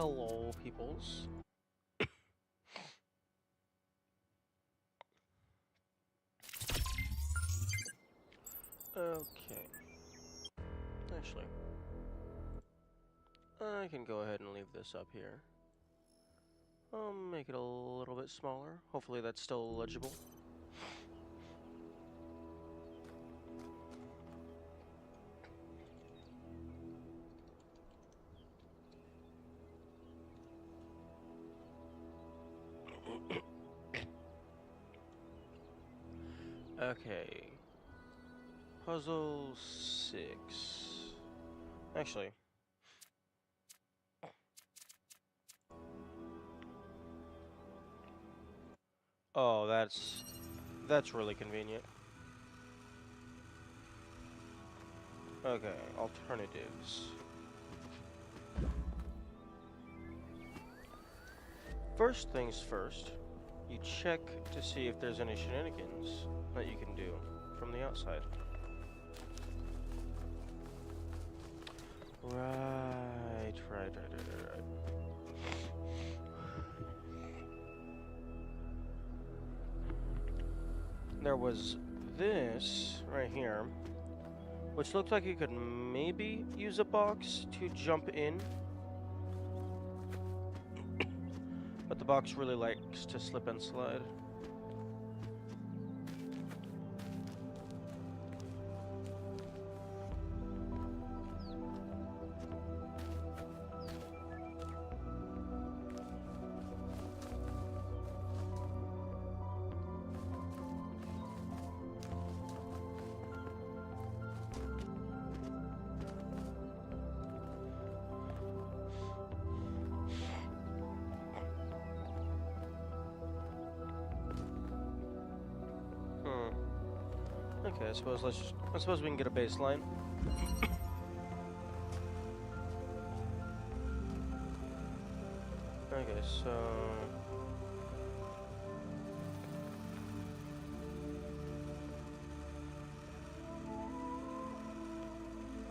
Hello, peoples. Okay. Actually, I can go ahead and leave this up here. I'll make it a little bit smaller. Hopefully that's still legible. Okay. Puzzle 6. Actually. Oh, that's really convenient. Okay, alternatives. First things first, you check to see if there's any shenanigans that you can do from the outside. Right. There was this right here, which looked like you could maybe use a box to jump in. But the box really likes to slip and slide. Okay, I suppose we can get a baseline.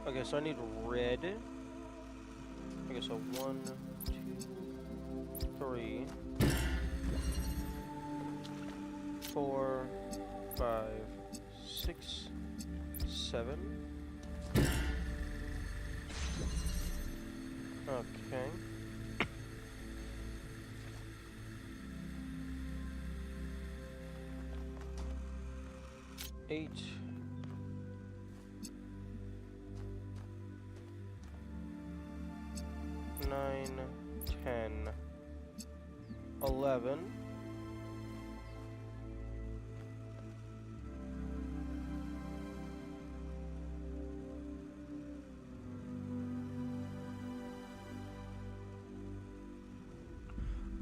Okay, so I need red. Okay, so 1, 2, 3, 4, 5, 6, 7. Okay. Eight. 9, 10, 11.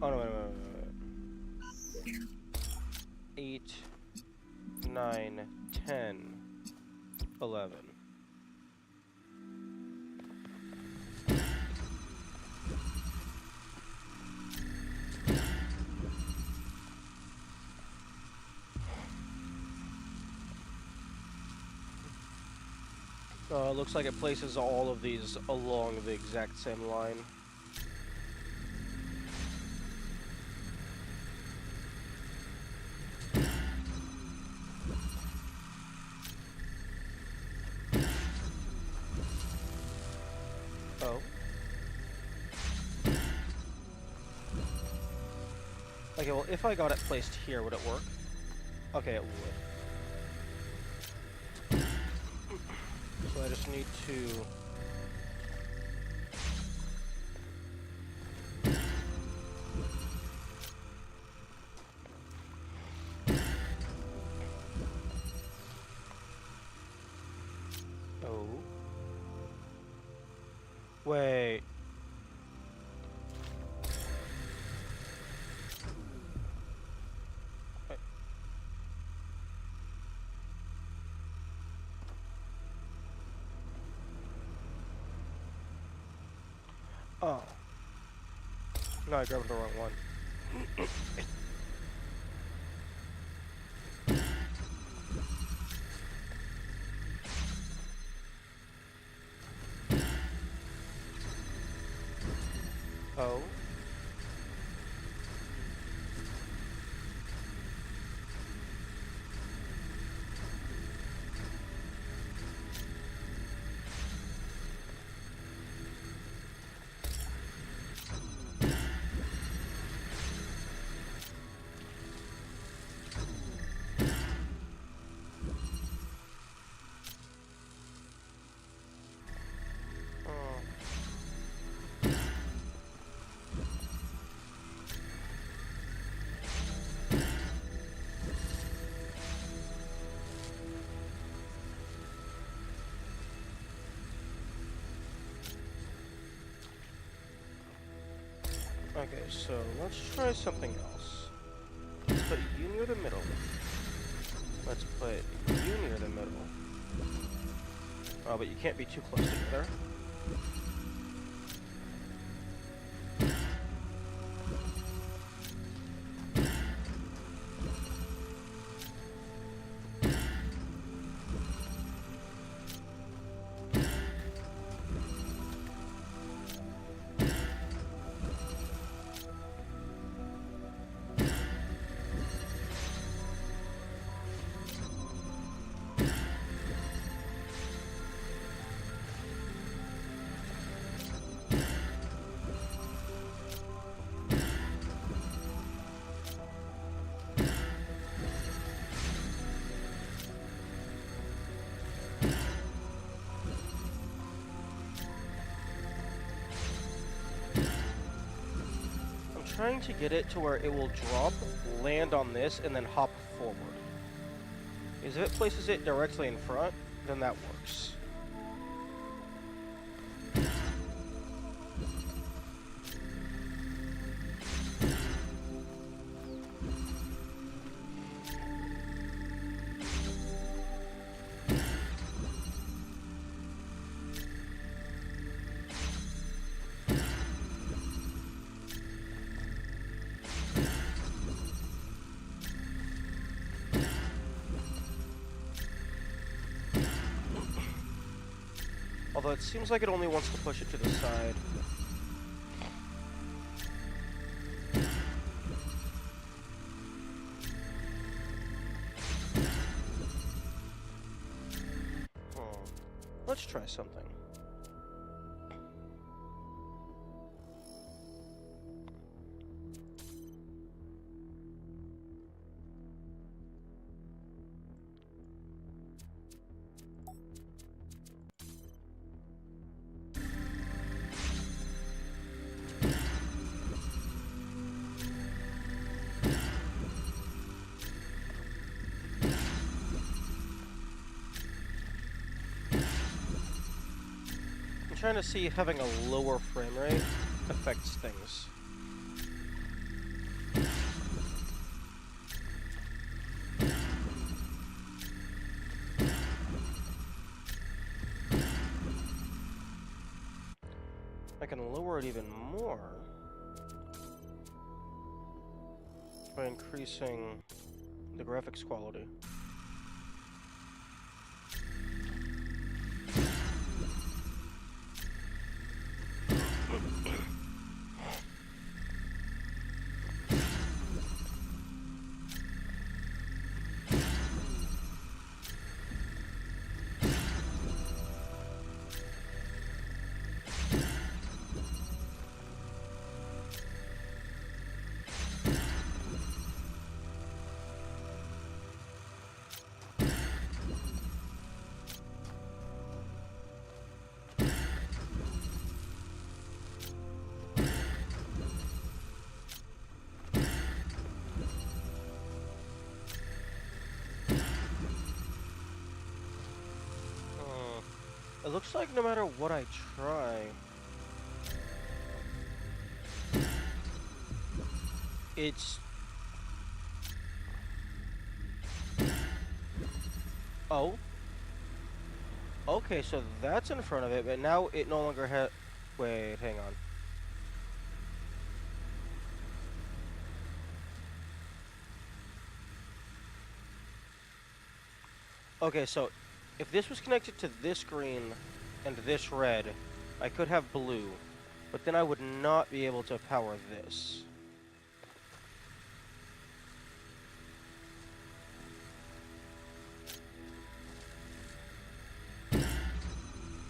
Oh, no, wait. 8, 9, 10, 11. It looks like it places all of these along the exact same line. Oh. Okay, well, if I got it placed here, would it work? Okay, it would. So I just need to... Oh. Wait. Wait. Oh. No, I grabbed the wrong one. Oh. Okay, so let's try something else. Let's put you near the middle. Let's put you near the middle. Oh, but you can't be too close together. Trying to get it to where it will drop, land on this, and then hop forward. Because if it places it directly in front, then that works. Although it seems like it only wants to push it to the side. Let's try something. Trying to see if having a lower frame rate affects things. I can lower it even more by increasing the graphics quality. It looks like no matter what I try, it's... Oh. Okay, so that's in front of it, but now it no longer has... Wait, hang on. Okay, so if this was connected to this green and this red, I could have blue, but then I would not be able to power this.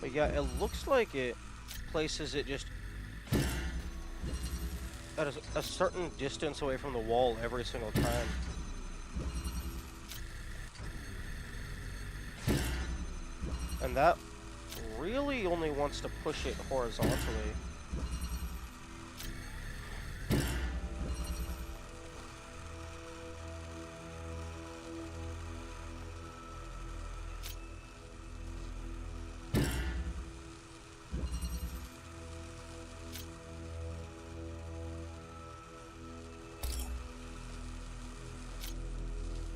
But yeah, it looks like it places it just at a certain distance away from the wall every single time. And that really only wants to push it horizontally.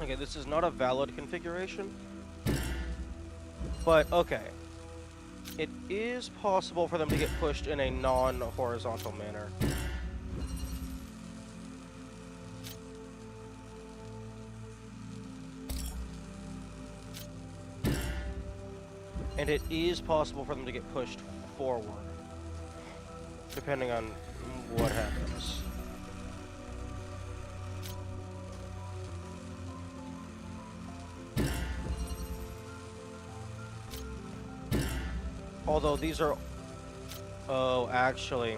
Okay, this is not a valid configuration. But, okay. It is possible for them to get pushed in a non-horizontal manner. And it is possible for them to get pushed forward, depending on what happens. Although these are... Oh, actually...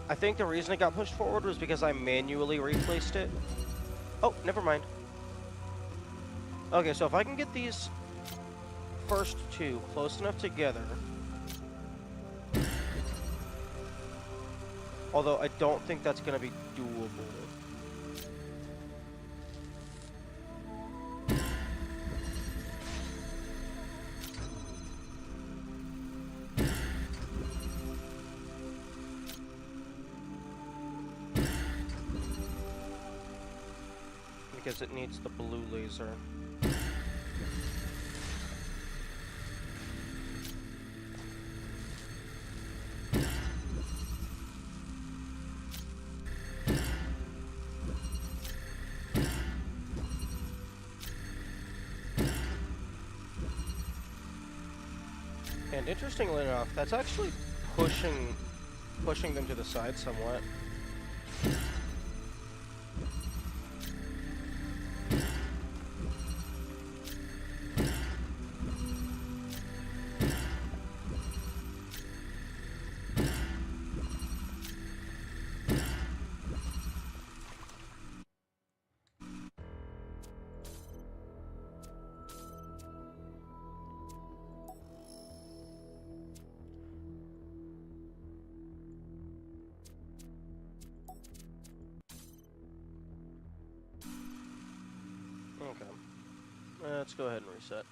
I think the reason it got pushed forward was because I manually replaced it. Oh, never mind. Okay, so if I can get these first two close enough together... Although I don't think that's going to be doable. Because it needs the blue laser. And interestingly enough, that's actually pushing them to the side somewhat. Okay. Let's go ahead and reset.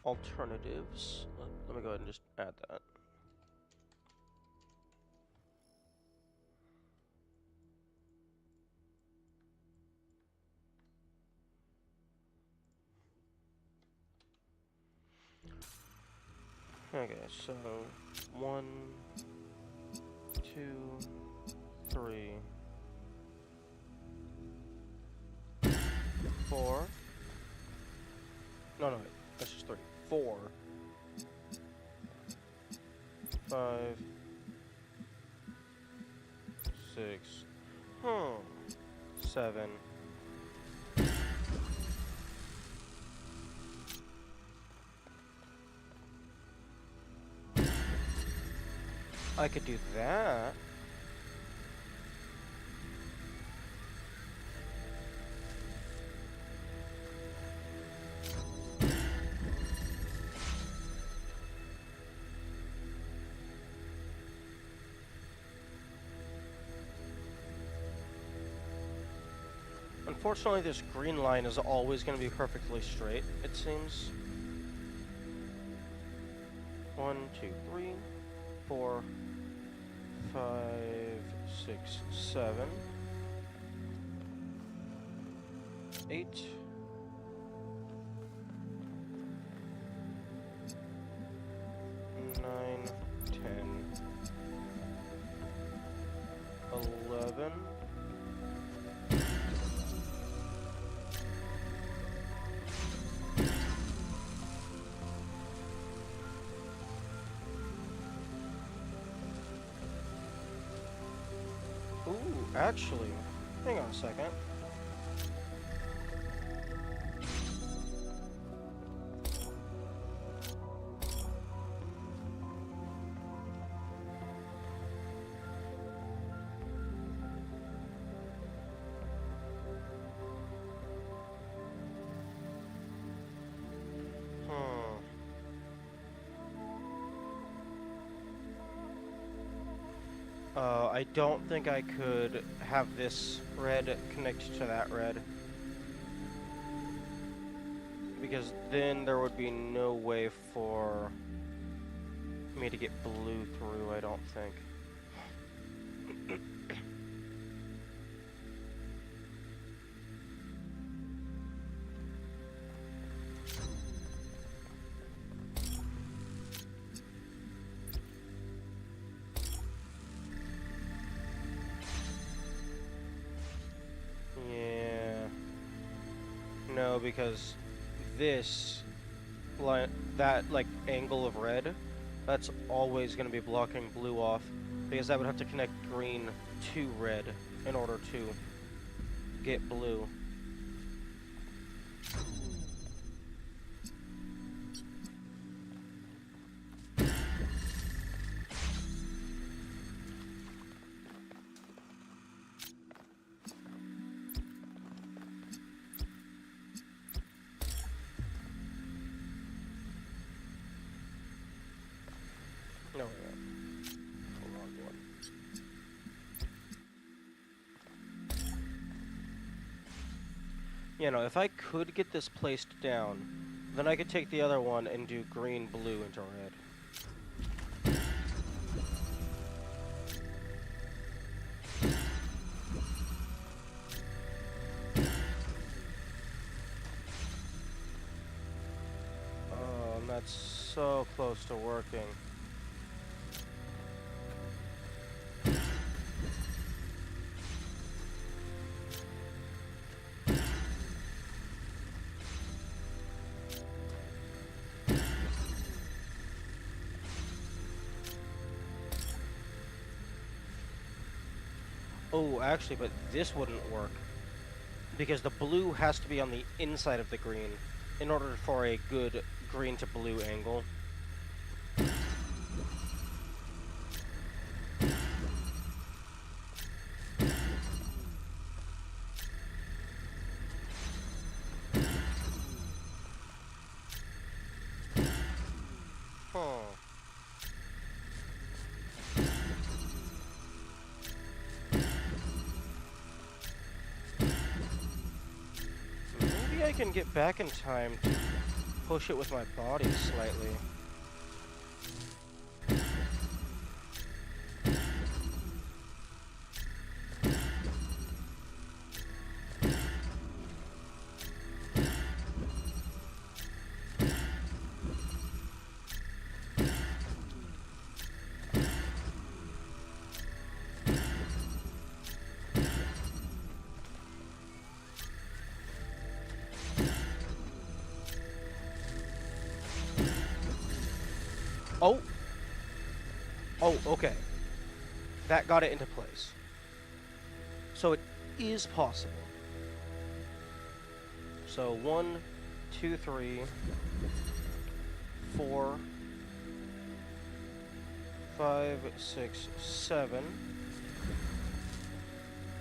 Alternatives. Let me go ahead and just add that. Okay, so 1, 2, 3, 4. No, wait. That's just 3. 4, 5, 6, 7. I could do that. Unfortunately, this green line is always going to be perfectly straight, it seems. 1, 2, 3, 4, 5, 6, 7, 8, 9, 10, 11. Ooh, actually, hang on a second. I don't think I could have this red connect to that red. because then there would be no way for me to get blue through, I don't think. Yeah. No, because this line, that like angle of red, that's always going to be blocking blue off, because that would have to connect green to red in order to get blue. No, wait, wait. Hold on, one. You know, if I could get this placed down, then I could take the other one and do green, blue into red. Oh, and that's so close to working. Oh, actually, but this wouldn't work, because the blue has to be on the inside of the green in order for a good green to blue angle. Huh. Maybe I can get back in time to push it with my body slightly. Oh! Oh, okay. That got it into place. So it is possible. So 1, 2, 3, 4, 5, 6, 7,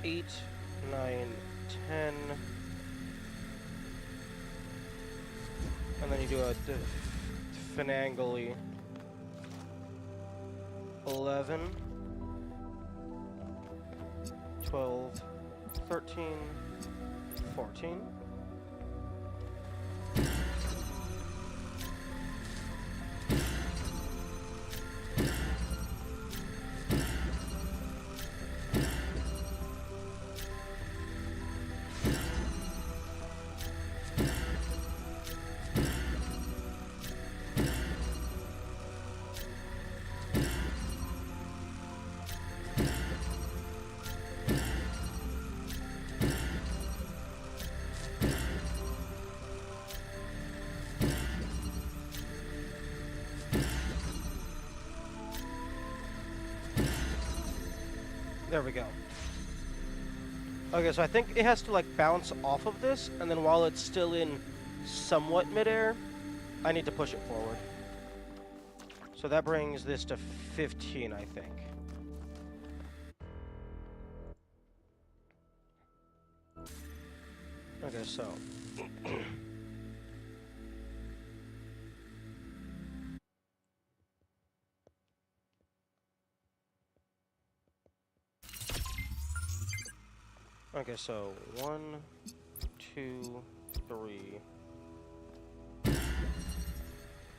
8, 9, 10, and then you do a finangly 11, 12, 13, 14. There we go. Okay, so I think it has to like bounce off of this, and then while it's still in somewhat midair, I need to push it forward. So that brings this to 15, I think. Okay, so... Okay, so 1, 2, 3,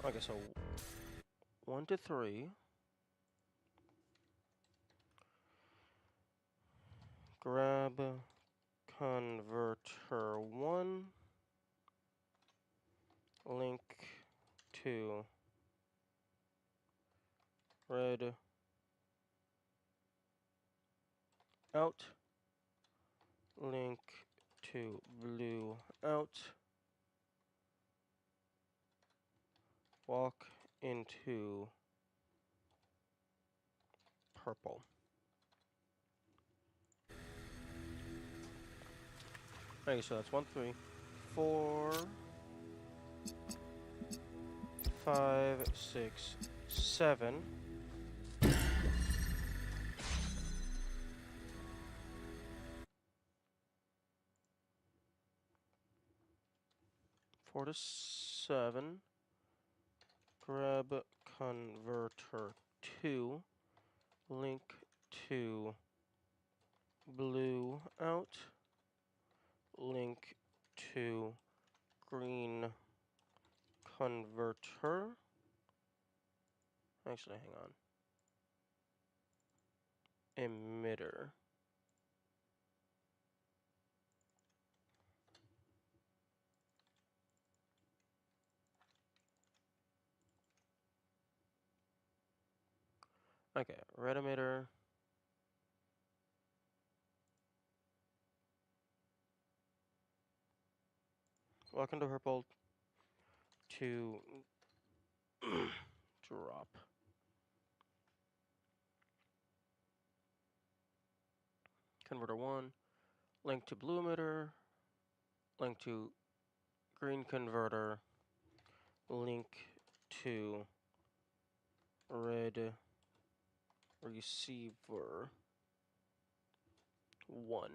Okay, so 1 to 3. Grab converter 1. Link to red out. Link to blue out. Walk into purple. Okay, so that's 1, 3, 4, 5, 6, 7. 4 to 7. Grab converter 2. Link to blue out. Link to green converter. Actually, hang on. Emitter. Okay, red emitter. Walk into purple to drop. Converter 1. Link to blue emitter. Link to green converter. Link to red receiver 1.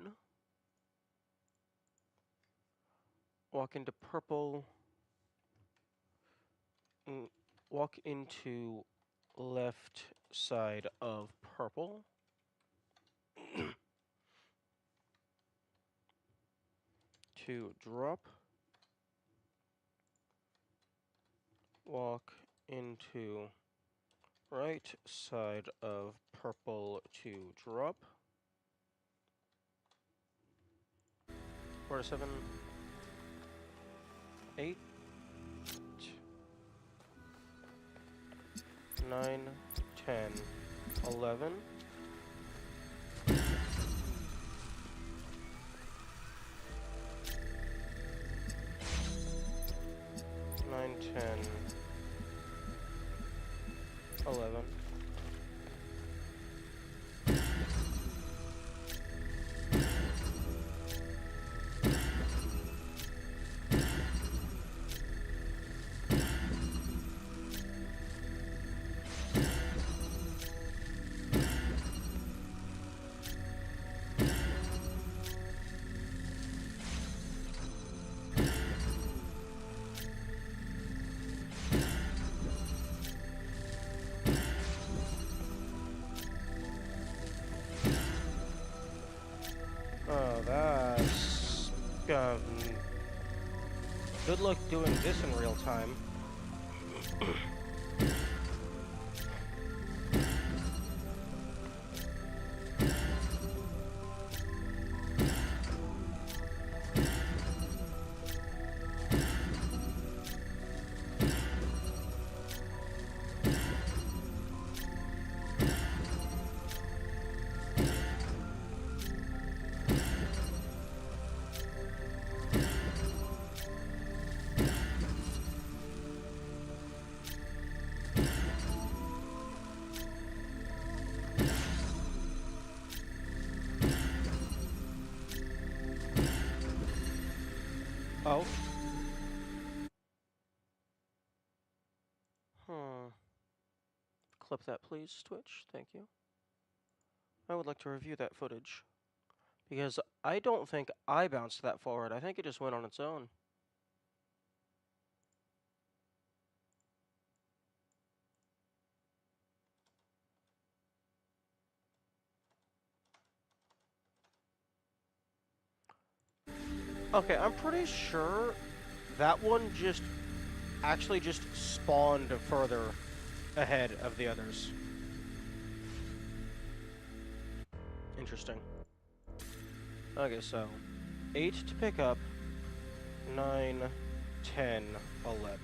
Walk into purple. Walk into left side of purple. To drop. Walk into right side of purple to drop. 4 to 7. 8. 9, 10, 11. 9, 10, 11. Oh, that's... good luck doing this in real time. Oh. Clip that, please, Twitch. Thank you. I would like to review that footage. Because I don't think I bounced that forward. I think it just went on its own. Okay, I'm pretty sure that one just actually just spawned further ahead of the others. Interesting. Okay, so 8 to pick up, 9, 10, 11.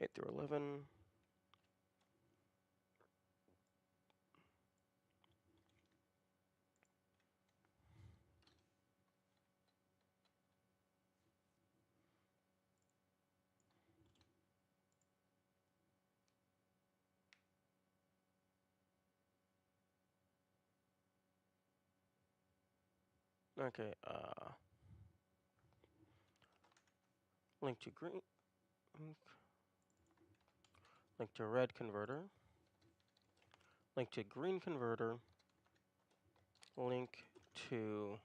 Eight through 11. Okay, link to green, link to red converter, link to green converter, link to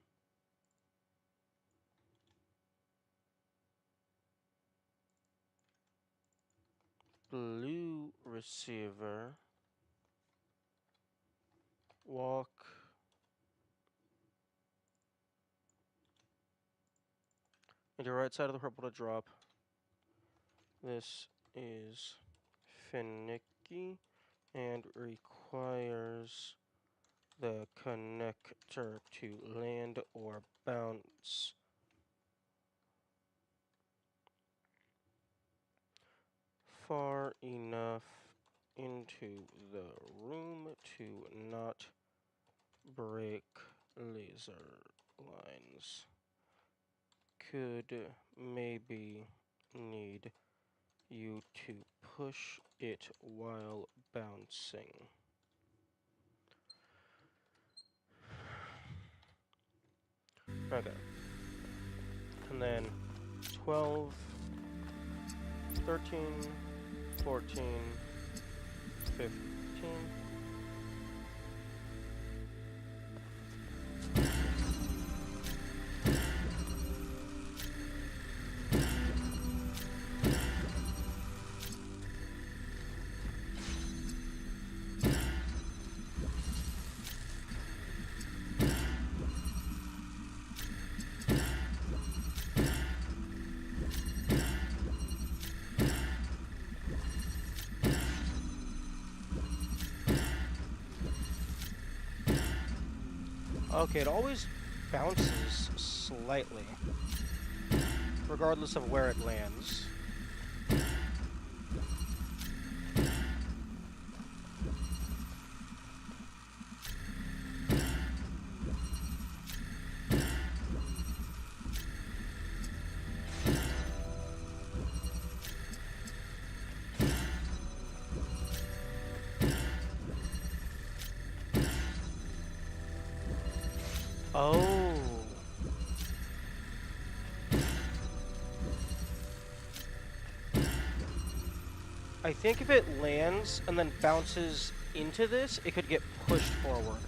blue receiver, walk into right side of the purple to drop. This is finicky and requires the connector to land or bounce far enough into the room to not break laser lines. Could maybe need you to push it while bouncing. Okay. And then 12, 13, 14, 15. Okay, it always bounces slightly, regardless of where it lands. Oh. I think if it lands and then bounces into this, it could get pushed forward.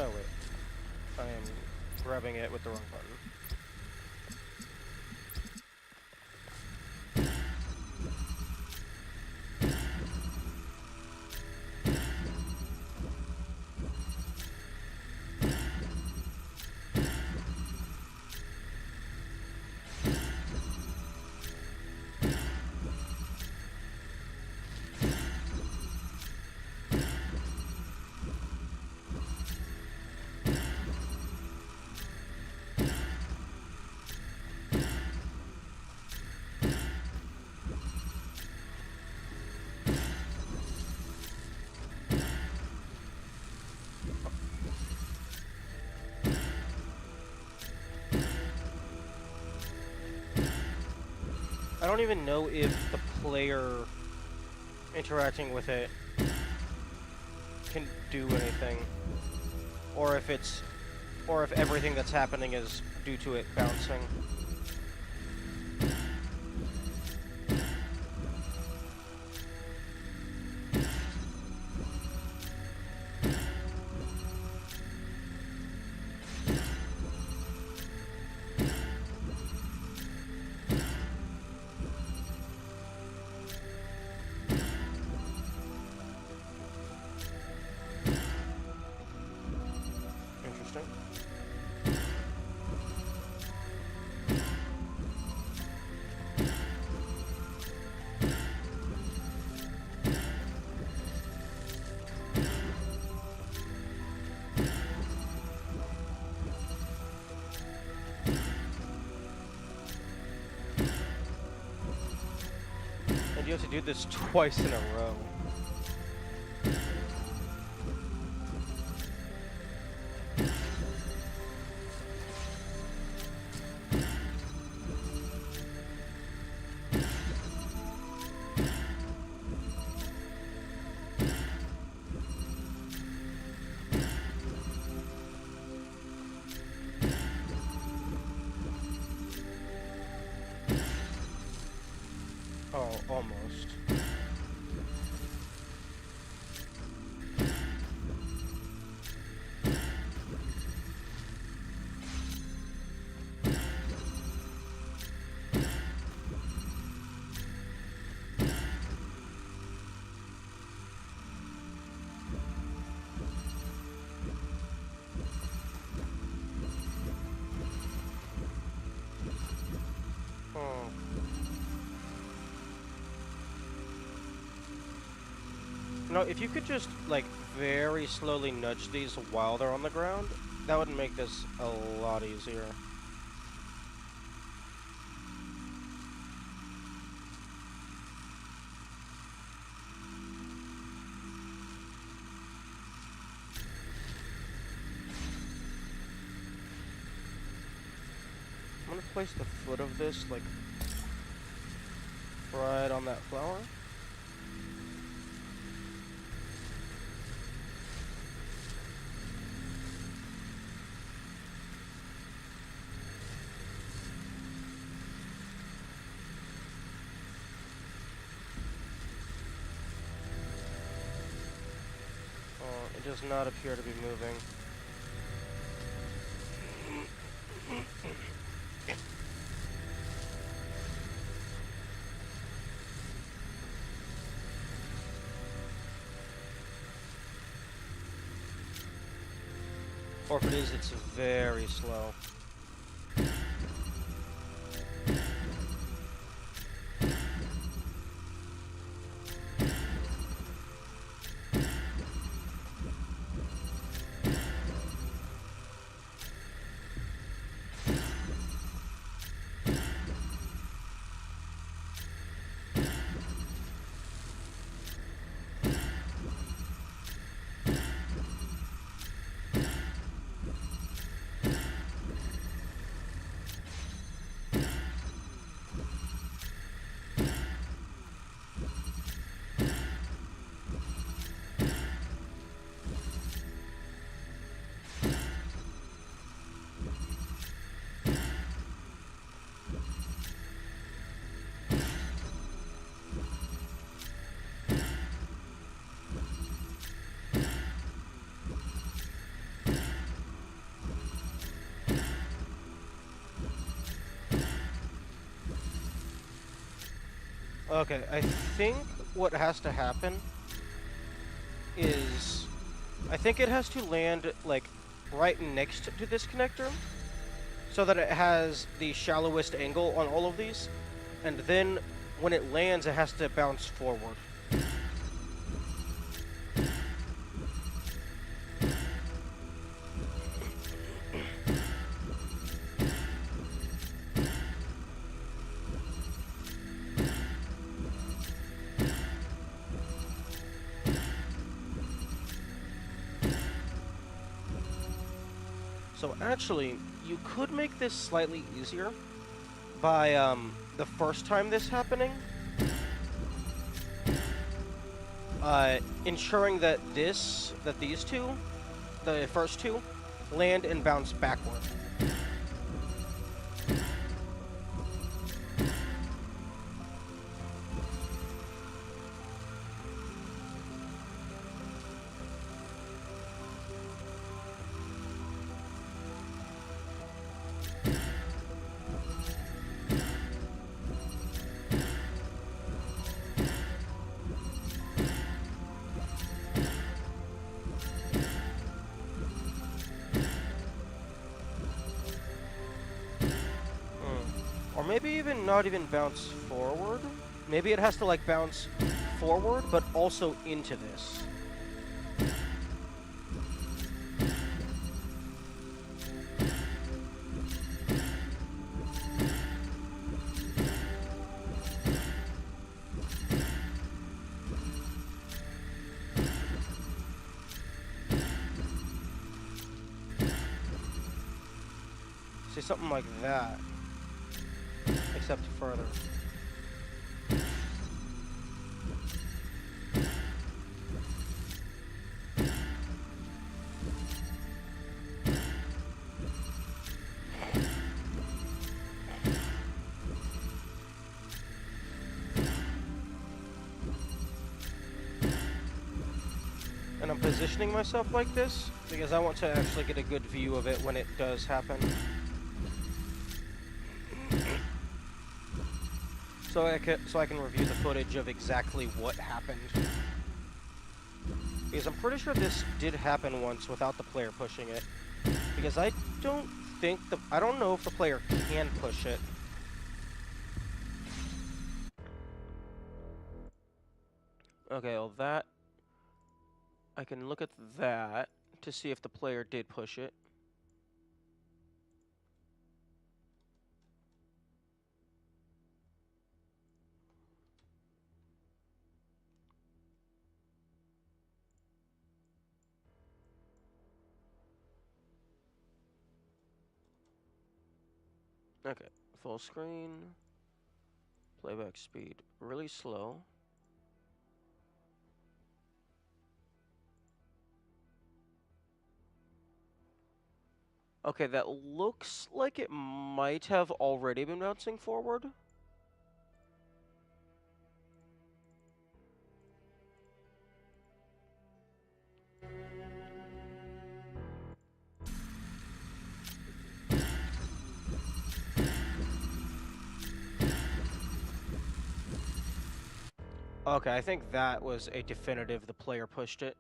Oh wait, I am grabbing it with the wrong button. don't even know if the player interacting with it can do anything, or if everything that's happening is due to it bouncing. You have to do this twice in a row. Oh, almost. No, if you could just, like, very slowly nudge these while they're on the ground, that would make this a lot easier. I'm gonna place the foot of this, like, right on that flower. It does not appear to be moving. Or if it is, it's very slow. Okay, I think what has to happen is, I think it has to land, like, right next to this connector, so that it has the shallowest angle on all of these, and then when it lands, it has to bounce forward. So actually, you could make this slightly easier by the first time this happening, ensuring that these two, the first two, land and bounce backward. Or maybe even not even bounce forward. Maybe it has to like bounce forward, but also into this. See, something like that. Except further. And I'm positioning myself like this because I want to actually get a good view of it when it does happen. So I can review the footage of exactly what happened. Because I'm pretty sure this did happen once without the player pushing it. Because I don't know if the player can push it. Okay, well that, I can look at that to see if the player did push it. Okay, full screen, playback speed really slow. Okay, that looks like it might have already been bouncing forward. Okay, I think that was a definitive the player pushed it.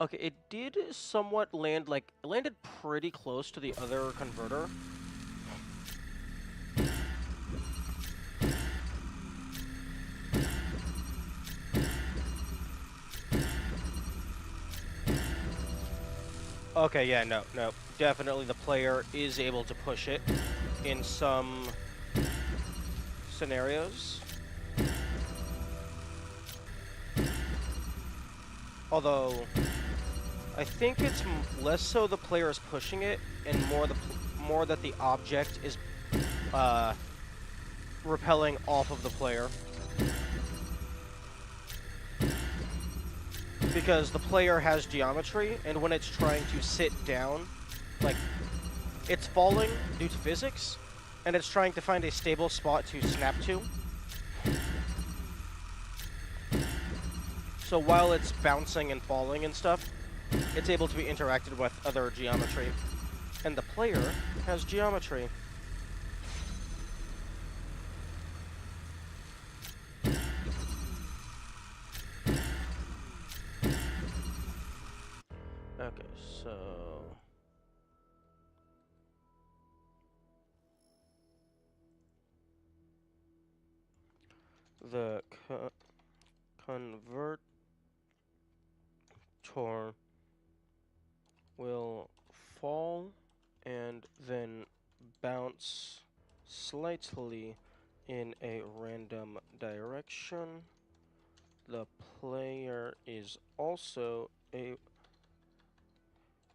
Okay, it did somewhat land, like, it landed pretty close to the other converter. Okay, yeah, no. Definitely the player is able to push it in some scenarios. Although, I think it's less so the player is pushing it, and more that the object is repelling off of the player. Because the player has geometry, and when it's trying to sit down, like, it's falling due to physics, and it's trying to find a stable spot to snap to. So while it's bouncing and falling and stuff, it's able to be interacted with other geometry. And the player has geometry. Okay, so... the convertor will fall and then bounce slightly in a random direction. The player is also a...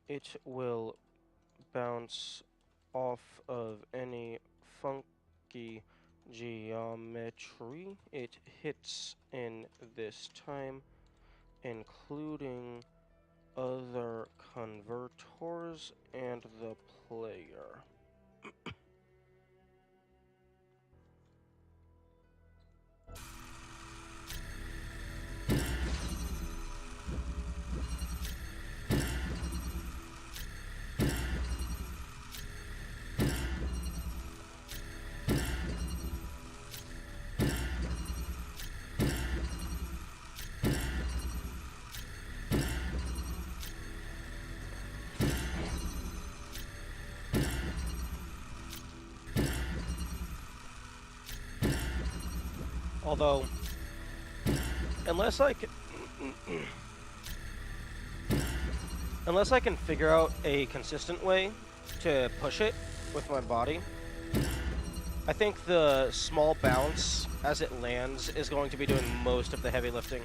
it will bounce off of any funky geometry it hits in this time, including other converters and the player. Although, unless I can... unless I can figure out a consistent way to push it with my body, I think the small bounce as it lands is going to be doing most of the heavy lifting.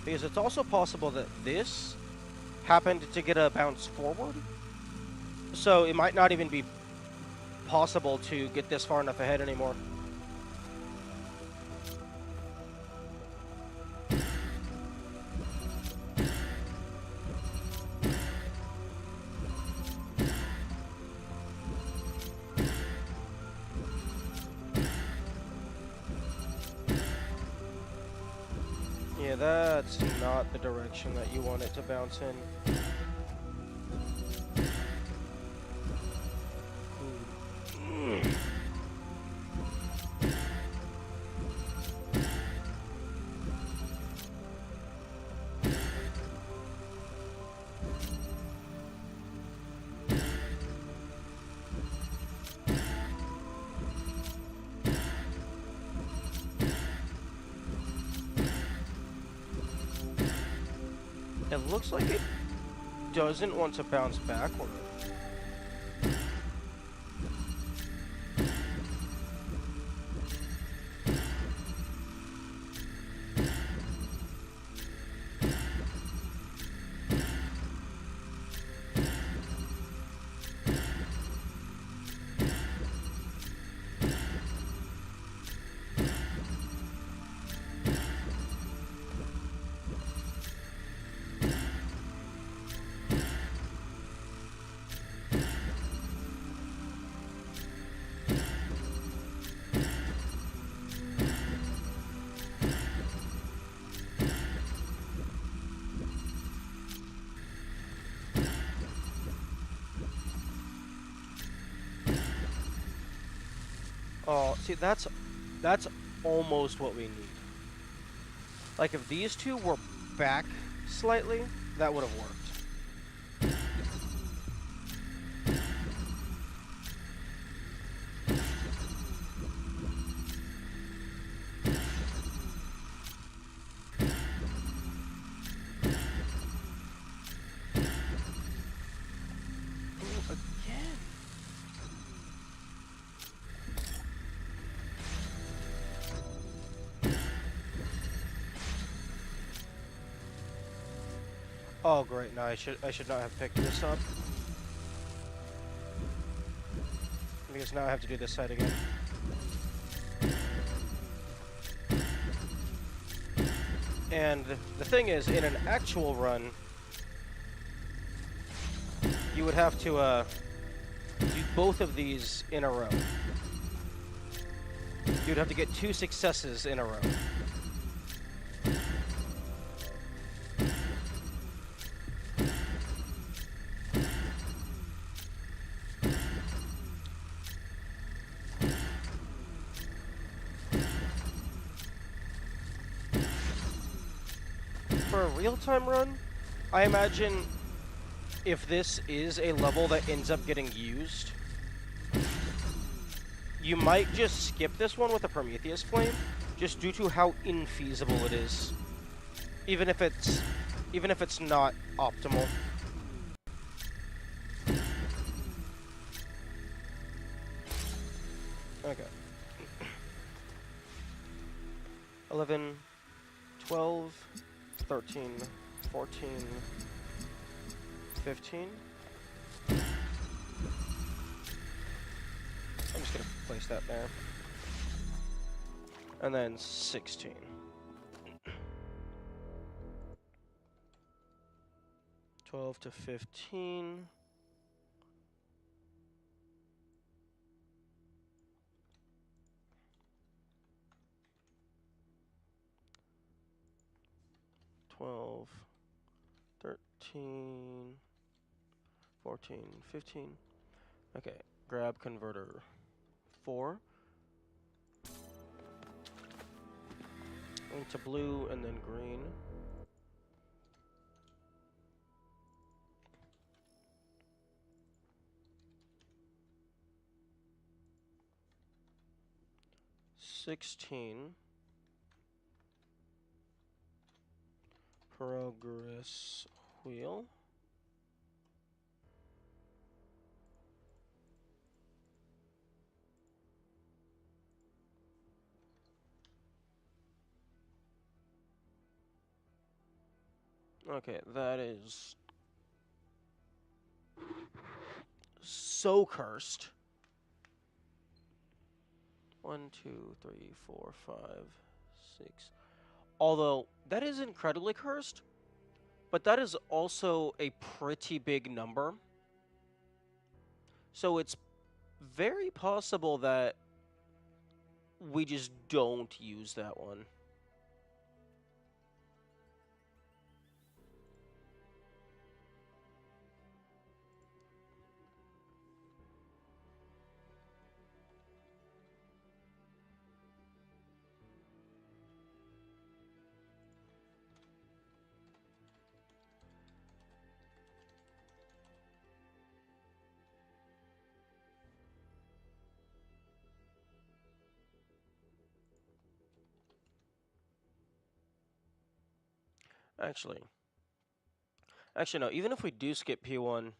Because it's also possible that this happened to get a bounce forward, so it might not even be possible to get this far enough ahead anymore. Yeah, that's not the direction that you want it to bounce in. It looks like it doesn't want to bounce backward. Oh, see, that's almost what we need. Like, if these two were back slightly, that would have worked. Oh great, no, I should not have picked this up. Because now I have to do this side again. And the thing is, in an actual run, you would have to do both of these in a row. You'd have to get 2 successes in a row. For a real-time run, I imagine if this is a level that ends up getting used, you might just skip this one with a Prometheus Flame, just due to how infeasible it is. Even if it's not optimal. Okay. 11, 12, 13, 14, 15. I'm just gonna place that there. And then 16. 12 to 15. Twelve, 13, 14, 15. Okay, grab converter 4. Into blue and then green. $16. Progress wheel. Okay, that is so cursed. 1, 2, 3, 4, 5, 6. Although, that is incredibly cursed, but that is also a pretty big number. So it's very possible that we just don't use that one. Actually, no. Even if we do skip P1,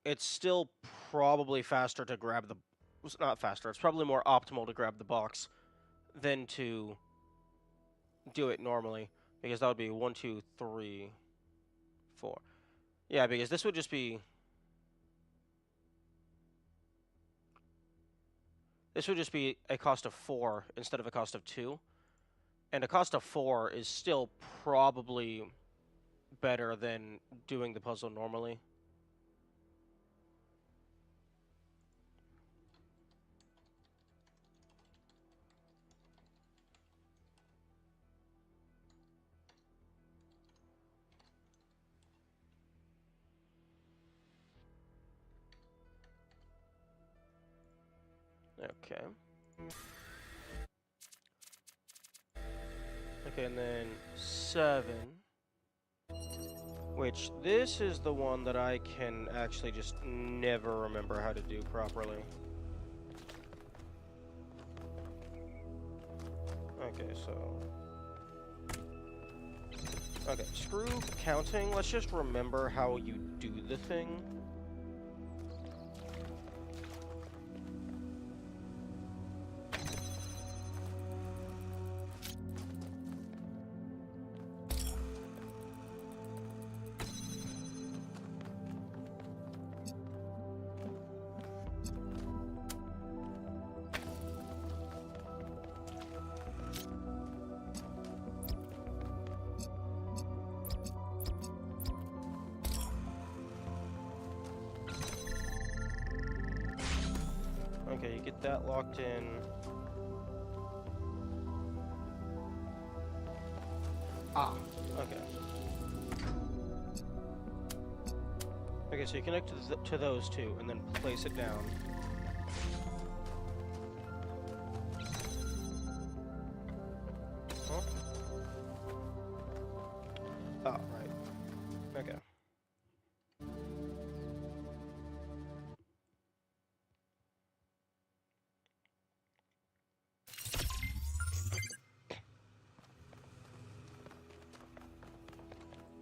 it's still probably faster to grab the... It's not faster. It's probably more optimal to grab the box than to do it normally. Because that would be 1, 2, 3, 4. Yeah, because this would just be... This would just be a cost of 4 instead of a cost of 2. And a cost of 4 is still probably better than doing the puzzle normally. Okay. Okay, and then 7. Which, this is the one that I can actually just never remember how to do properly. Okay, so... Okay, screw counting. Let's just remember how you do the thing. get that locked in. Ah, okay. Okay, so you connect to those two, and then place it down. Huh? Oh, right. Okay.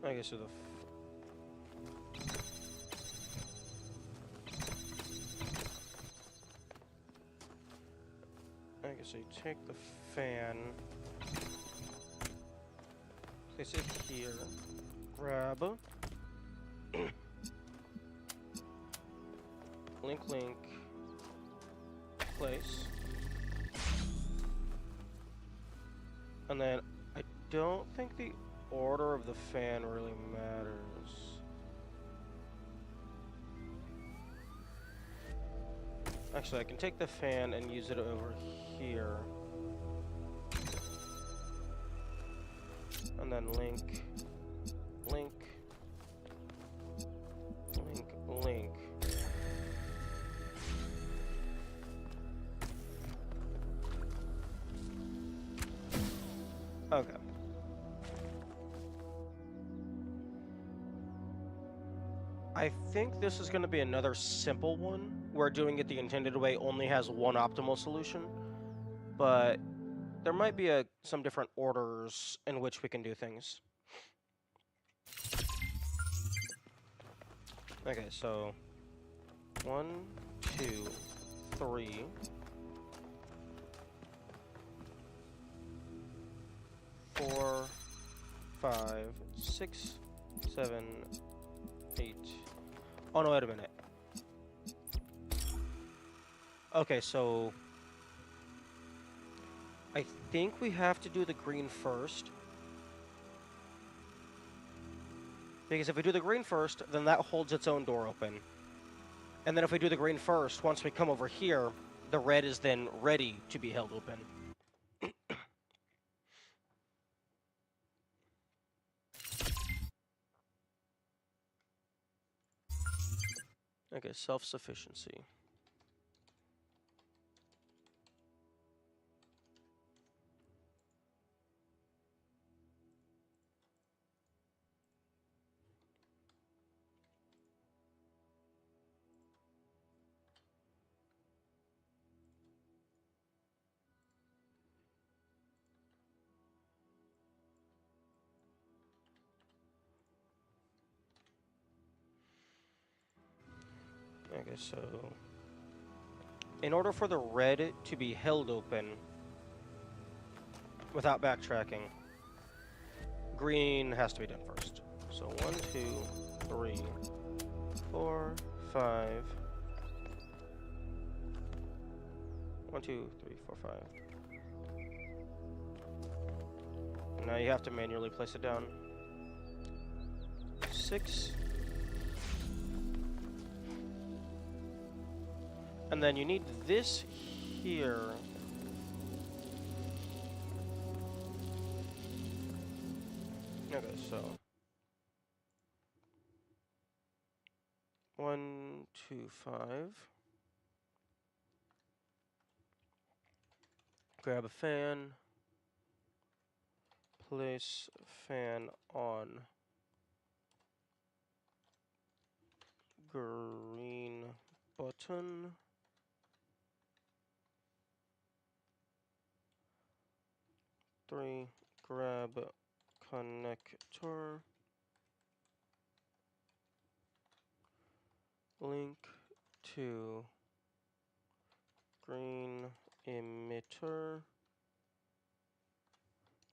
Okay, so the okay, so you take the fan, place it here, grab, link, place, and then I don't think the order of the fan really matters. Actually, I can take the fan and use it over here. And then link, link, link, link. Okay. I think this is going to be another simple one, where doing it the intended way only has one optimal solution, but there might be some different orders in which we can do things. Okay, so 1, 2, 3, 4, 5, 6, 7, 8. Oh no, wait a minute. Okay, so I think we have to do the green first. Because if we do the green first, then that holds its own door open. And then if we do the green first, once we come over here, the red is then ready to be held open. Okay, self-sufficiency. Okay, so in order for the red to be held open without backtracking, green has to be done first. So 1, 2, 3, 4, 5. 1, 2, 3, 4, 5. Now you have to manually place it down. 6. And then you need this here. Okay, so 1, 2, 5. Grab a fan. Place fan on green button. Three, grab connector. Link to green emitter.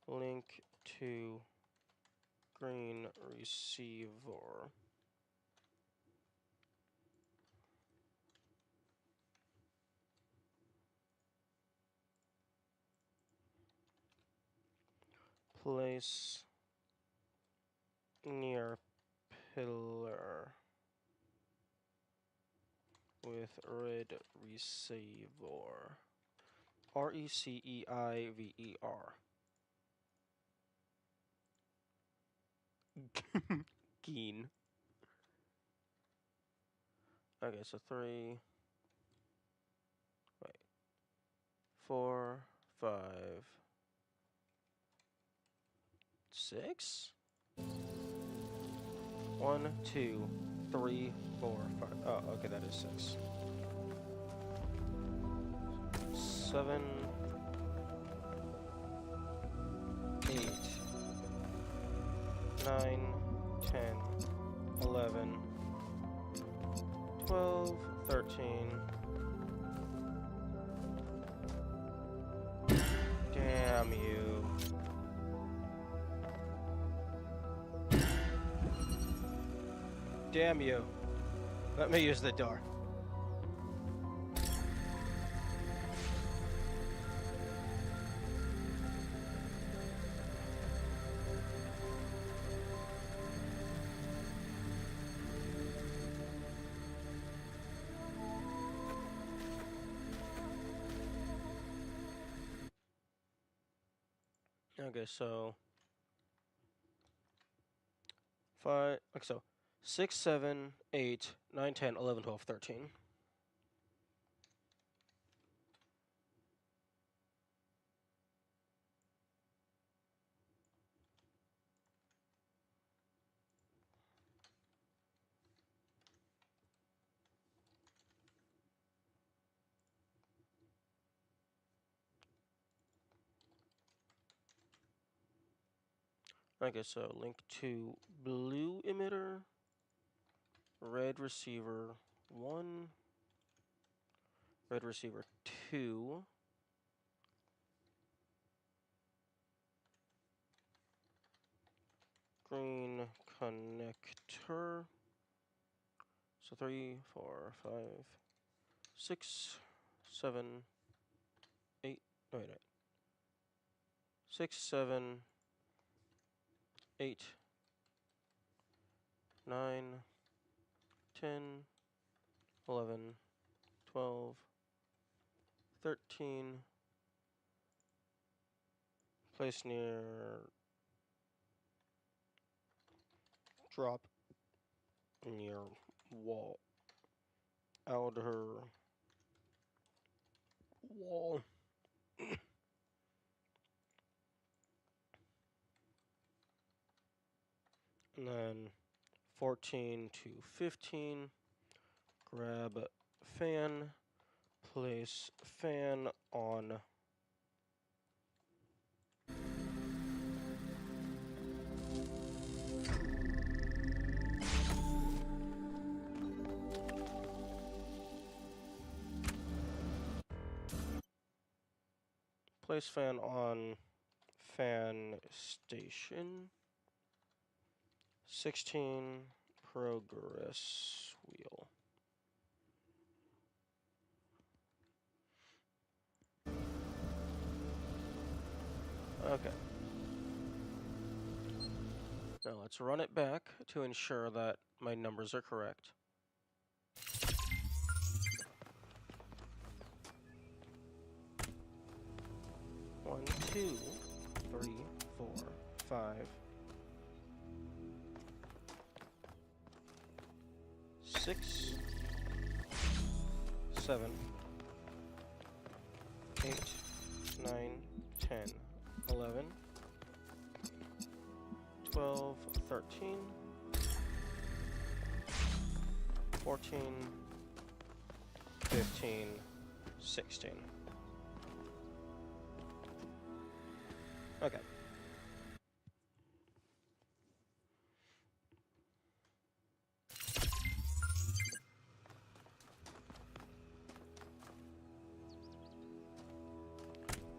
Link to green receiver. Place near pillar. with red receiver. Receiver. Keen. Okay, so 3. Wait. 4, 5, 6? 1, 2, 3, 4, 5. Oh, okay, that is 6. 7, 8, 9, 10, 11, 12, 13. Damn you. Damn you. Let me use the door. Okay, so 5, like so, 6, 7, 8, 9, 10, 11, 12, 13. Okay, so link to blue emitter, red receiver 1, red receiver 2, green connector. So 3, 4, 5, 6, 7, 8. No, wait. 6, 7, 8, 9, 10, 11, 12, 13. Place near drop near wall. Outer wall. And then 14 to 15. Grab fan. Place fan on. Place fan on fan station. 16 progress wheel. Okay. Now let's run it back to ensure that my numbers are correct. One, 2, 3, 4, 5, 6, 7, 8, 9, 10, 11, 12, 13, 14, 15, 16. Okay.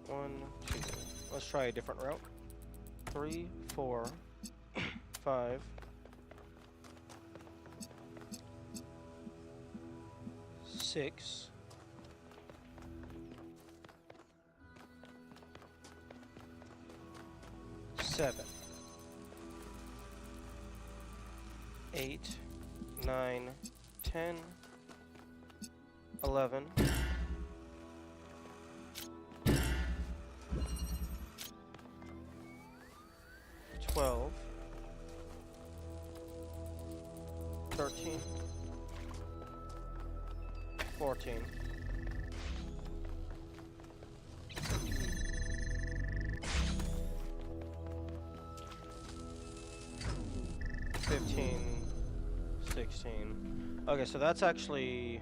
One, 2. Let's try a different route. 3, 4, 5, 6, 7, 8, 9, 10, 11, 12, 13, 14, 15, 16. Okay, so that's actually...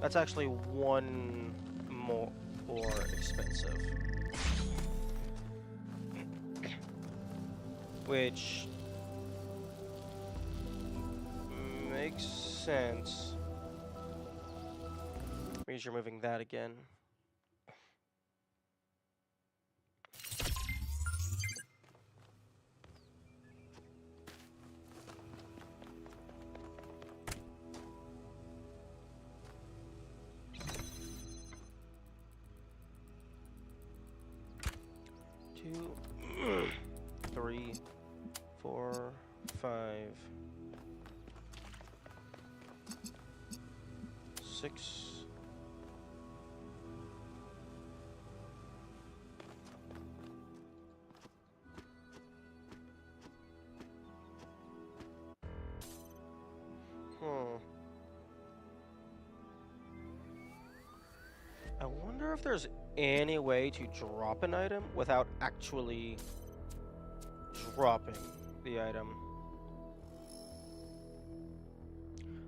That's actually one more expensive. Which makes sense. Because you're moving that again. Two, 3, 4, 5, 6. I wonder if there's any way to drop an item without actually dropping the item.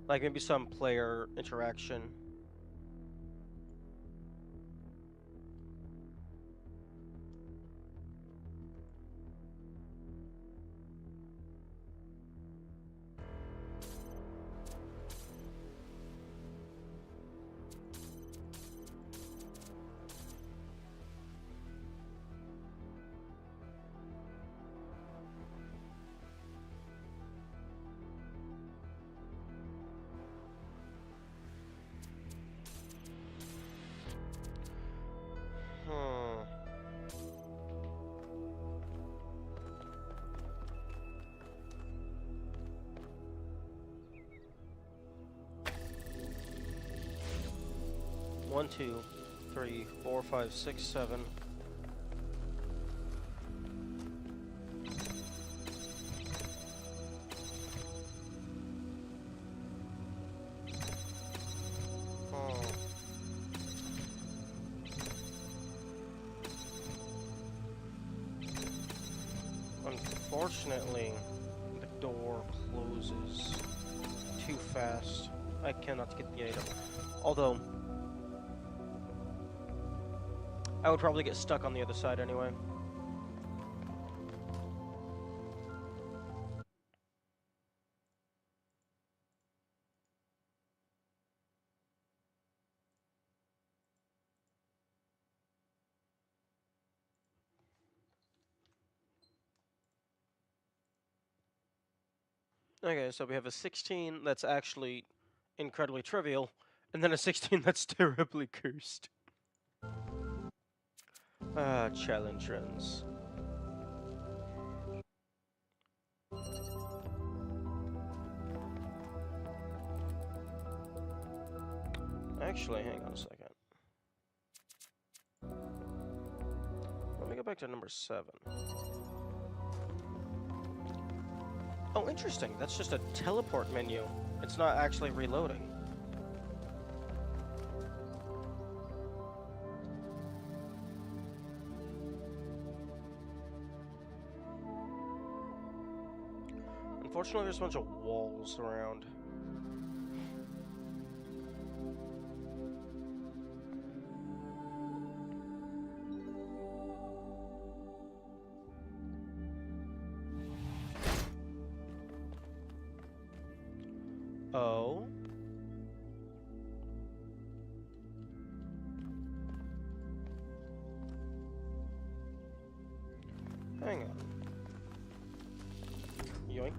Like maybe some player interaction. Hmm. One, 2, 3, 4, 5, 6, 7. Unfortunately, the door closes too fast. I cannot get the item. Although, I would probably get stuck on the other side anyway. Okay, so we have a 16 that's actually incredibly trivial, and then a 16 that's terribly cursed. Challenge runs. Actually, hang on a second. Let me go back to number 7. Oh, interesting. That's just a teleport menu. It's not actually reloading. Unfortunately, there's a bunch of walls around. Oh. Hang on. Yoink.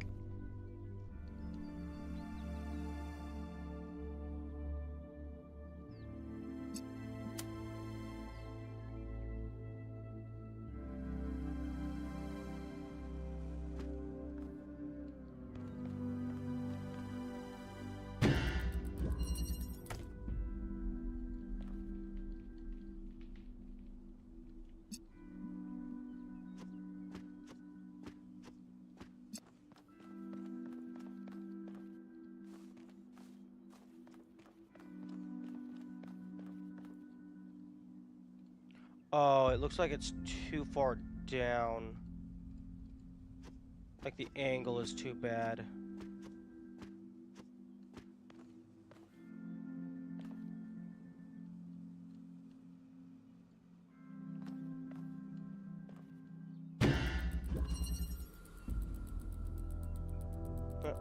Oh, it looks like it's too far down. Like the angle is too bad.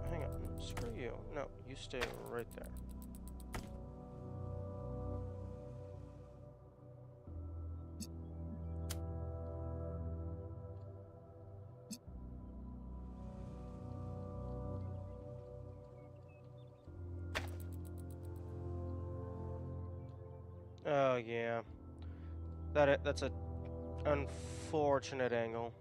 Hang on. Screw you. No, you stay right there. Oh, yeah. That's a unfortunate angle.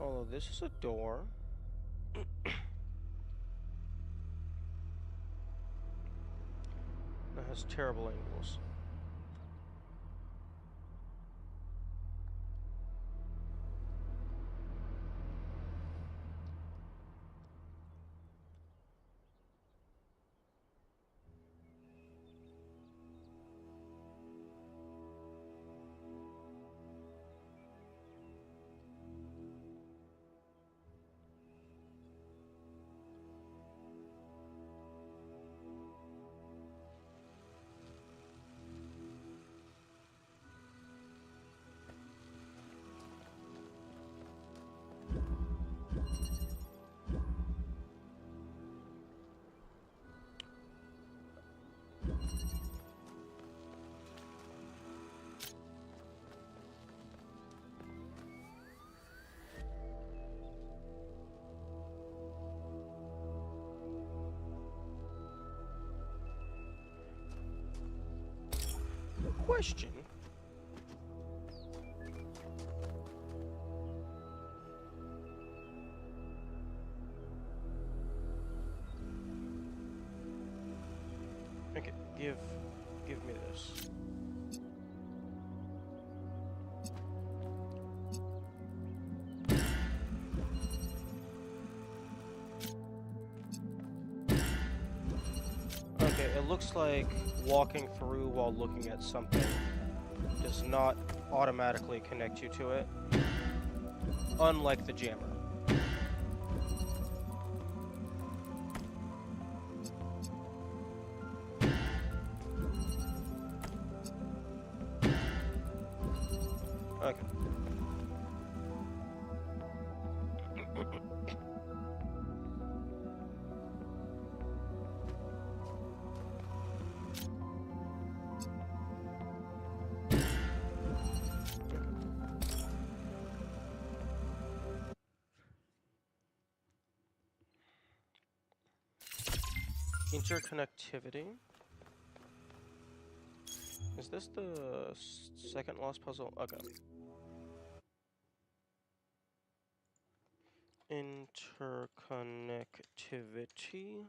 Although this is a door. That has terrible angles. Question. Okay, give me this. Okay, it looks like walking through while looking at something does not automatically connect you to it, unlike the jammer. Okay. Interconnectivity. Is this the second lost puzzle? Okay. Interconnectivity.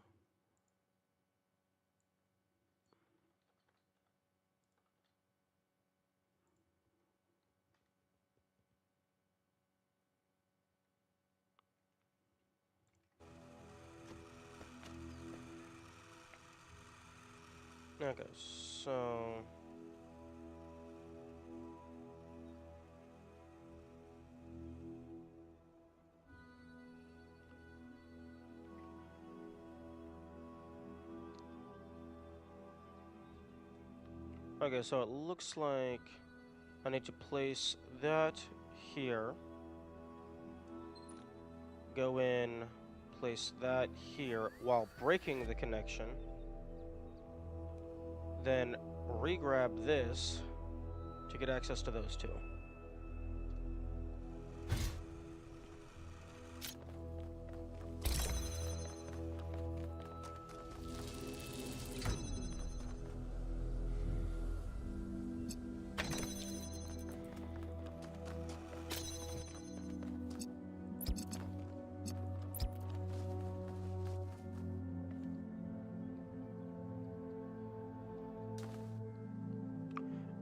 Okay, so... Okay, so it looks like I need to place that here. Go in, place that here while breaking the connection. Then re-grab this to get access to those two.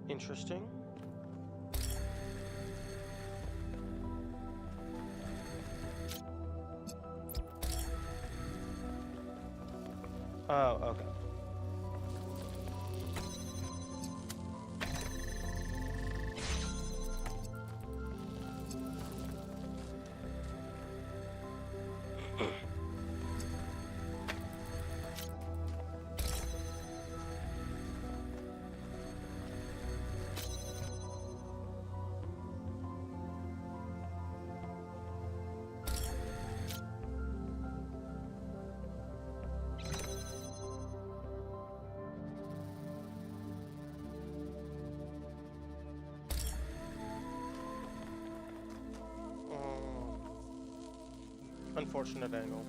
Interesting. Oh, okay. Unfortunate angle.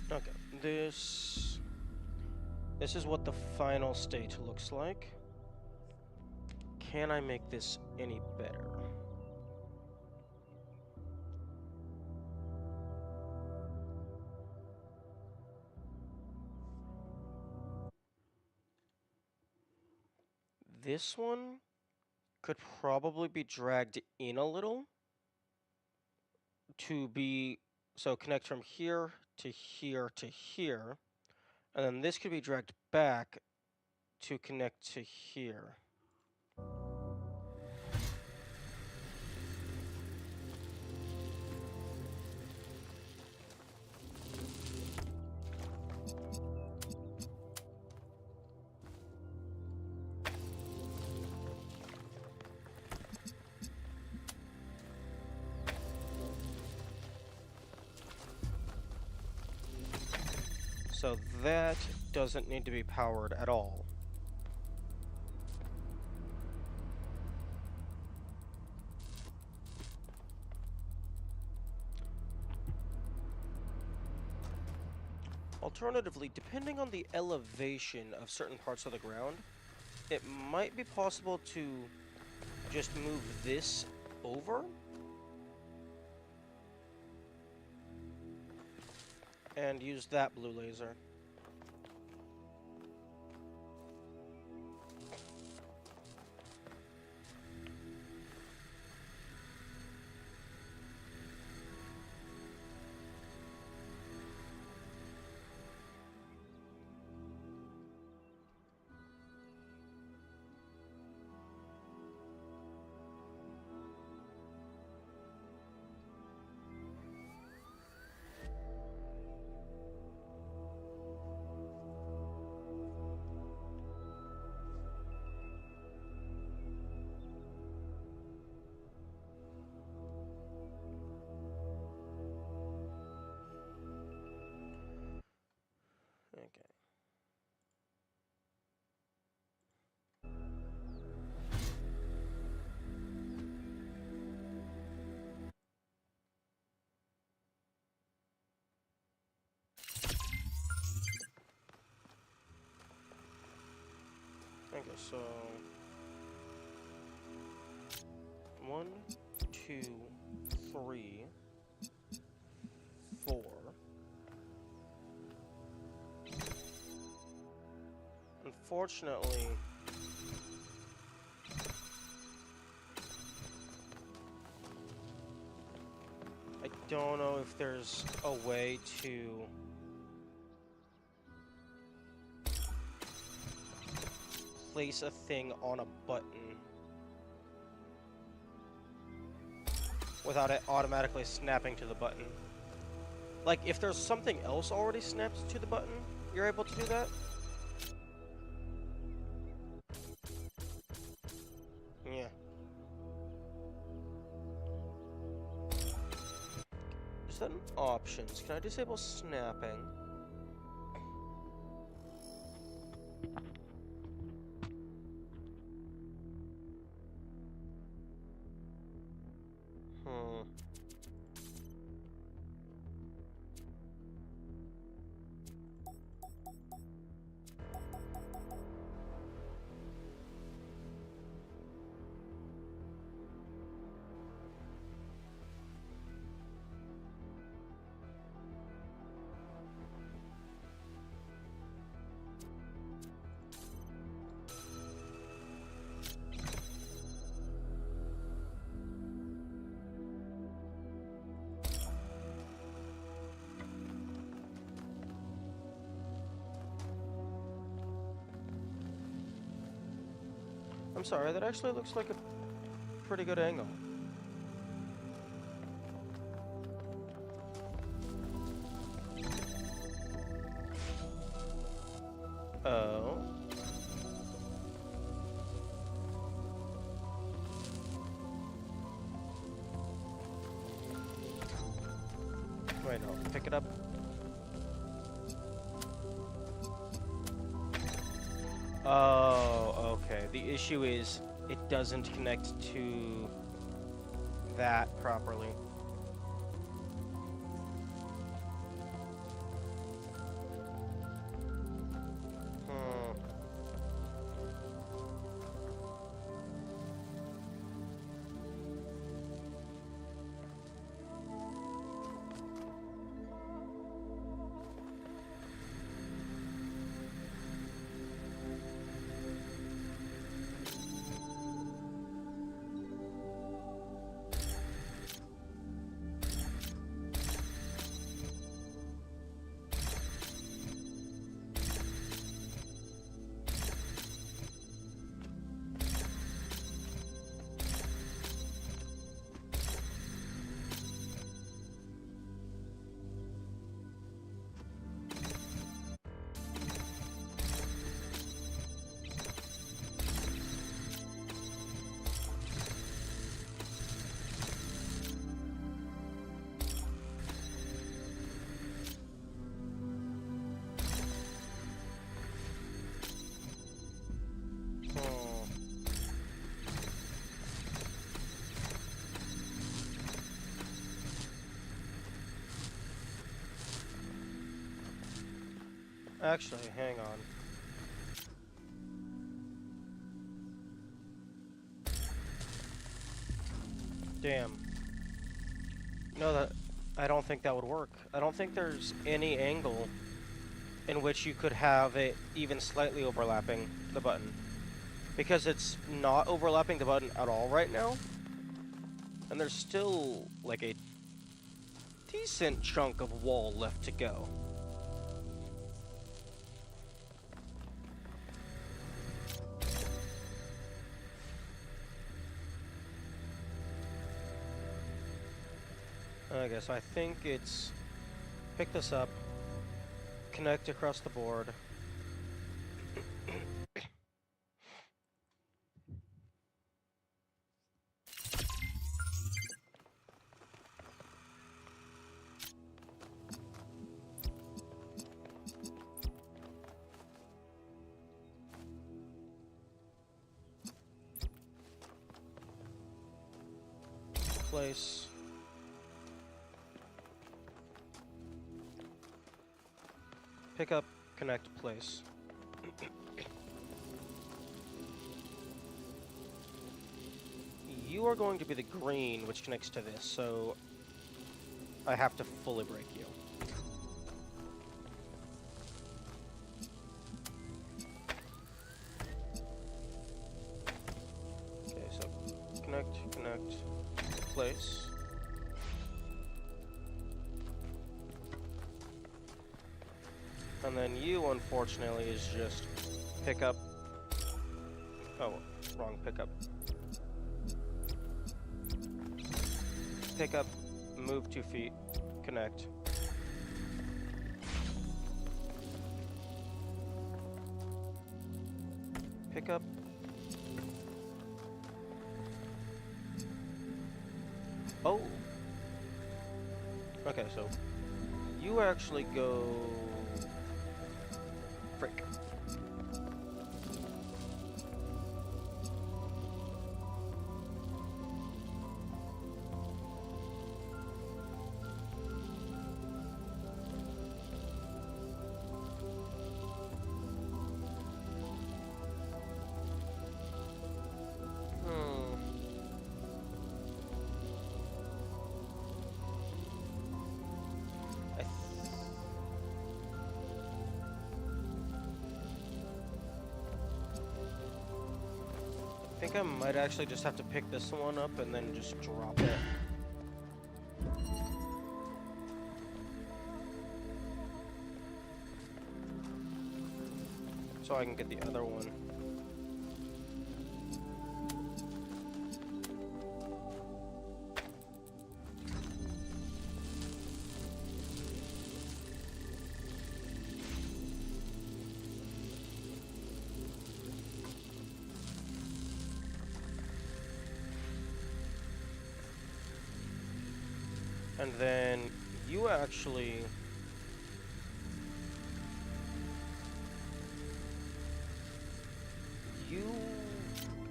Okay, this is what the final state looks like. Can I make this any better? This one could probably be dragged in a little to be, so connect from here to here to here, and then this could be dragged back to connect to here. So that doesn't need to be powered at all. Alternatively, depending on the elevation of certain parts of the ground, it might be possible to just move this over and use that blue laser. Okay. Okay, so 1, 2, 3, 4. Unfortunately, don't know if there's a way to place a thing on a button without it automatically snapping to the button. Like, if there's something else already snapped to the button, you're able to do that? Yeah. Is that an options? Can I disable snapping? Hmm. I'm sorry, that actually looks like a pretty good angle. Oh. Wait, no. Pick it up. Oh, okay. The issue is it doesn't connect to that properly. Hmm. Actually, hang on. Damn. No, I don't think that would work. I don't think there's any angle in which you could have it even slightly overlapping the button. Because it's not overlapping the button at all right now. And there's still, like, a decent chunk of wall left to go. Okay, so I think it's pick this up, connect across the board. Place. Pick up, connect, place. You are going to be the green, which connects to this, so I have to fully break you. Okay, so connect, place. And then you, unfortunately, is just pick up. Oh, wrong pickup. Pick up, move 2 feet, connect. Pick up. Oh. Okay, so you actually go. Frick. I think I might actually just have to pick this one up and then just drop it. So I can get the other one. And then you actually... You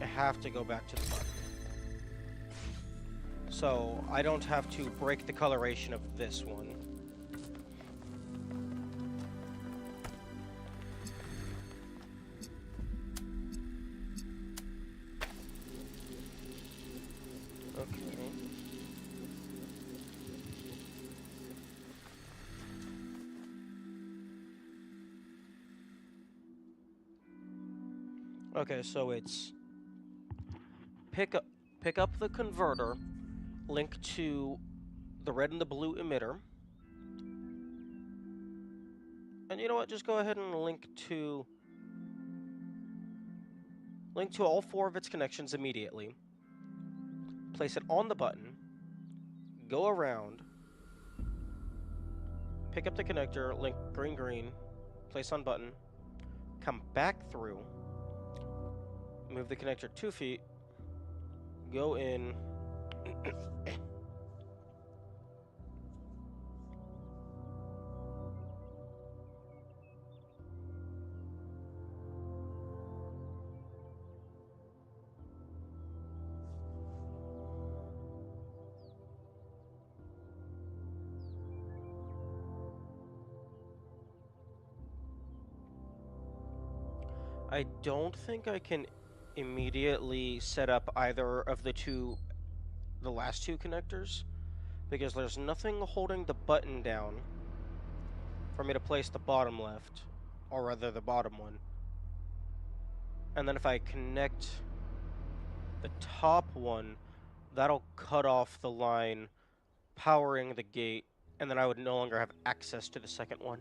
have to go back to the button. So I don't have to break the coloration of this one. Okay, so it's pick up the converter, link to the red and the blue emitter. And you know what? Just go ahead and link to all 4 of its connections immediately. Place it on the button. Go around. Pick up the connector, link green green, place on button. Come back through. Move the connector 2 feet. Go in. I don't think I can immediately set up either of the last 2 connectors, because there's nothing holding the button down for me to place the bottom left, or rather the bottom one. And then if I connect the top one, that'll cut off the line powering the gate, and then I would no longer have access to the second one.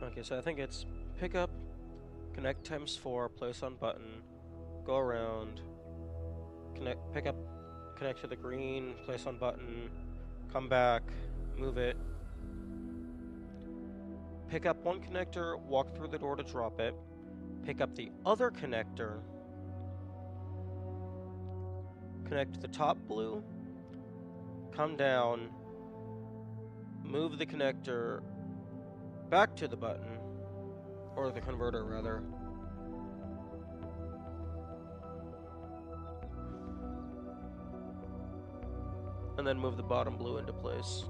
Okay, so I think it's pick up, connect times 4, place on button, go around, pick up, connect to the green, place on button, come back, move it, pick up one connector, walk through the door to drop it, pick up the other connector, connect to the top blue, come down, move the connector back to the button, or the converter rather, and then move the bottom blue into place.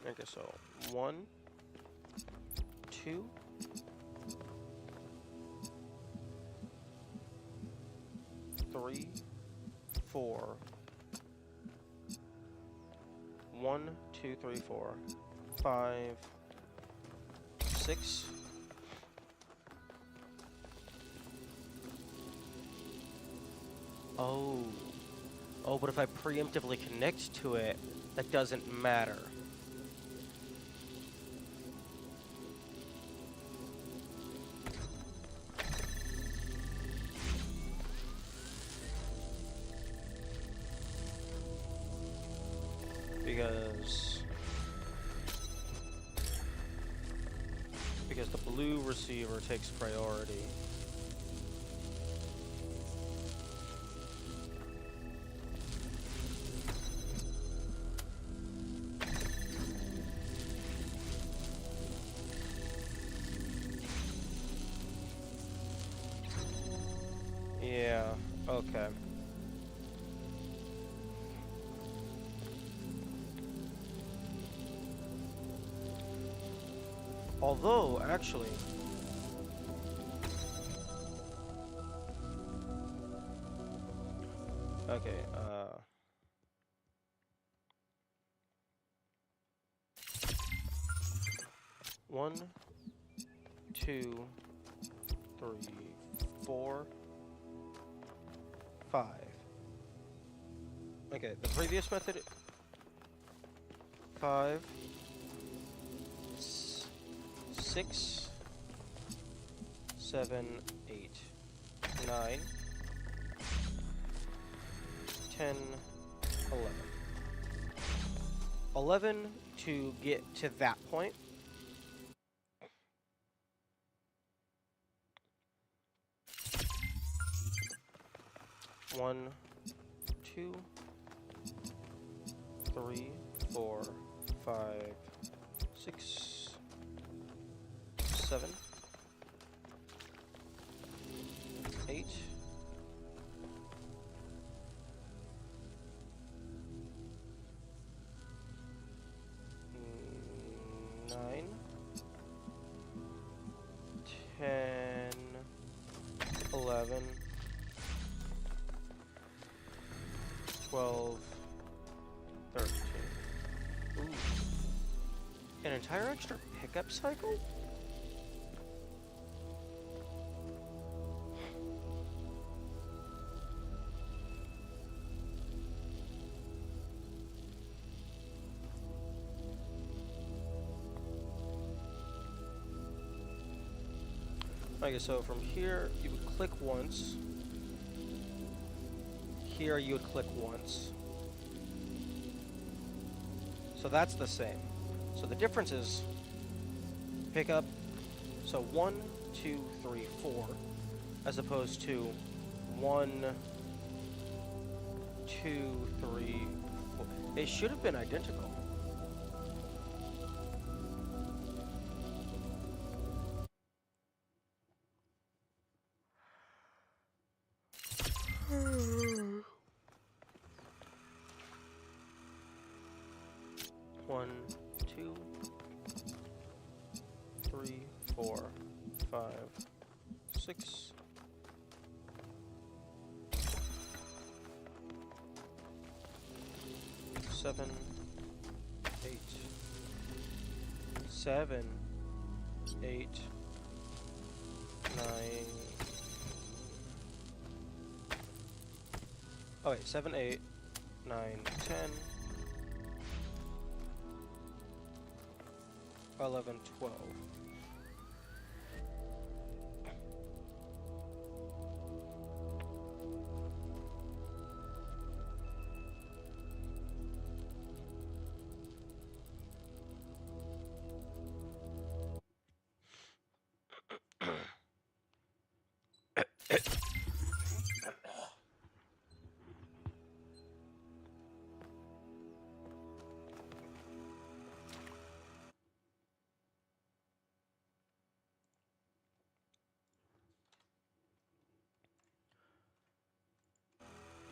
Okay, so 1, 2, 3, 4. 1, 2, 3, 4, 5, 6. Oh. Oh, but if I preemptively connect to it, that doesn't matter. Because the blue receiver takes priority. Yeah, okay. Although, actually... Okay, 1, 2, 3, 4, 5. Okay, the previous method... 5, 6, 7, 8, 9, 10, 11. 11 to get to that point. One, 2, 3, 4, 5, 6, 7, 8, 9, 10, 11, 12, 13. Ooh. An entire extra pickup cycle? Okay, so from here, you would click once. Here, you would click once. So that's the same. So the difference is pick up, so 1, 2, 3, 4, as opposed to 1, 2, 3, 4. It should have been identical. One, 2, 3, 4, 5, 6, 7, 8, 7, 8, 9. Oh wait, 7, 8, 9, 10, 11, 12.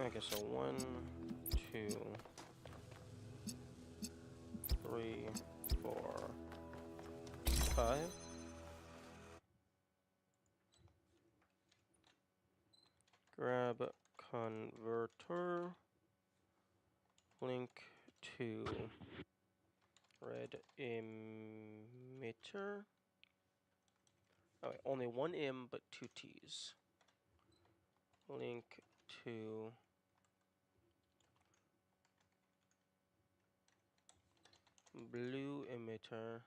Okay, so 1, 2, 3, 4, 5. Grab converter. Link to red emitter. Oh, wait, only one M but two T's. Link to blue emitter.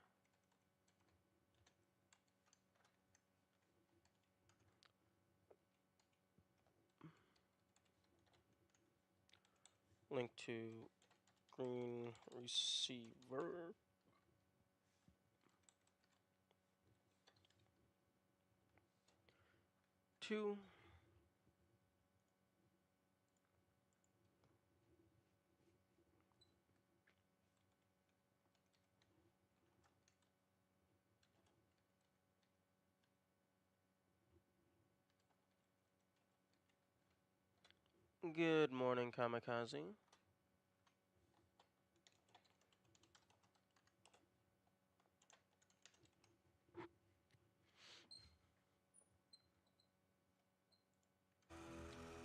Link to green receiver. Two. Good morning, Kamikaze.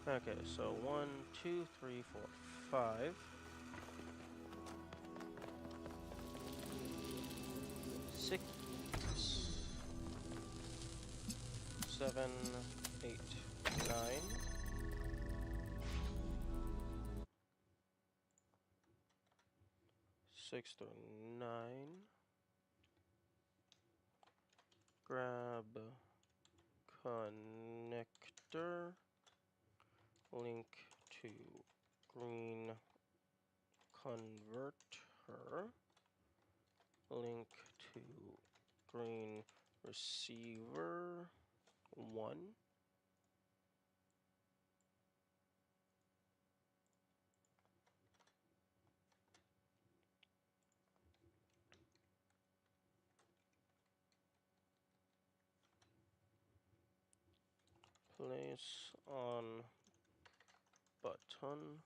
Okay, so 1, 2, 3, 4, 5. 6, 7, 8, 9. 6 through 9. Grab connector. Link to green converter. Link to green receiver 1. Place on button.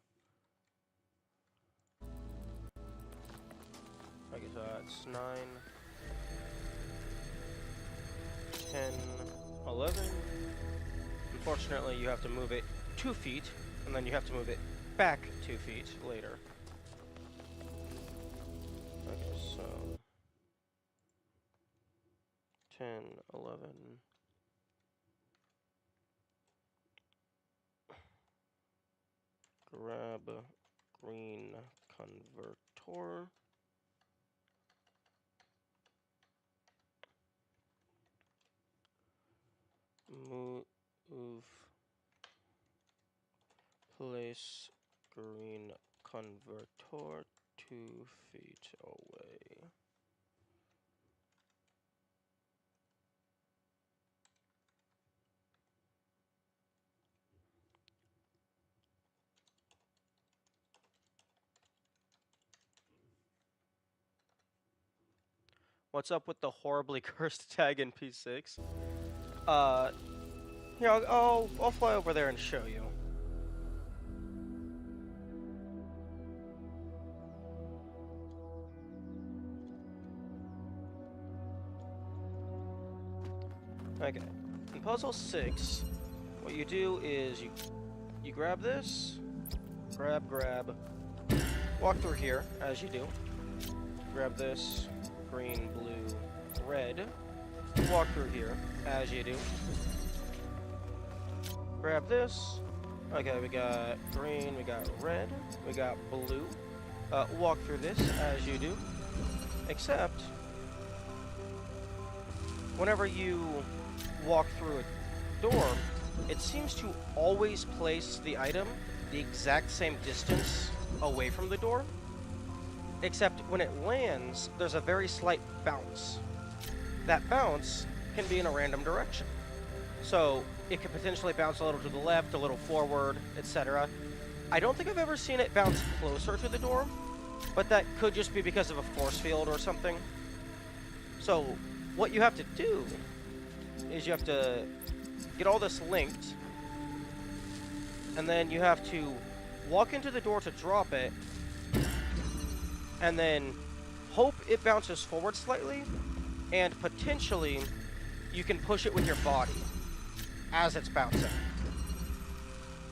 Okay, so that's 9, 10, 11. Unfortunately, you have to move it 2 feet, and then you have to move it back 2 feet later. Okay, so 10, 11. Grab green converter. Move. Place green converter 2 feet away. What's up with the horribly cursed tag in P6? Here, I'll fly over there and show you. Okay. In puzzle 6, what you do is you grab this, grab, walk through here, as you do. Grab this, green, blue, red, walk through here, as you do. Grab this. Okay, we got green, we got red, we got blue. Walk through this, as you do. Except, whenever you walk through a door, it seems to always place the item the exact same distance away from the door. Except when it lands, there's a very slight bounce. That bounce can be in a random direction. So it could potentially bounce a little to the left, a little forward, etc. I don't think I've ever seen it bounce closer to the door, but that could just be because of a force field or something. So what you have to do is you have to get all this linked, and then you have to walk into the door to drop it, and then hope it bounces forward slightly, and potentially you can push it with your body as it's bouncing.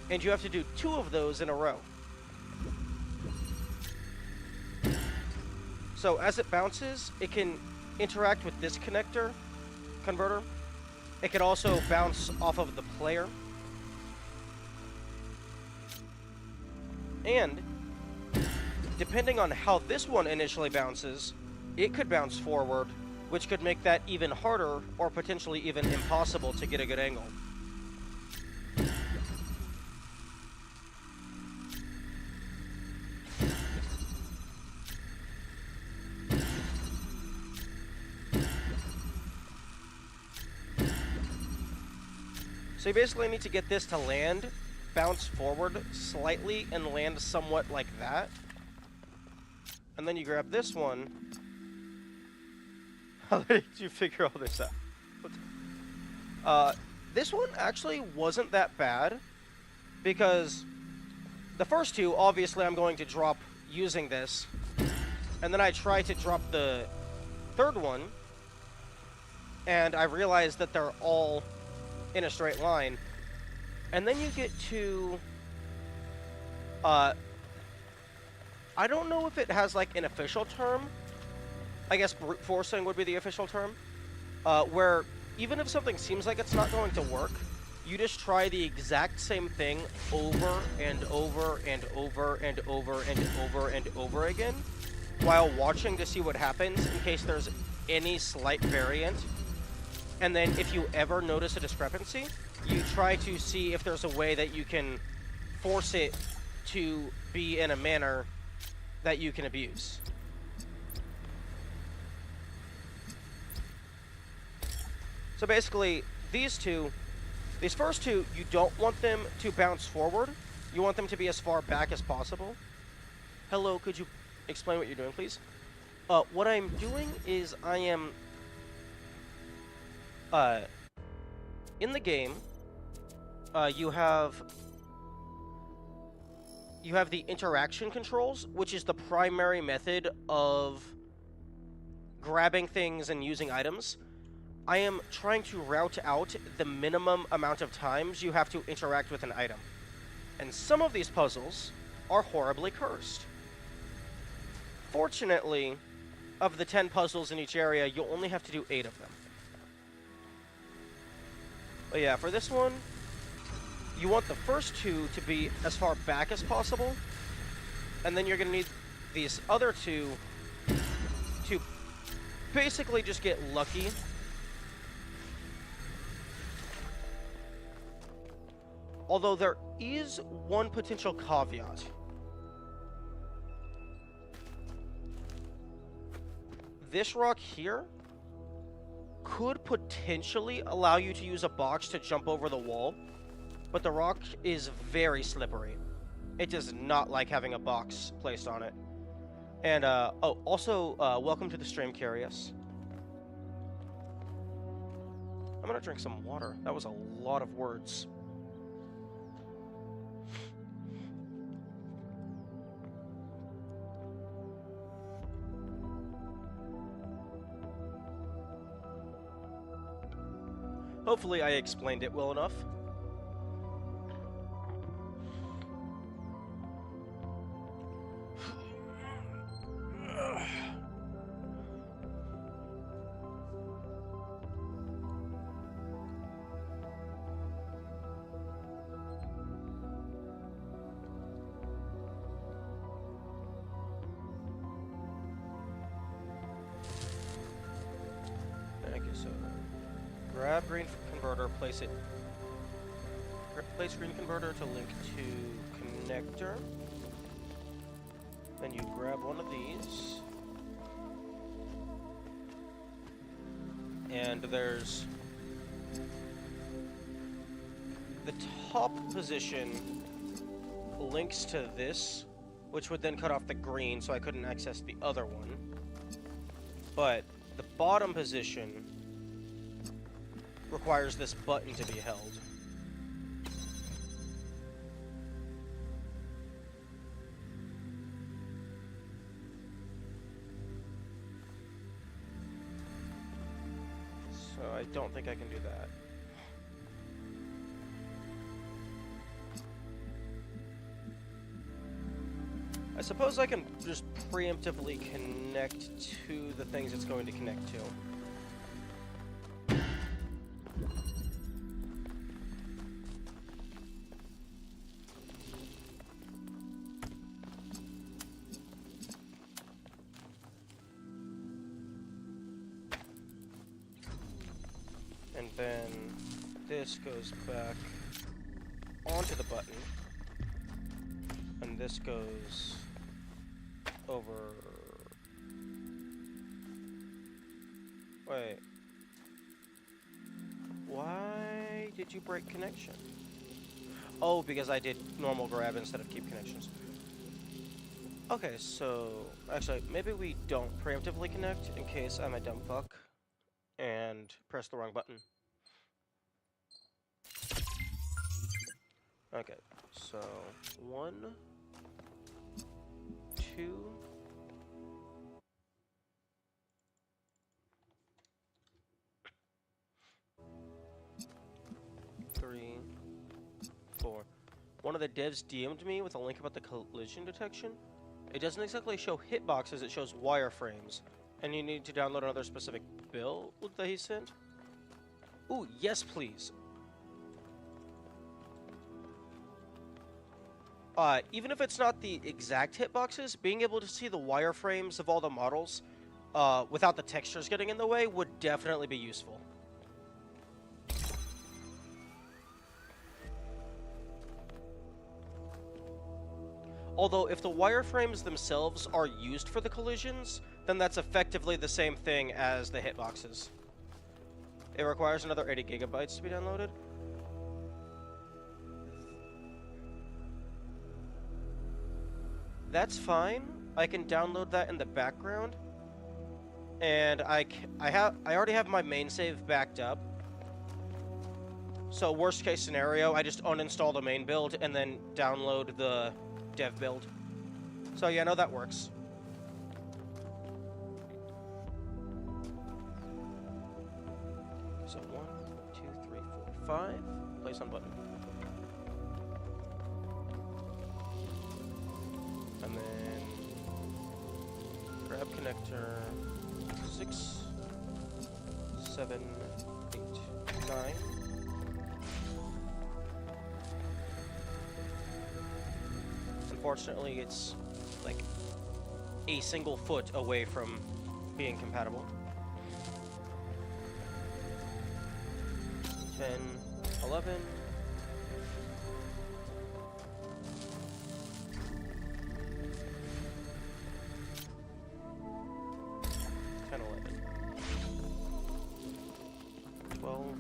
And you have to do 2 of those in a row. So as it bounces, it can interact with this converter. It can also bounce off of the player. And depending on how this one initially bounces, it could bounce forward, which could make that even harder or potentially even impossible to get a good angle. So you basically need to get this to land, bounce forward slightly, and land somewhat like that. And then you grab this one. How did you figure all this out? This one actually wasn't that bad, because the first 2, obviously, I'm going to drop using this. And then I try to drop the 3rd one, and I realize that they're all in a straight line. And then you get to I don't know if it has like an official term. I guess brute forcing would be the official term, where even if something seems like it's not going to work, you just try the exact same thing over and over and over and over and over and over again while watching to see what happens in case there's any slight variant. And then if you ever notice a discrepancy, you try to see if there's a way that you can force it to be in a manner that you can abuse. So basically, these first 2, you don't want them to bounce forward. You want them to be as far back as possible. Hello, could you explain what you're doing, please? What I'm doing is I am in the game, you have the interaction controls, which is the primary method of grabbing things and using items. I am trying to route out the minimum amount of times you have to interact with an item. And some of these puzzles are horribly cursed. Fortunately, of the 10 puzzles in each area, you'll only have to do 8 of them. But yeah, for this one, you want the first 2 to be as far back as possible, and then you're going to need these other 2 to basically just get lucky. Although there is one potential caveat. This rock here could potentially allow you to use a box to jump over the wall, but the rock is very slippery. It does not like having a box placed on it. And, oh, also, welcome to the stream, Curious. I'm gonna drink some water. That was a lot of words. Hopefully I explained it well enough. Grab green converter, place green converter to link to connector. Then you grab one of these. And there's the top position links to this, which would then cut off the green, so I couldn't access the other one. But the bottom position requires this button to be held. I don't think I can do that. I suppose I can just preemptively connect to the things it's going to connect to. And then this goes back onto the button. And this goes over... Wait. Why did you break connection? Oh, because I did normal grab instead of keep connections. Okay, so... Actually, maybe we don't preemptively connect in case I'm a dumb fuck and press the wrong button. Okay, so 1, 2, 3, 4. One of the devs DM'd me with a link about the collision detection. It doesn't exactly show hitboxes, it shows wireframes. And you need to download another specific build that he sent. Ooh, yes please. Even if it's not the exact hitboxes, being able to see the wireframes of all the models without the textures getting in the way would definitely be useful. Although, if the wireframes themselves are used for the collisions, then that's effectively the same thing as the hitboxes. It requires another 80 gigabytes to be downloaded. That's fine. I can download that in the background. And I already have my main save backed up. So worst case scenario, I just uninstall the main build and then download the dev build. So yeah, no, that works. So 1, 2, 3, 4, 5. Place on button. And then grab connector 6, 7, 8, 9. Unfortunately, it's like a single foot away from being compatible. 10, 11. 10, 11. 12.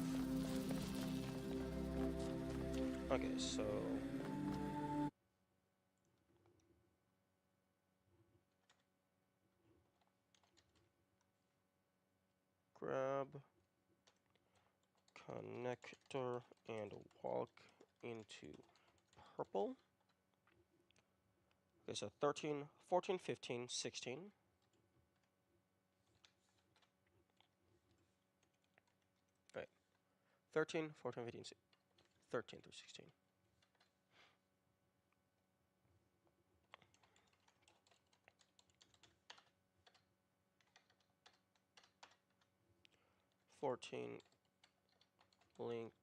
Okay, so grab connector and walk into purple. Okay, so 13, 14, 15, 16. Right. 13, 14, 15, 13 through 16. Link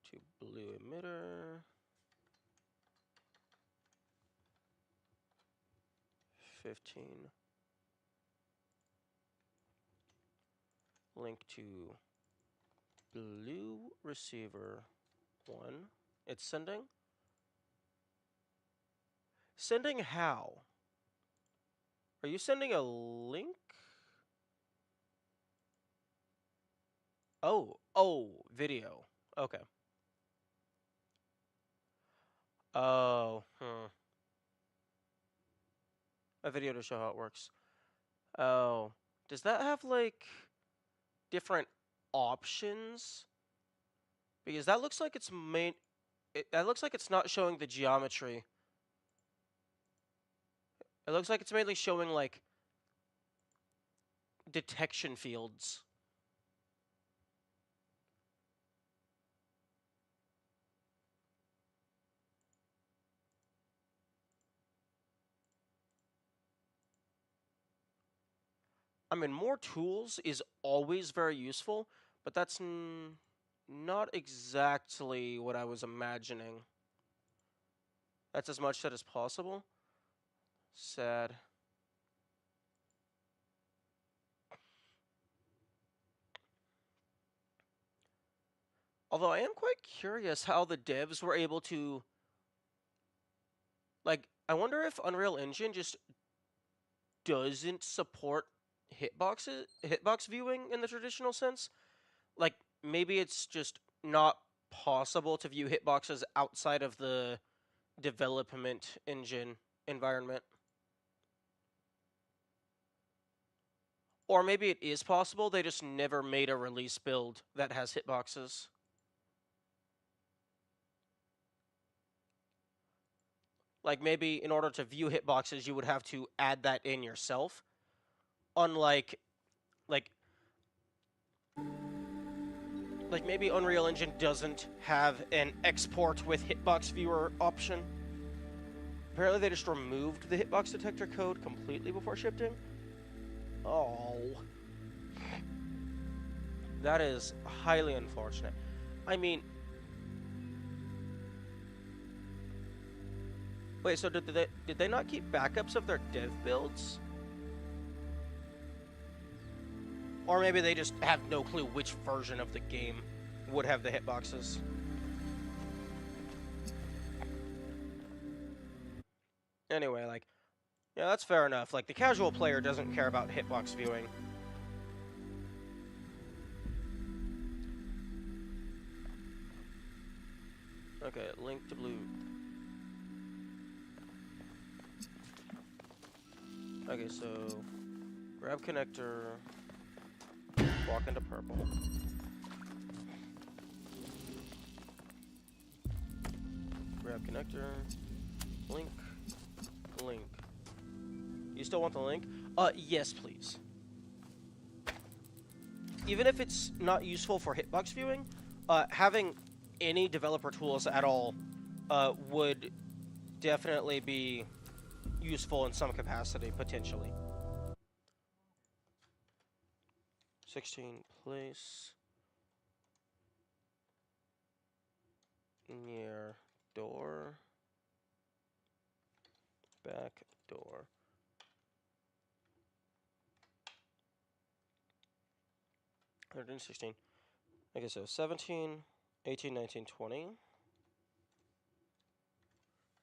to blue emitter. 15. Link to blue receiver 1. It's sending. Sending how? Are you sending a link? Oh, video. Okay. Oh, a video to show how it works. Oh, does that have like different options? Because that looks like it's that looks like it's not showing the geometry. It looks like it's mainly showing like detection fields. I mean, more tools is always very useful, but that's not exactly what I was imagining. That's as much set as possible. Sad. Although I am quite curious how the devs were able to, like, I wonder if Unreal Engine just doesn't support hitbox viewing in the traditional sense. Like, maybe it's just not possible to view hitboxes outside of the development engine environment. Or maybe it is possible, they just never made a release build that has hitboxes. Like, maybe in order to view hitboxes, you would have to add that in yourself. Unlike, like, maybe Unreal Engine doesn't have an export with hitbox viewer option. Apparently they just removed the hitbox detector code completely before shipping. Oh. That is highly unfortunate. I mean... Wait, so did they not keep backups of their dev builds? Or maybe they just have no clue which version of the game would have the hitboxes. Anyway, like, yeah, that's fair enough. Like, the casual player doesn't care about hitbox viewing. Okay, link to blue. Okay, so grab connector, walk into purple. Grab connector, link, link. You still want the link? Yes, please. Even if it's not useful for hitbox viewing, having any developer tools at all would definitely be useful in some capacity, potentially. 16, place near door, back door. 116. Okay, so 17, 18, 19, 20.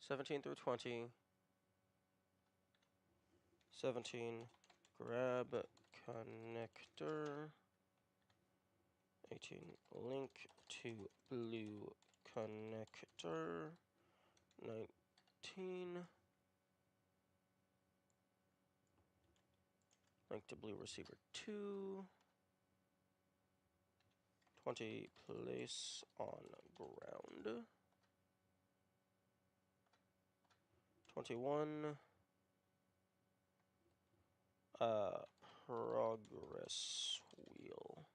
17 through 20. 17, grab connector. 18, link to blue connector. 19, link to blue receiver 2. 20, place on ground. 21, progress wheel.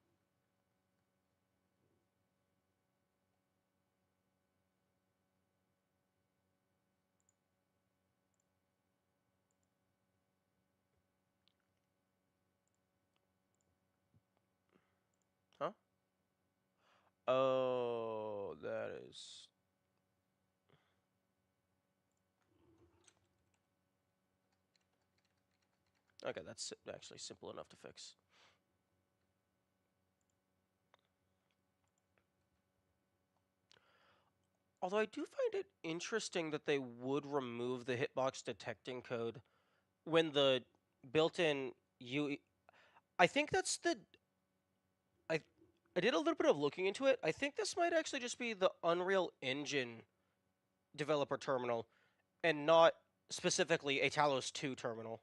Huh? Oh, that is... Okay, that's actually simple enough to fix. Although I do find it interesting that they would remove the hitbox detecting code when the built-in UE... I think that's the... I I did a little bit of looking into it. I think this might actually just be the Unreal Engine developer terminal and not specifically a Talos 2 terminal.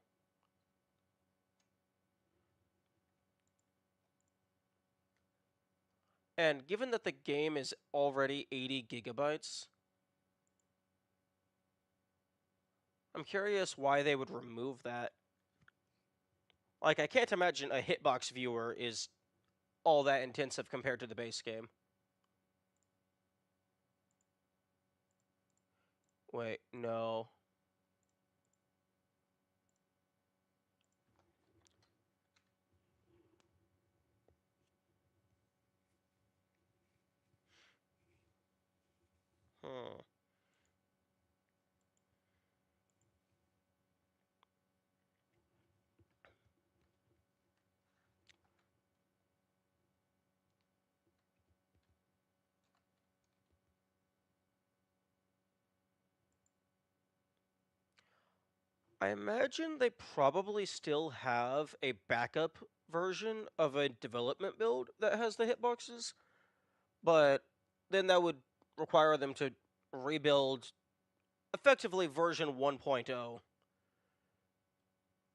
And given that the game is already 80 gigabytes, I'm curious why they would remove that. Like, I can't imagine a hitbox viewer is all that intensive compared to the base game. Wait, no. I imagine they probably still have a backup version of a development build that has the hitboxes, but then that would require them to rebuild effectively version 1.0,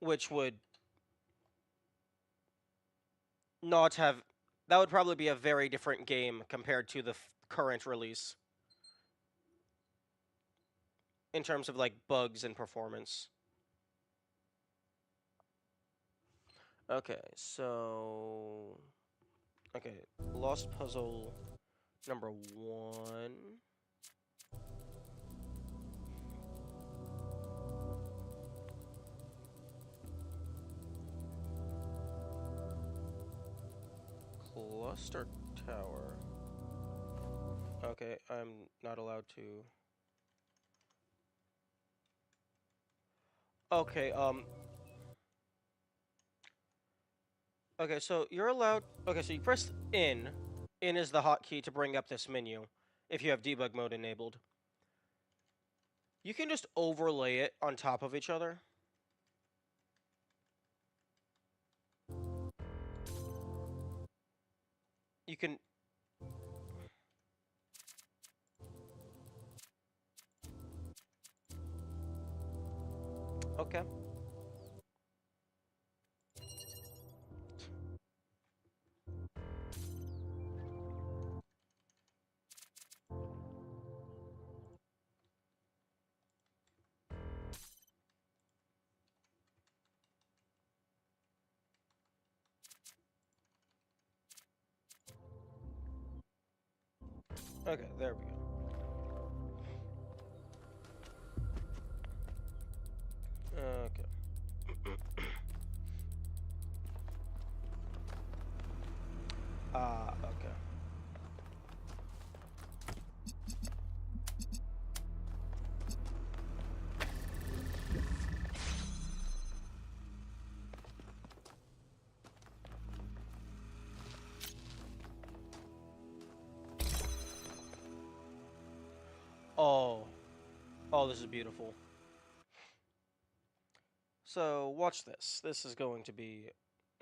which would not have. That would probably be a very different game compared to the current release in terms of like bugs and performance. Okay, so okay, lost puzzle number 1. Cluster tower. Okay, I'm not allowed to. Okay, okay, so you're allowed. Okay, so you press in. In is the hotkey to bring up this menu if you have debug mode enabled. You can just overlay it on top of each other. You can. Okay. Okay, there we go. Okay. Okay. Oh. Oh, this is beautiful. So, watch this. This is going to be...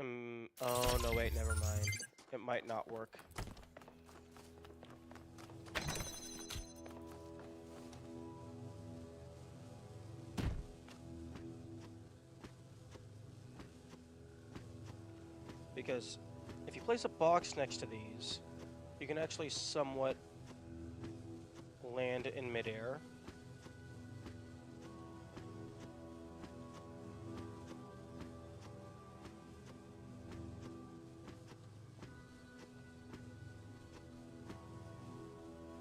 oh, no, wait, never mind. It might not work. Because if you place a box next to these, you can actually somewhat land in midair.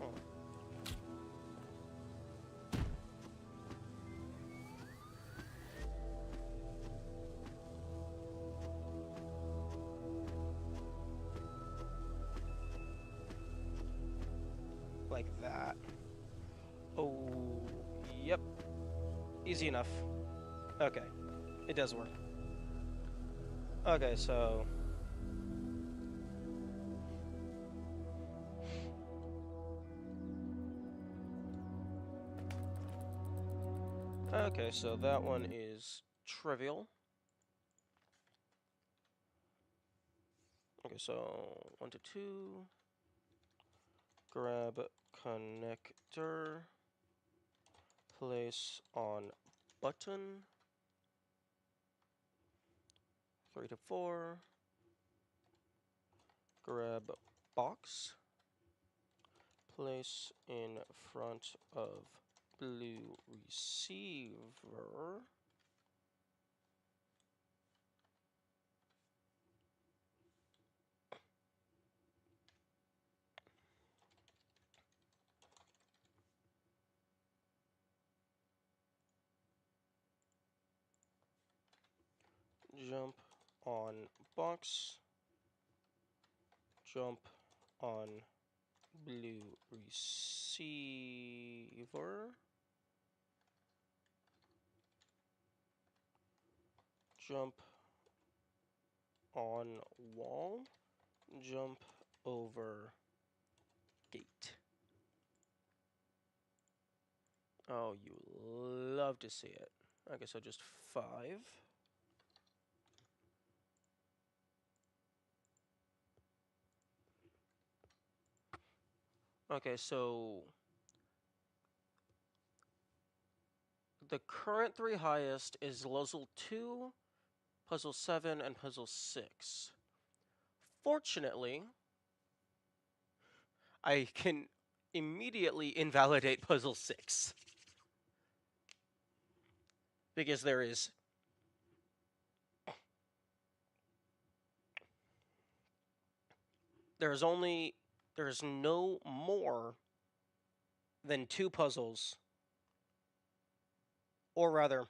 Oh. Like that. Oh, yep. Easy enough. Okay. It does work. Okay, so... Okay, so that one is trivial. Okay, so 1 to 2. Grab connector. Place on button. 3 to 4. Grab box. Place in front of blue receiver. Jump on box. Jump on blue receiver. Jump on wall. Jump over gate. Oh, you love to see it. Okay, so just 5. Okay, so the current 3 highest is Puzzle 2, Puzzle 7, and Puzzle 6. Fortunately, I can immediately invalidate Puzzle 6. Because there is no more than 2 puzzles, or rather,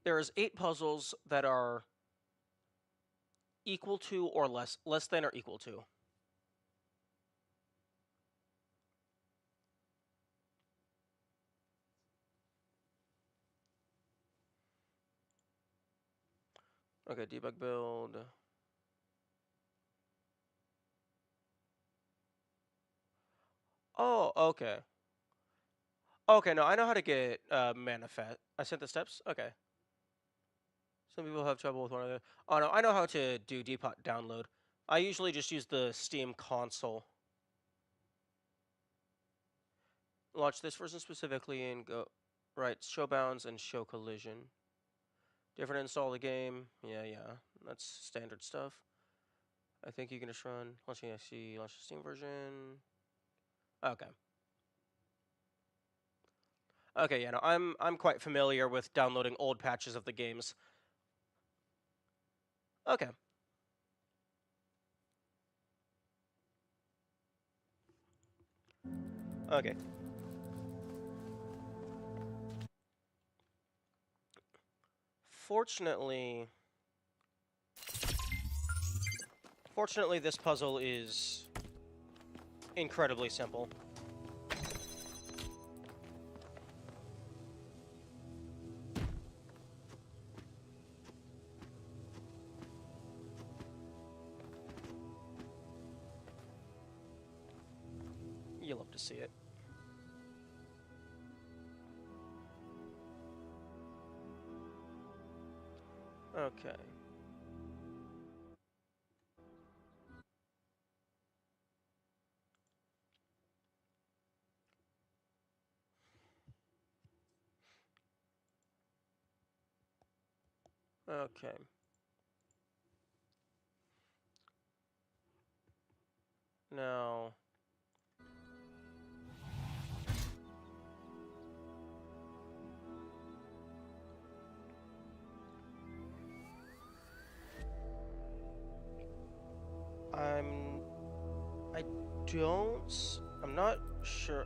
there is 8 puzzles that are equal to or less than or equal to. Okay, debug build. Oh, okay. Okay, no, I know how to get manifest. I sent the steps? Okay. Some people have trouble with one of the... Oh, no, I know how to do Depot download. I usually just use the Steam console. Launch this version specifically and go... Right, show bounds and show collision. Different install the game. Yeah. That's standard stuff. I think you can just run... Launching XC, launch the Steam version. Okay. Okay, yeah, no, I'm quite familiar with downloading old patches of the games. Okay. Okay. Fortunately, this puzzle is incredibly simple. You'll love to see it. Okay. Okay. Now... I'm not sure...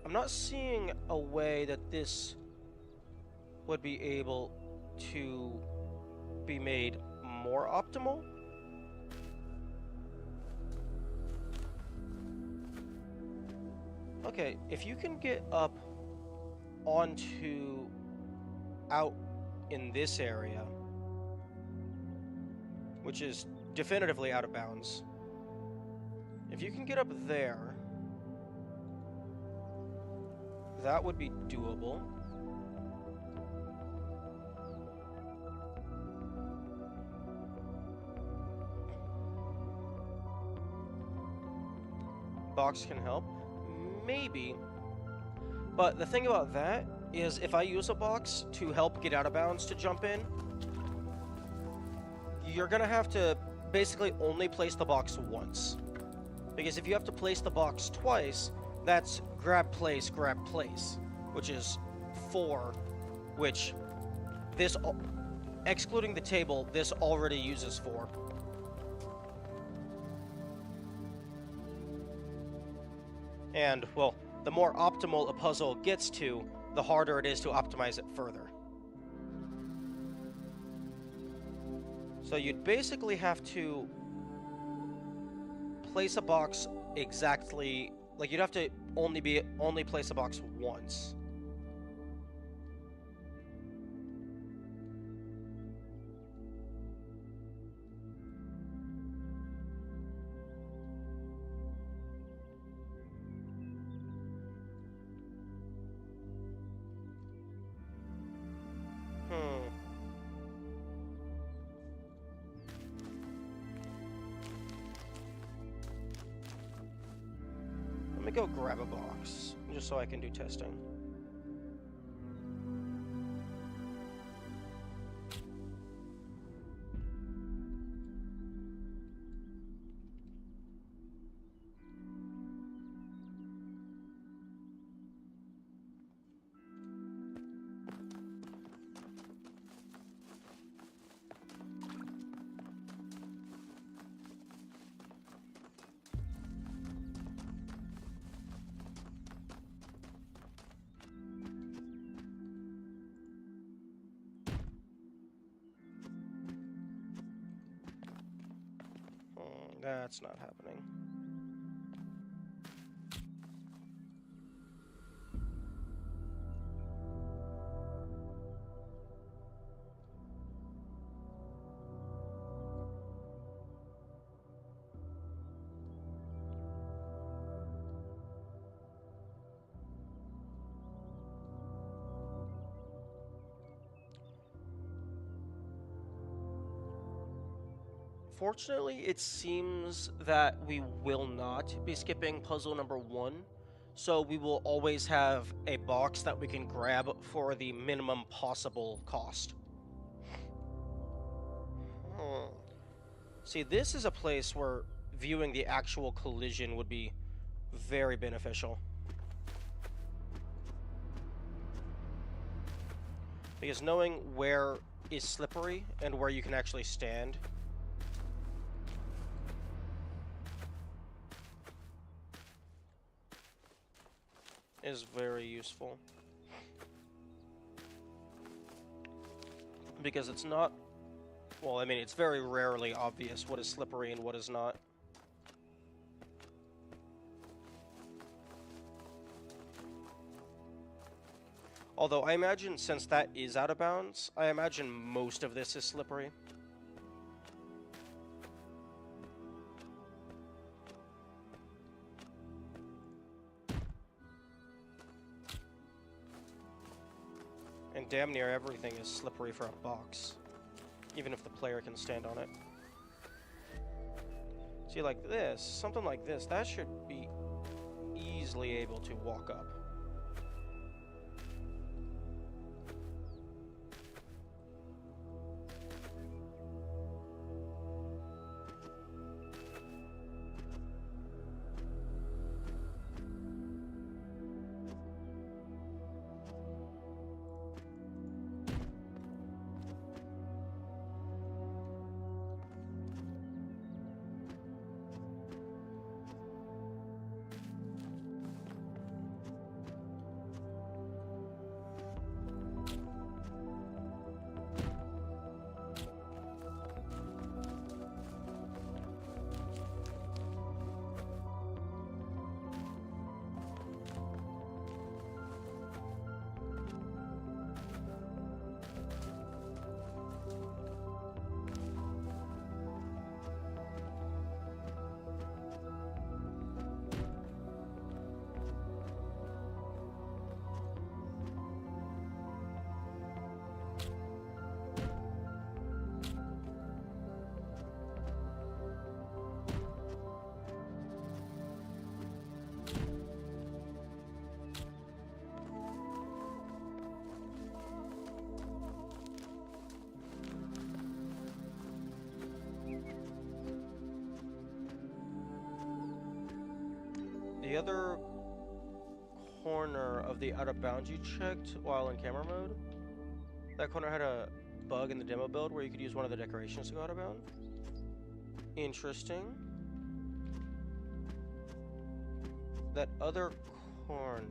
I'm not seeing a way that this would be able to be made more optimal. Okay, if you can get up onto out in this area, which is definitively out of bounds, if you can get up there, that would be doable. Box can help. Maybe. But the thing about that is if I use a box to help get out of bounds to jump in, you're gonna have to basically only place the box once. Because if you have to place the box twice, that's grab, place, which is 4, which this, excluding the table, this already uses 4. And, well, the more optimal a puzzle gets to, the harder it is to optimize it further. So you'd basically have to place a box exactly... Like, you'd have to only place a box once. me go grab a box, just so I can do testing. That's not happening. Fortunately, it seems that we will not be skipping puzzle number 1, so we will always have a box that we can grab for the minimum possible cost. See, this is a place where viewing the actual collision would be very beneficial. Because knowing where is slippery and where you can actually stand is very useful. Because it's not... Well, I mean, it's very rarely obvious what is slippery and what is not. Although, I imagine since that is out of bounds, I imagine most of this is slippery. And damn near everything is slippery for a box, even if the player can stand on it. See, like this, something like this, that should be easily able to walk up. The other corner of the out of bounds you checked while in camera mode, that corner had a bug in the demo build where you could use one of the decorations to go out of bound. Interesting. That other corner.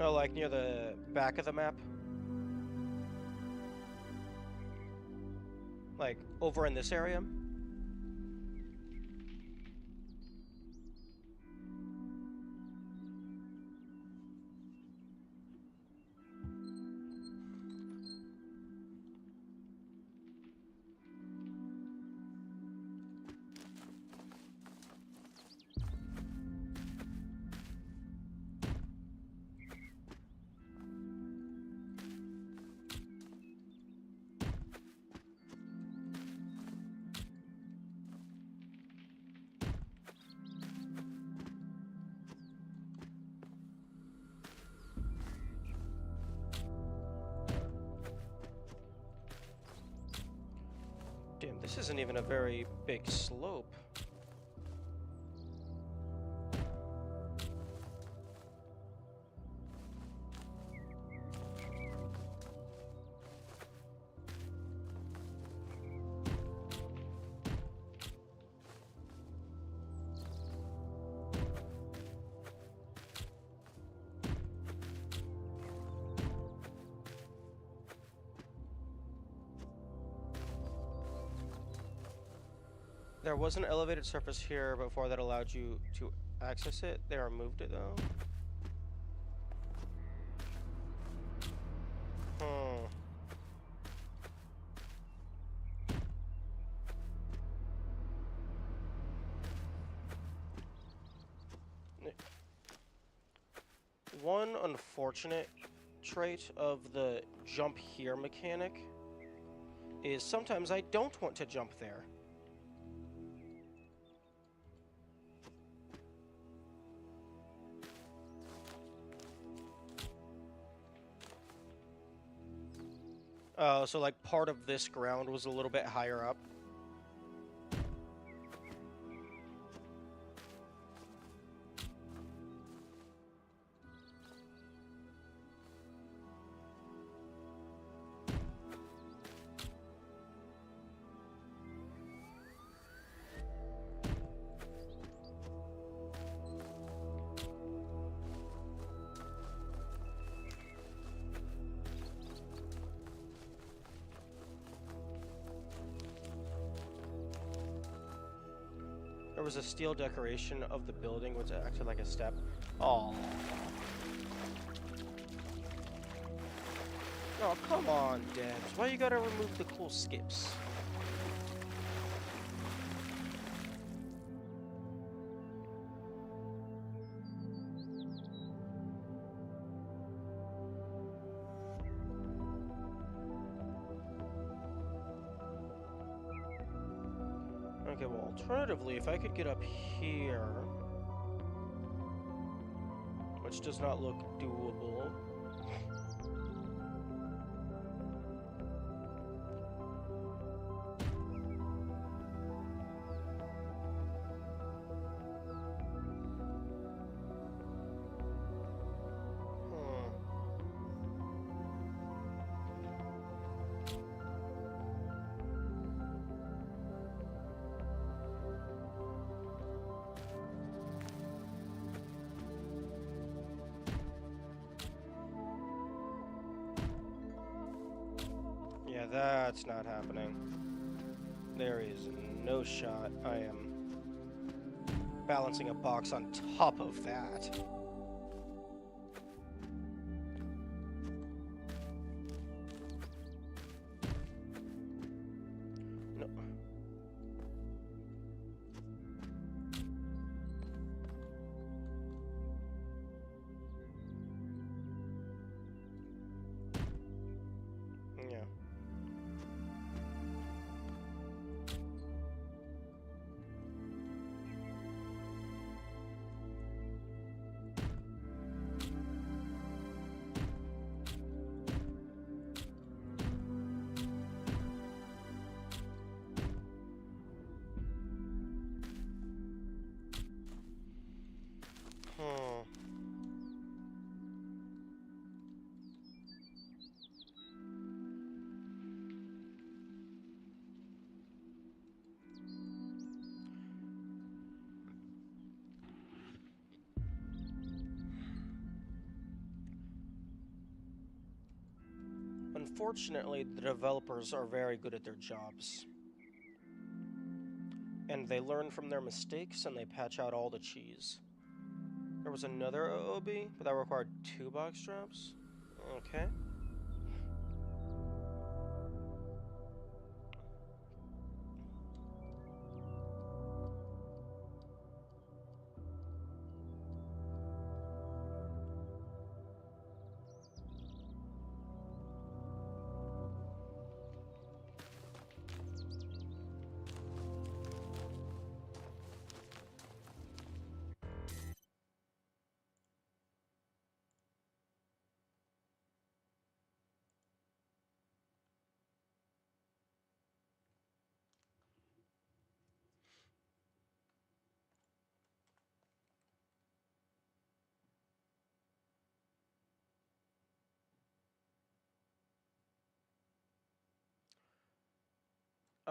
Oh, like near the back of the map? Like, over in this area? This isn't even a very big slope. There was an elevated surface here before that allowed you to access it. They removed it though. Hmm. One unfortunate trait of the jump here mechanic is sometimes I don't want to jump there. So like part of this ground was a little bit higher up. There was a steel decoration of the building which acted like a step. Oh. Oh, come on, Debs. Why you gotta remove the cool skips? Okay, well, alternatively, if I could get up here, which does not look doable. Yeah, that's not happening. There is no shot. I am balancing a box on top of that. No. Yeah. Hmm. Unfortunately, the developers are very good at their jobs. And they learn from their mistakes and they patch out all the cheese. There was another OOB, but that required 2 box drops? Okay.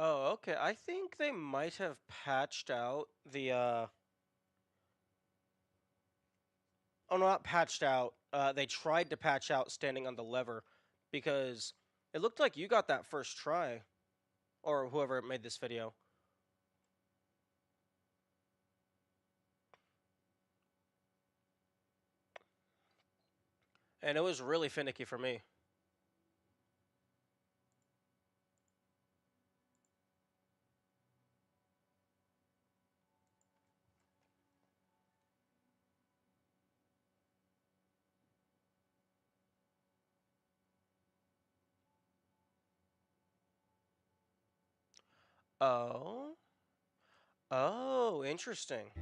Oh, okay. I think they might have patched out the oh, no, not patched out. They tried to patch out standing on the lever because it looked like you got that first try, or whoever made this video. And it was really finicky for me. Oh. Oh, interesting.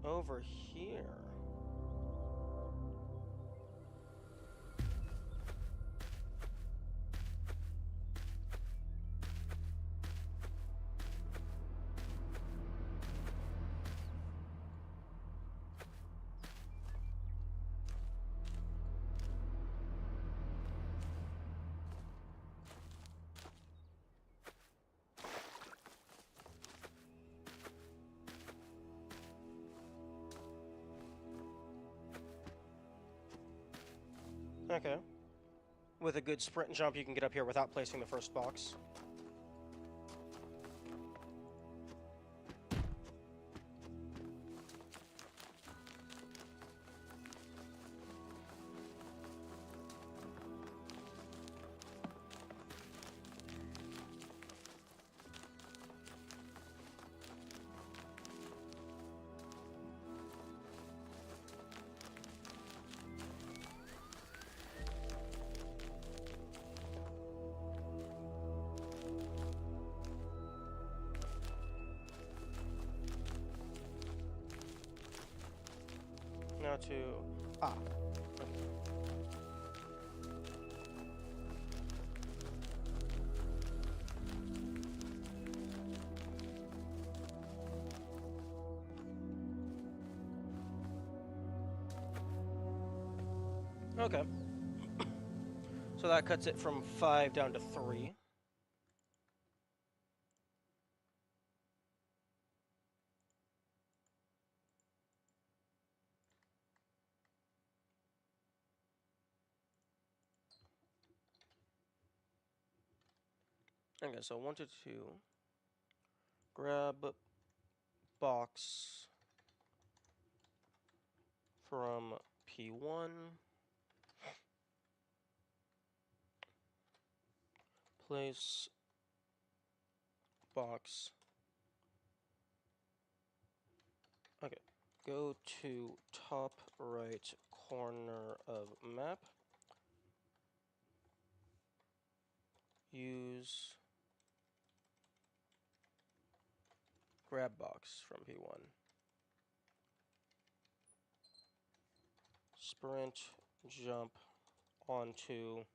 Over here. Okay. With a good sprint and jump, you can get up here without placing the first box. Now to... Ah. Okay. So that cuts it from 5 down to 3. Okay, so 1 to 2. Grab box from P1. Place box. Okay. Go to top right corner of map. Use grab box from P1. Sprint, jump onto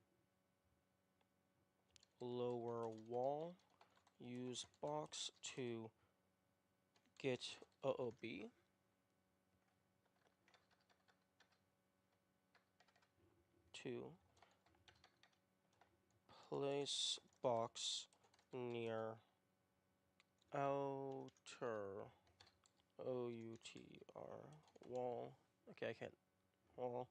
lower wall. Use box to get OOB. To place box near outer OUTR wall. Okay, I can't. Wall.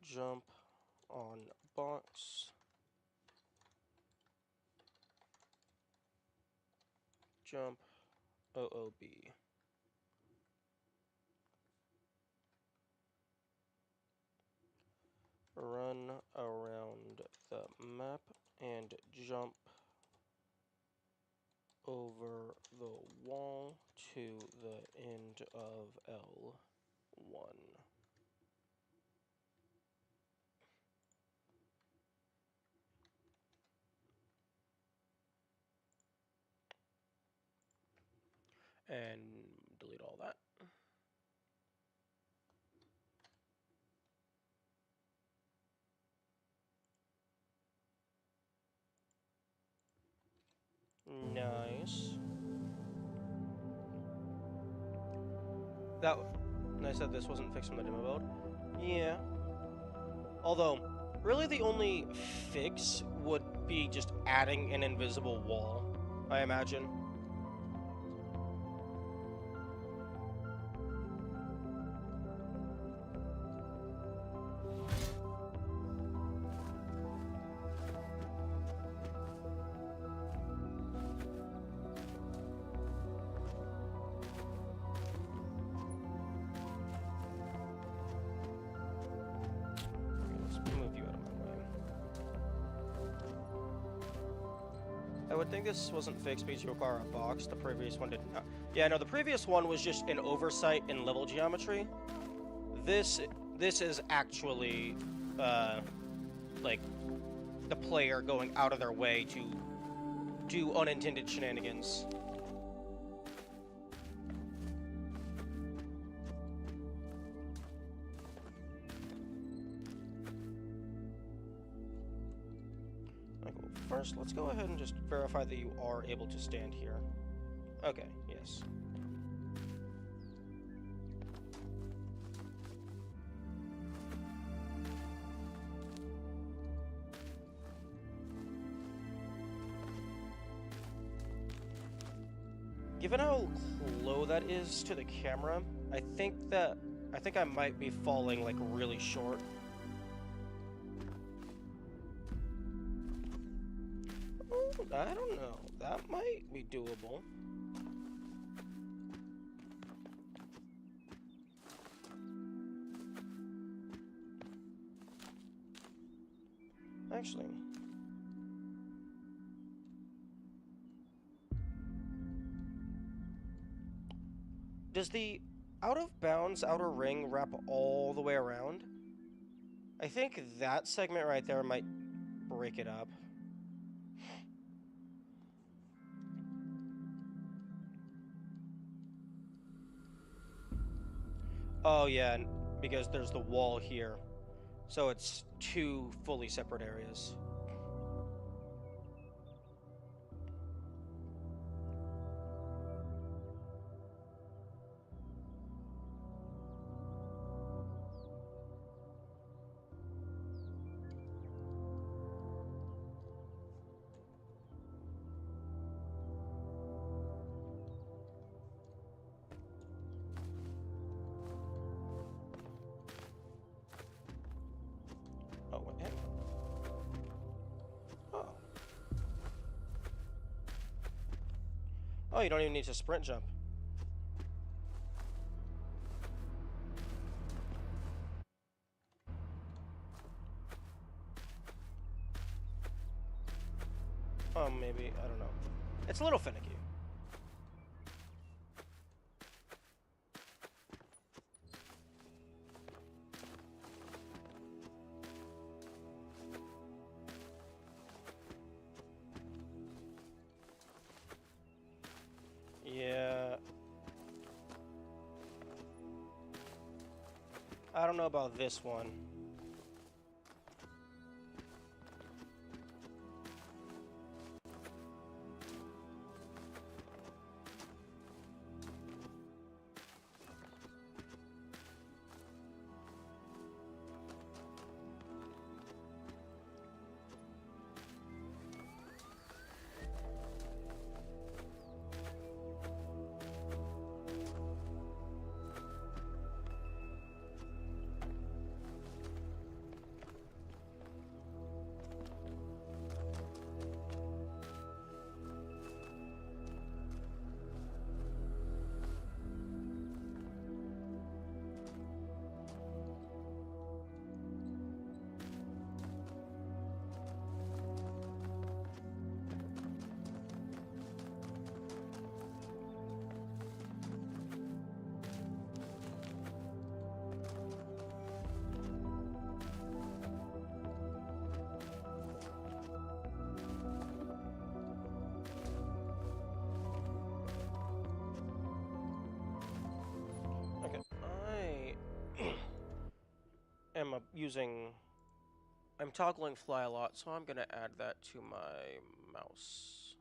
Jump on box. Jump OOB. Run around the map and jump over the wall to the end of L1. And delete all that. Nice. that... And I said this wasn't fixed from the demo build. Yeah. Although, really the only fix would be just adding an invisible wall, I imagine. I would think this wasn't fixed because you require a box. The previous one did not. Yeah, no, the previous one was just an oversight in level geometry. This is actually, like, the player going out of their way to do unintended shenanigans. First, let's go ahead and just verify that you are able to stand here. Okay, yes. Given how low that is to the camera, I think I might be falling like really short. I don't know. That might be doable. Actually. Does the out of bounds outer ring wrap all the way around? I think that segment right there might break it up. Oh yeah, because there's the wall here. So it's two fully separate areas. Oh, what the heck? Oh. Oh, you don't even need to sprint jump. Maybe, I don't know. It's a little finicky. Yeah. I don't know about this one. Am I'm toggling fly a lot, so I'm gonna add that to my mouse.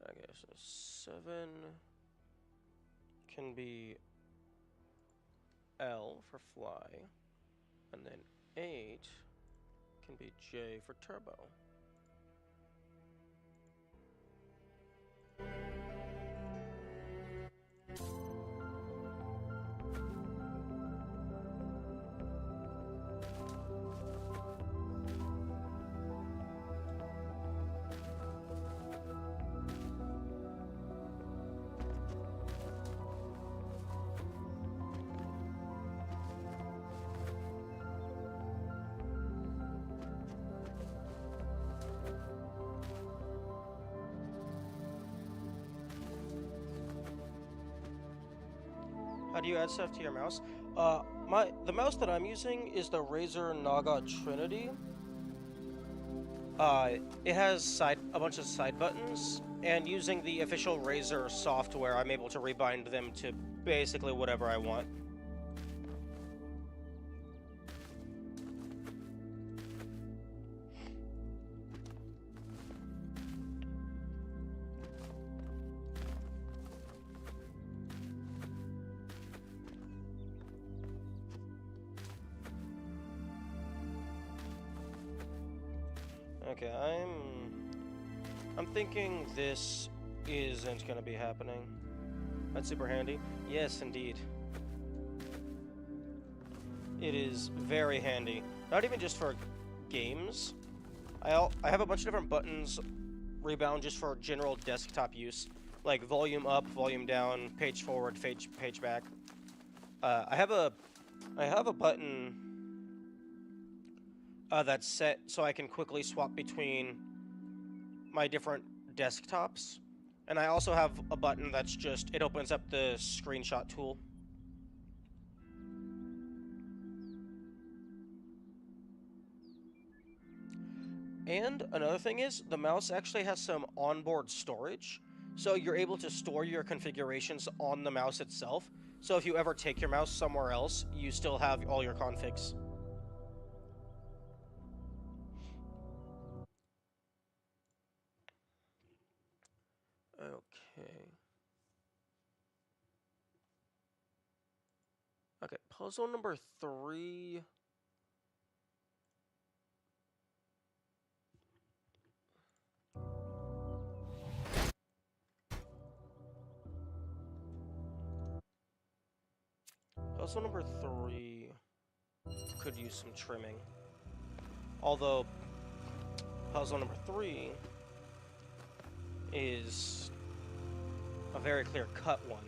Okay, so 7 can be L for fly, and then 8 can be J for turbo. How do you add stuff to your mouse? The mouse that I'm using is the Razer Naga Trinity. It has a bunch of side buttons, and using the official Razer software, I'm able to rebind them to basically whatever I want. Okay, I'm thinking this isn't gonna be happening. That's super handy. Yes, indeed. It is very handy. Not even just for games. I have a bunch of different buttons rebound just for general desktop use, like volume up, volume down, page forward, page back. I have a button that's set so I can quickly swap between my different desktops, and I also have a button that's just it opens up the screenshot tool. And another thing is, the mouse actually has some onboard storage, so you're able to store your configurations on the mouse itself. So if you ever take your mouse somewhere else, you still have all your configs. Okay. Okay, puzzle number 3. Puzzle number 3 could use some trimming. Although, puzzle number 3 is a very clear-cut one.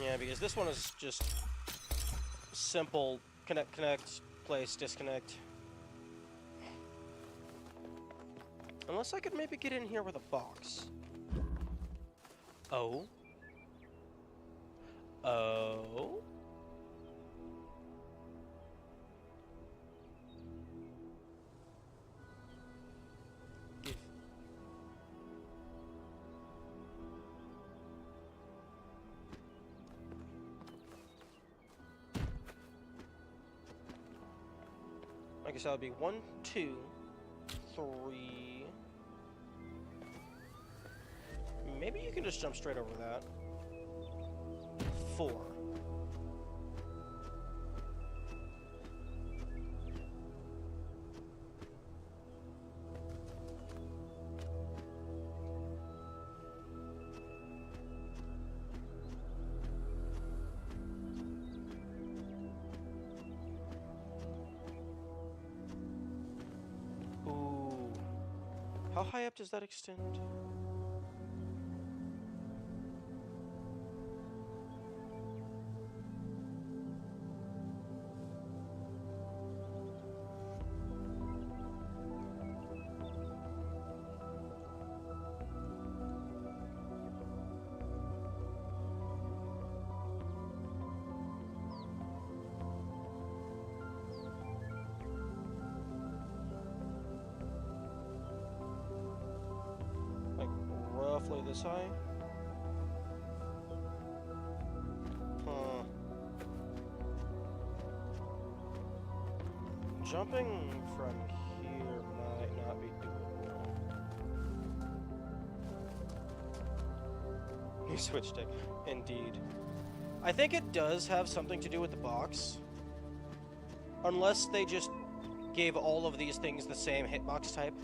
Yeah, because this one is just simple connect, place, disconnect. Unless I could maybe get in here with a box. Oh? Oh? If... I guess that would be 1, 2, 3... Maybe you can just jump straight over that. 4. Ooh. How high up does that extend? this high? Huh. Jumping from here might not be doable. New switch stick. Indeed. I think it does have something to do with the box. Unless they just gave all of these things the same hitbox type.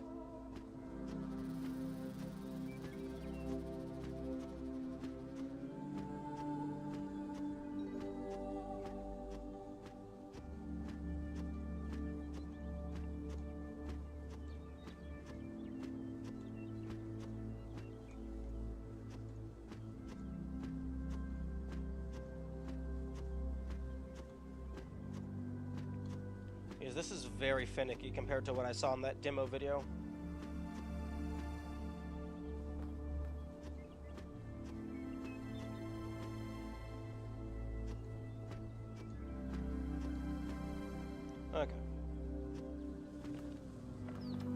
Because this is very finicky compared to what I saw in that demo video. Okay.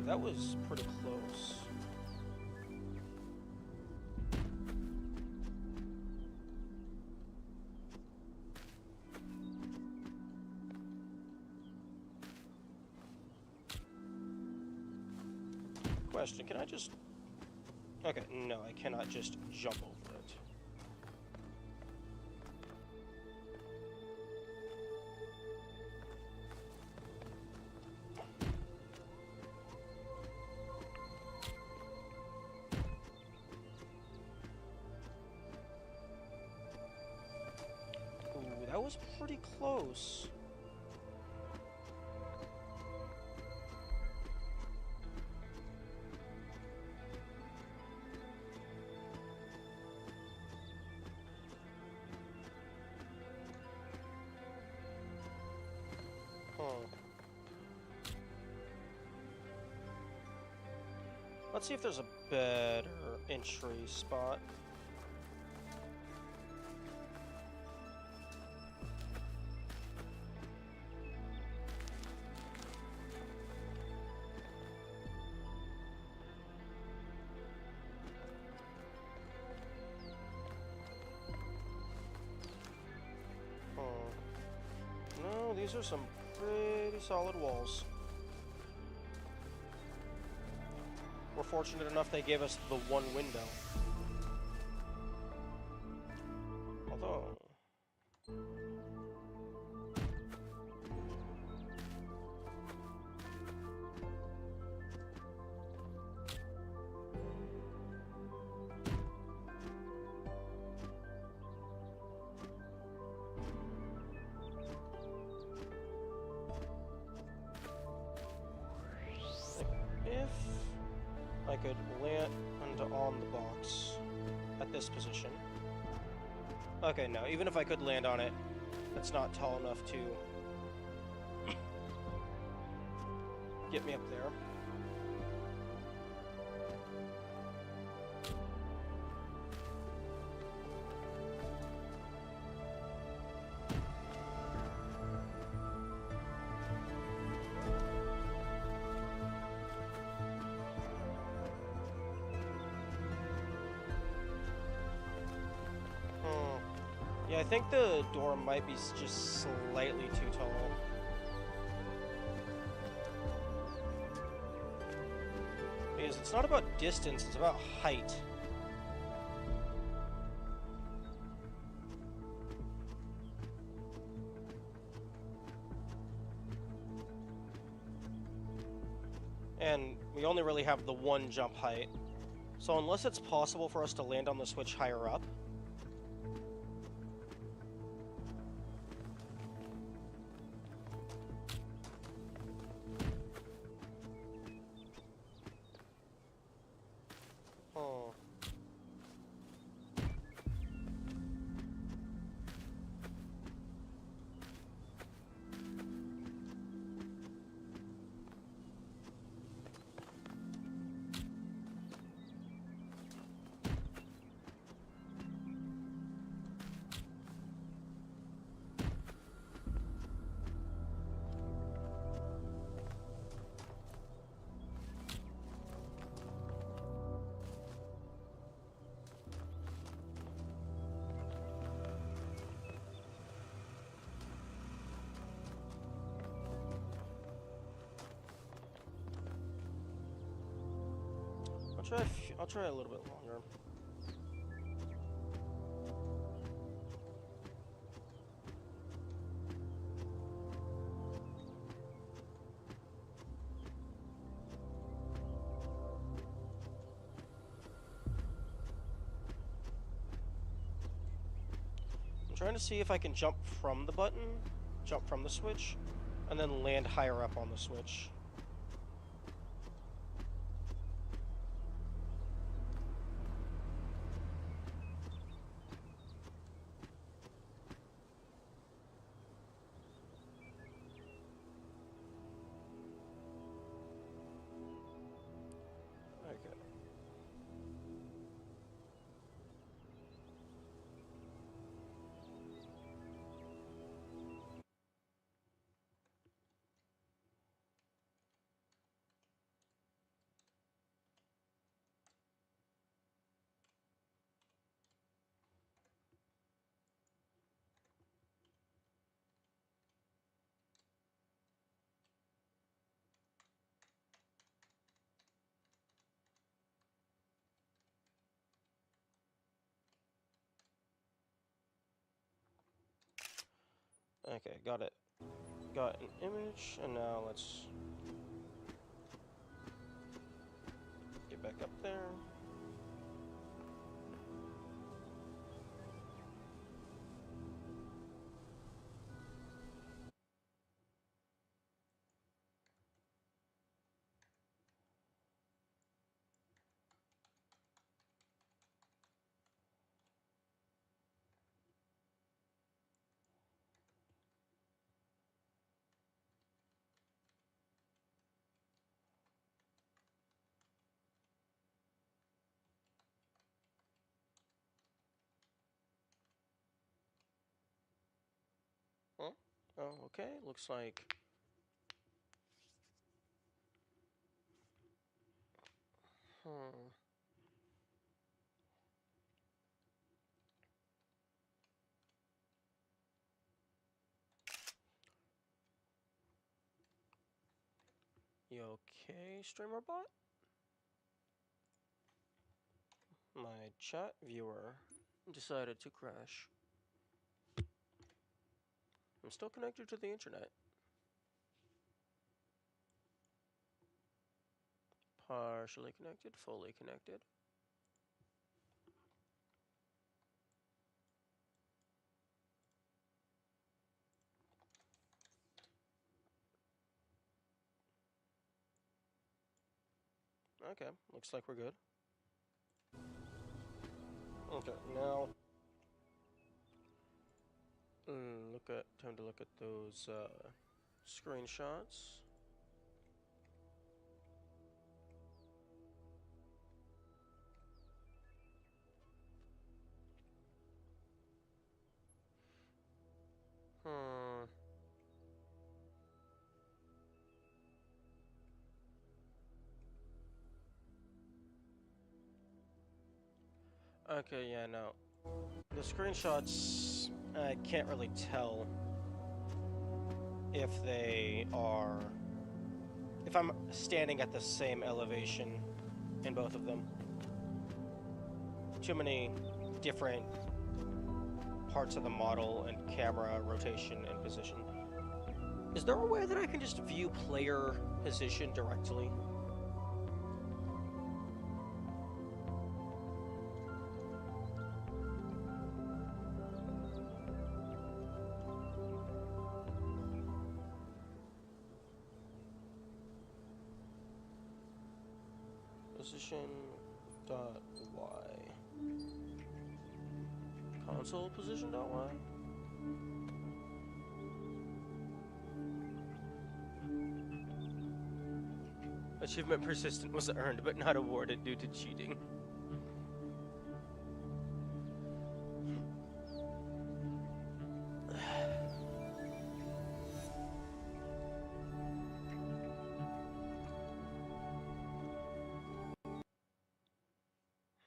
That was pretty close. Question, can I just... Okay, no, I cannot just jump over it. Ooh, that was pretty close. Let's see if there's a better entry spot. No, these are some pretty solid walls. We're fortunate enough they gave us the one window. Although... if I could land on the box at this position. Okay, no, even if I could land on it, it's not tall enough to get me up there. Yeah, I think the door might be just slightly too tall. Because it's not about distance, it's about height. And we only really have the one jump height. So unless it's possible for us to land on the switch higher up, I'll try a little bit longer. I'm trying to see if I can jump from the button, jump from the switch, and then land higher up on the switch. Okay. Okay, got it. Got an image, and now let's get back up there. Huh? Oh, okay. Looks like. Hmm. You okay, streamer bot? My chat viewer decided to crash. I'm still connected to the internet. Partially connected, fully connected. Okay, looks like we're good. Okay, now time to look at those screenshots. Hmm. Okay, yeah, no. The screenshots, I can't really tell if they are... if I'm standing at the same elevation in both of them. Too many different parts of the model and camera rotation and position. Is there a way that I can just view player position directly? Position dot y. Console position dot y. Achievement persistent was earned but not awarded due to cheating.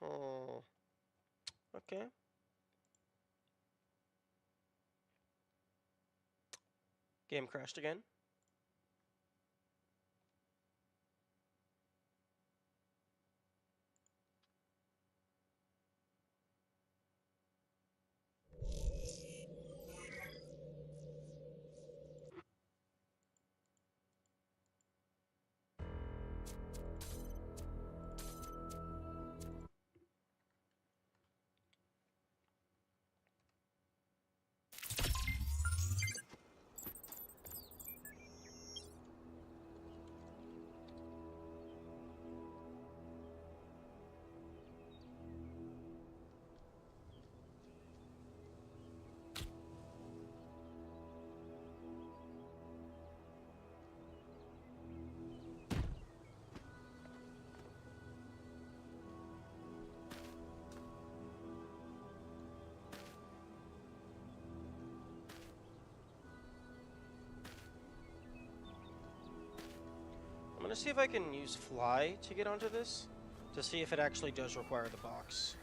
Oh, okay. Game crashed again. gonna see if I can use fly to get onto this, to see if it actually does require the box.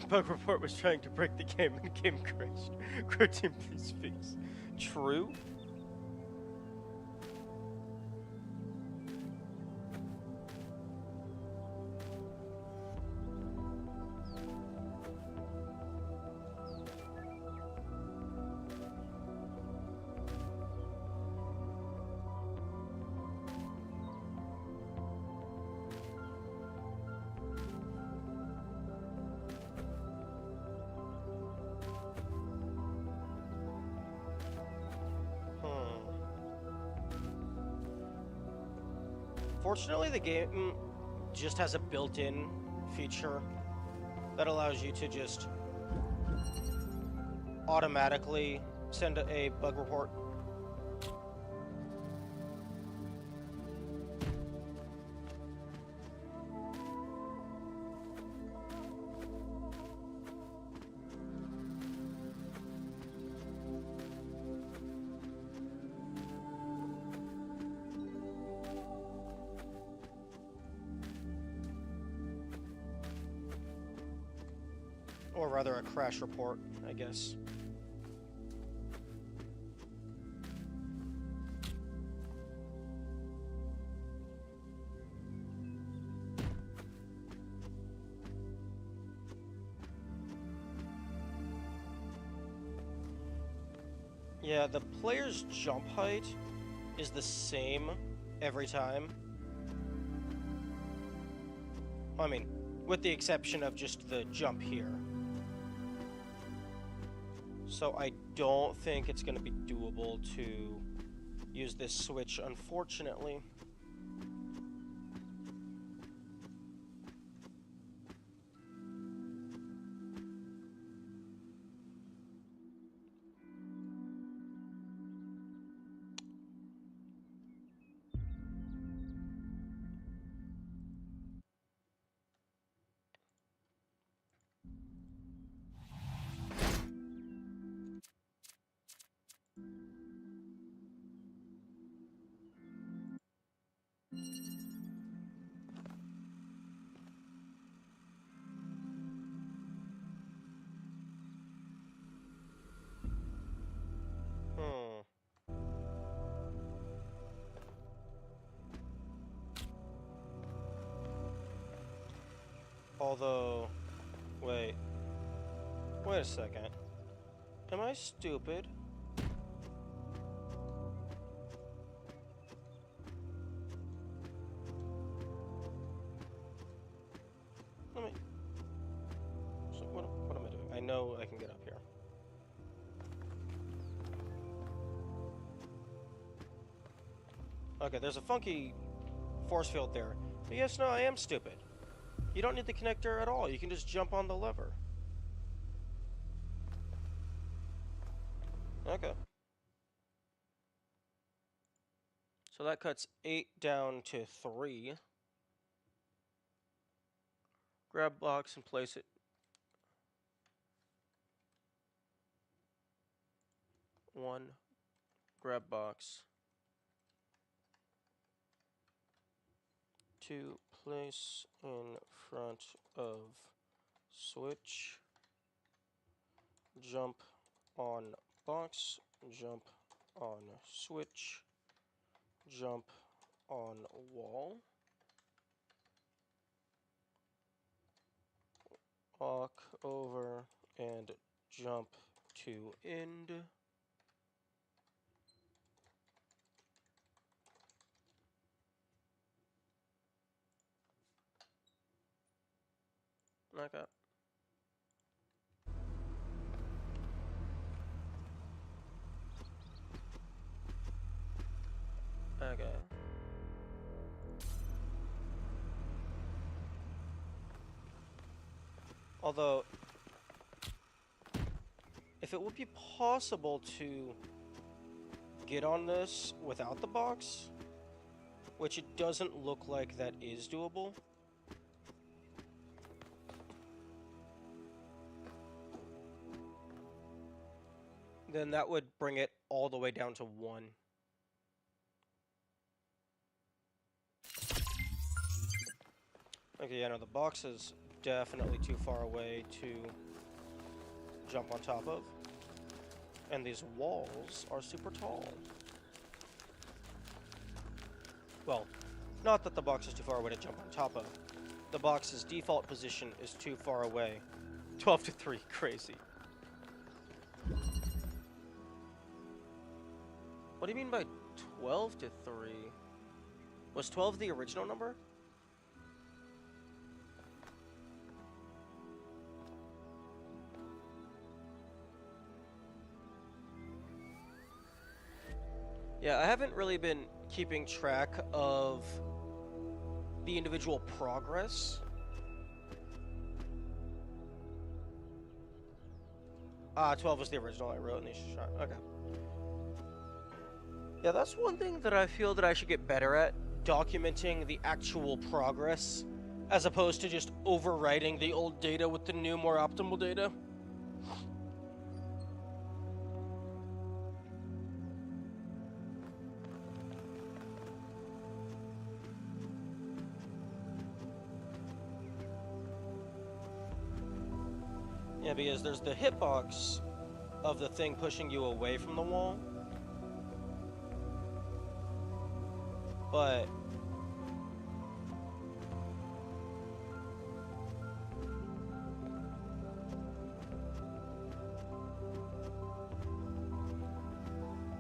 Bug report was trying to break the game and game crashed. Crow team, please fix. True? Fortunately, the game just has a built-in feature that allows you to just automatically send a bug report. Or rather, a crash report, I guess. Yeah, the player's jump height is the same every time. I mean, with the exception of just the jump here. So I don't think it's going to be doable to use this switch, unfortunately. Although, wait a second. Am I stupid? So what am I doing? I know I can get up here. Okay, there's a funky force field there. But yes, no, I am stupid. You don't need the connector at all. You can just jump on the lever. Okay. So that cuts 8 down to 3. Grab box and place it. One. Grab box. 2. Place in front of switch. Jump on box. Jump on switch. Jump on wall. Walk over and jump to end. Okay. Okay. Although, if it would be possible to get on this without the box, which it doesn't look like that is doable. Then that would bring it all the way down to 1. Okay, yeah, no, the box is definitely too far away to jump on top of. And these walls are super tall. Well, not that the box is too far away to jump on top of. The box's default position is too far away. 12 to 3, crazy. What do you mean by 12 to 3? Was 12 the original number? Yeah, I haven't really been keeping track of the individual progress. 12 was the original I wrote in these shots. Okay. Yeah, that's one thing that I feel that I should get better at, documenting the actual progress, as opposed to just overwriting the old data with the new, more optimal data. Yeah, because there's the hitbox of the thing pushing you away from the wall. But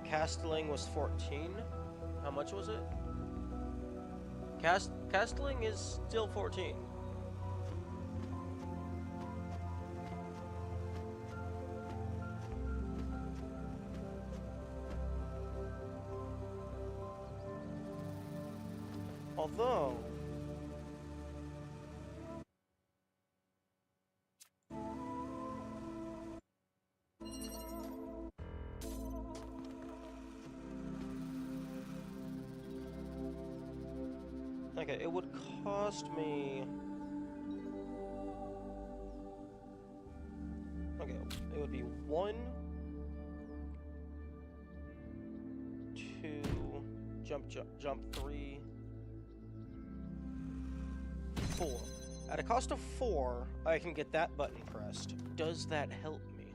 castling was 14. How much was it? Castling is still 14. Although okay, it would cost me. Okay, it would be 1, 2, jump 3, 4. At a cost of 4, I can get that button pressed. Does that help me?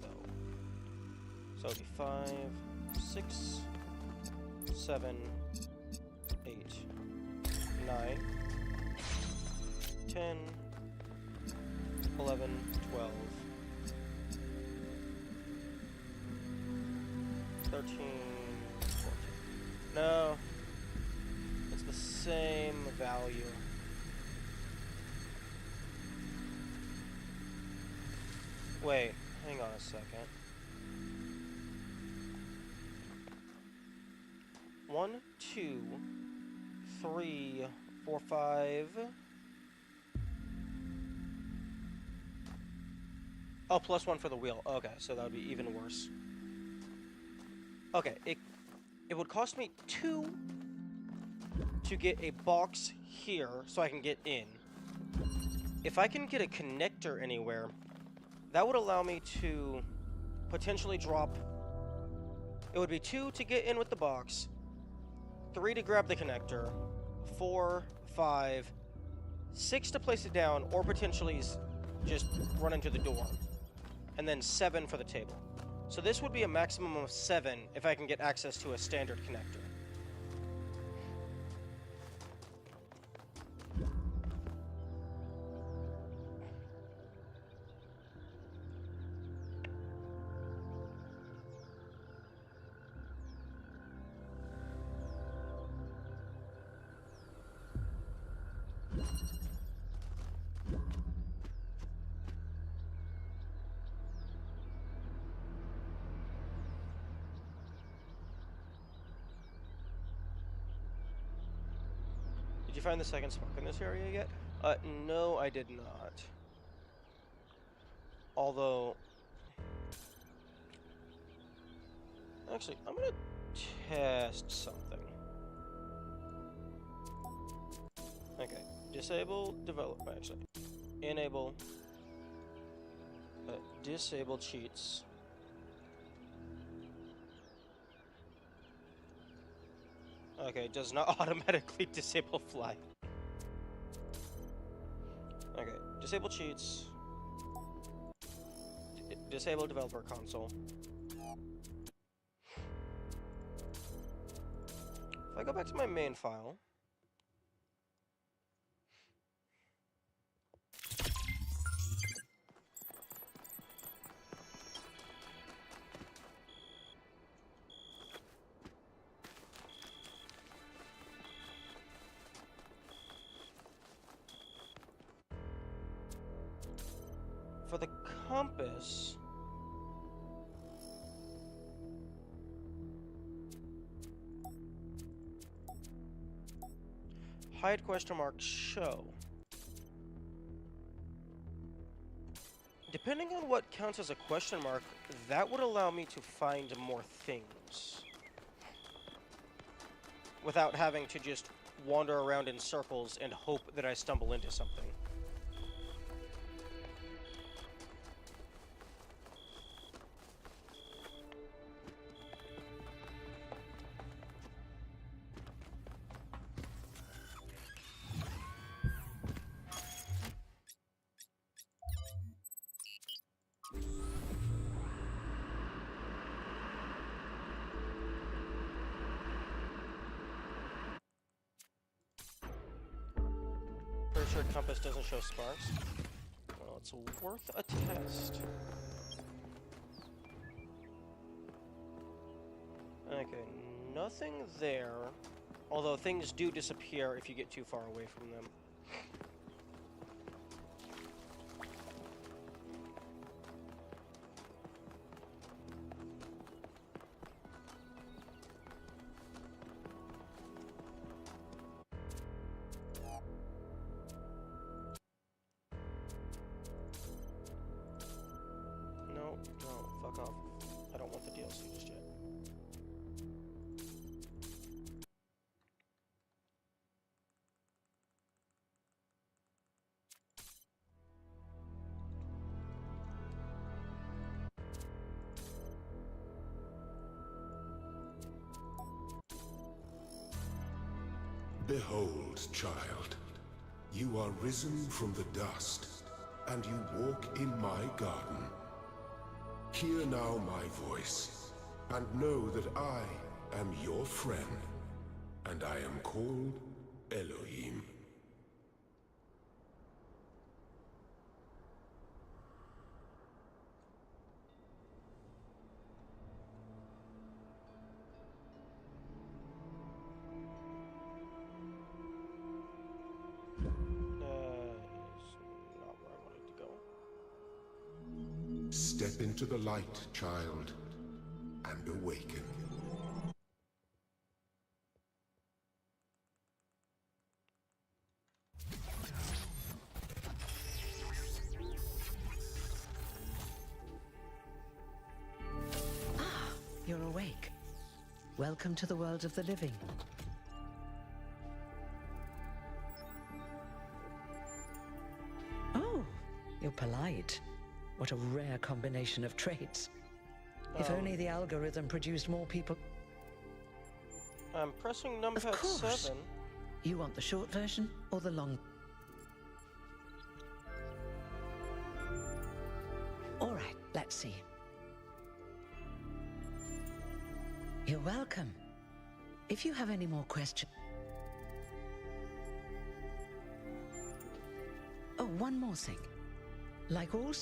Though. So it'd be 5, 6, 7, 8, 9, 10, 11, 12, 13, 14. No. It's the same value. Wait, hang on a second. 1, 2, 3, 4, 5. Oh, plus 1 for the wheel. Okay, so that would be even worse. Okay, it would cost me 2 to get a box here so I can get in. If I can get a connector anywhere, that would allow me to potentially drop. It would be 2 to get in with the box, 3 to grab the connector, 4, 5, 6 to place it down, or potentially just run into the door, and then 7 for the table. So this would be a maximum of 7 if I can get access to a standard connector. Did you find the second spark in this area yet? No, I did not. Although, actually, I'm gonna test something. Okay, disable develop. Actually, enable. Disable cheats. Okay, does not automatically disable fly. Okay, disable cheats. Disable developer console. If I go back to my main file. For the compass, hide question mark show. Depending on what counts as a question mark, that would allow me to find more things without having to just wander around in circles and hope that I stumble into something. Pretty sure compass doesn't show sparks. Well, it's worth a test. Okay, nothing there. Although things do disappear if you get too far away from them. No, fuck off. I don't want the DLC just yet. Behold, child, you are risen from the dust, and you walk in my garden. Hear now my voice, and know that I am your friend, and I am called Elohim. Is not where I wanted to go. Step into the light, child, and awaken. Ah, you're awake. Welcome to the world of the living. Oh, you're polite. What a rare combination of traits. If only the algorithm produced more people. I'm pressing Of numpad course. 7. You want the short version or the long? All right, let's see. You're welcome. If you have any more questions... Oh, one more thing. Like all...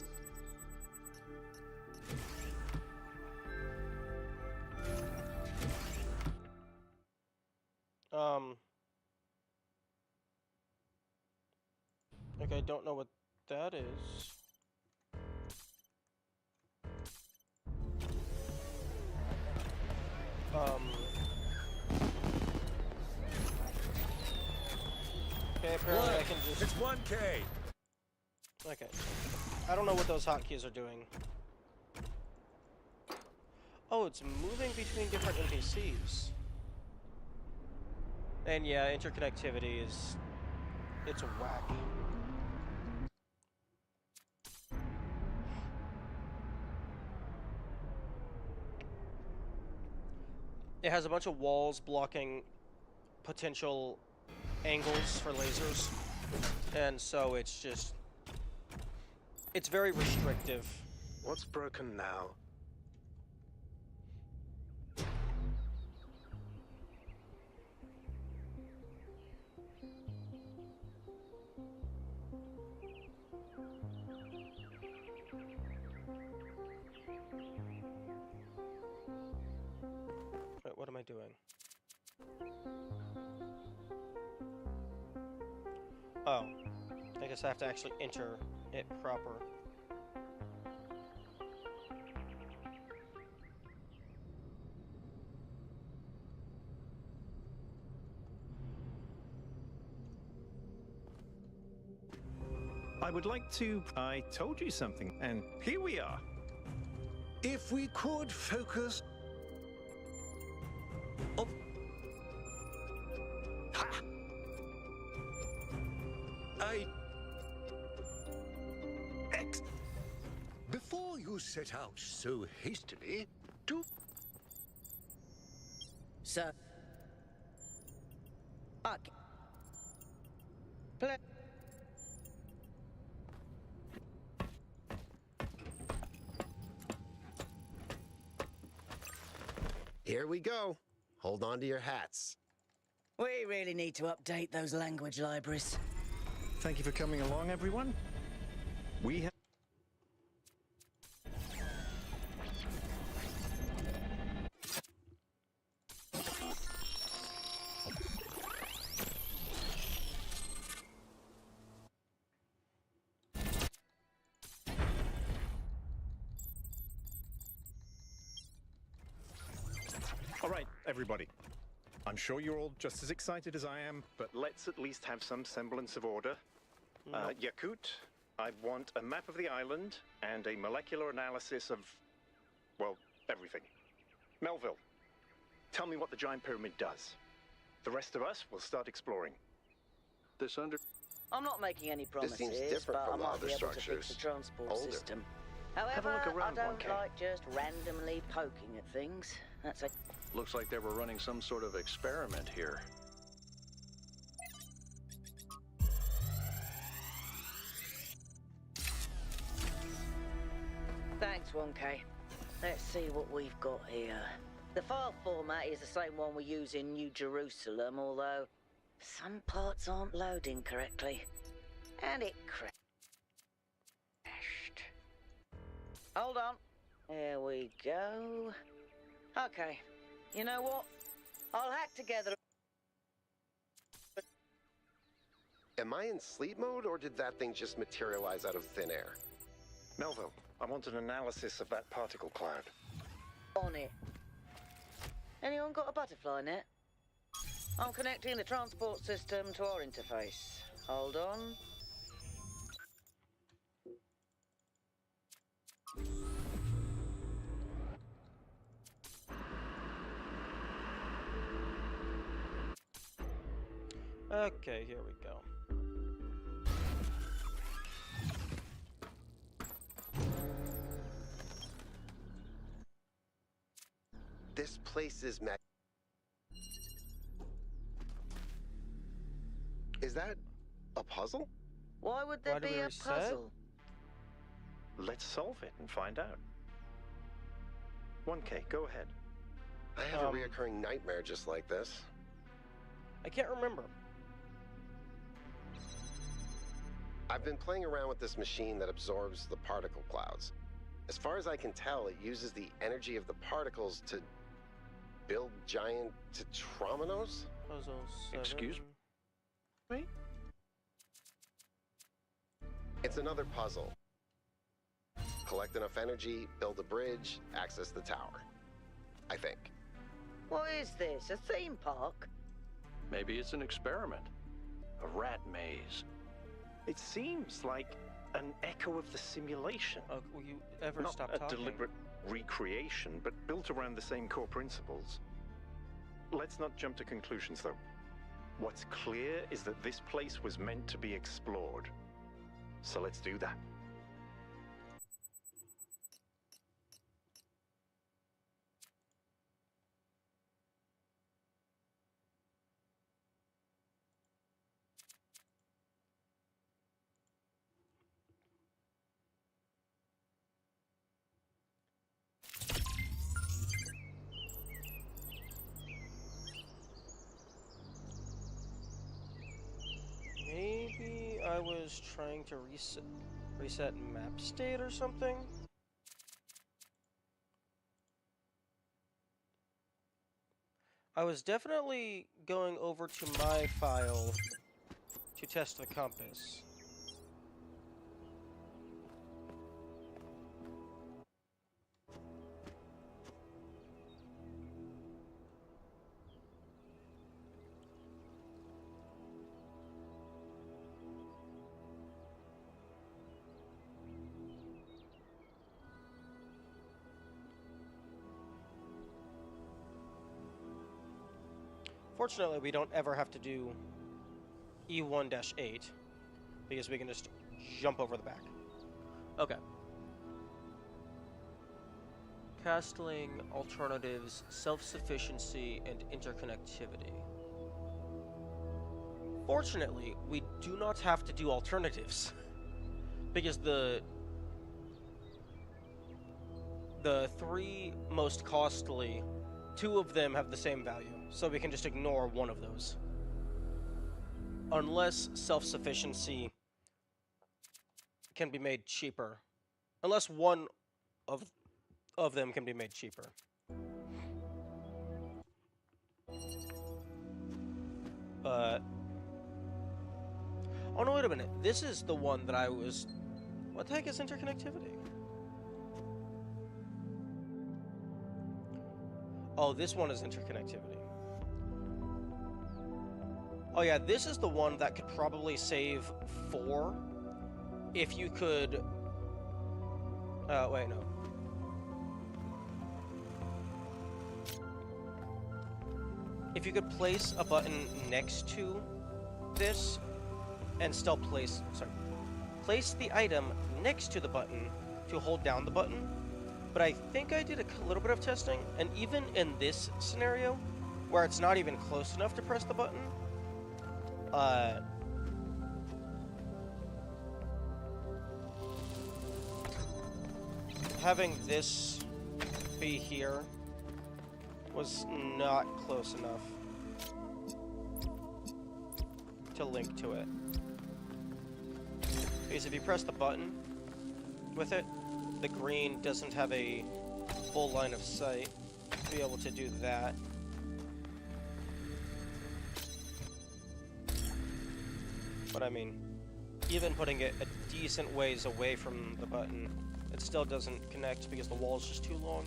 Okay, I don't know what that is. Okay, apparently I can just... It's 1K. Okay. I don't know what those hotkeys are doing. Oh, it's moving between different NPCs. And yeah, interconnectivity is... it's whack. It has a bunch of walls blocking potential angles for lasers. And so it's just... it's very restrictive. What's broken now? Wait, what am I doing? Oh. I guess I have to actually enter it proper. I would like to... I told you something, and here we are. If we could focus... Oh. Ha! Before you set out so hastily, Sir. Okay. Play. Here we go. Hold on to your hats. We really need to update those language libraries. Thank you for coming along, everyone. We have... All right, everybody. I'm sure you're all just as excited as I am, but let's at least have some semblance of order. Yakut, I want a map of the island and a molecular analysis of, well, everything. Melville, tell me what the giant pyramid does. The rest of us will start exploring. I'm not making any promises, seems different but from I the might other be able to fix structures. the transport Older. system. a However, look I around, don't 1K. like just randomly poking at things. That's a... Looks like they were running some sort of experiment here. Thanks, 1K. Let's see what we've got here. The file format is the same one we use in New Jerusalem, although some parts aren't loading correctly. And it crashed. Hold on. There we go. Okay. You know what? I'll hack together... Am I in sleep mode, or did that thing just materialize out of thin air? Melville, I want an analysis of that particle cloud. on it. Anyone got a butterfly net? I'm connecting the transport system to our interface. Hold on. Okay, here we go. This place is Is that a puzzle? Why would there Why do be we a reset? puzzle? Let's solve it and find out. 1K, go ahead. I have a reoccurring nightmare just like this. I can't remember. I've been playing around with this machine that absorbs the particle clouds. As far as I can tell, it uses the energy of the particles to build giant tetrominos? Puzzle 7. Excuse me? It's another puzzle. Collect enough energy, build a bridge, access the tower. I think. What is this? A theme park? Maybe it's an experiment. A rat maze. It seems like an echo of the simulation. Will you ever Not stop a talking? deliberate recreation, but built around the same core principles. Let's not jump to conclusions, though. What's clear is that this place was meant to be explored. So let's do that. Maybe I was trying to reset map state or something? I was definitely going over to my file to test the compass. Fortunately, we don't ever have to do E1-8 because we can just jump over the back. Okay. Castling, alternatives, self-sufficiency, and interconnectivity. Fortunately, we do not have to do alternatives because the three most costly, two of them have the same value, so we can just ignore one of those. Unless self-sufficiency can be made cheaper. Unless one of them can be made cheaper. Oh no, wait a minute. This is the one that I was... What the heck is interconnectivity? Oh, this one is interconnectivity. Oh yeah, this is the one that could probably save 4 if you could... wait, no. If you could place a button next to this and still place the item next to the button to hold down the button. But I think I did a little bit of testing, and even in this scenario, where it's not even close enough to press the button, having this be here was not close enough to link to it. Because if you press the button with it, the green doesn't have a full line of sight to be able to do that. But I mean, even putting it a decent ways away from the button, it still doesn't connect because the wall's just too long.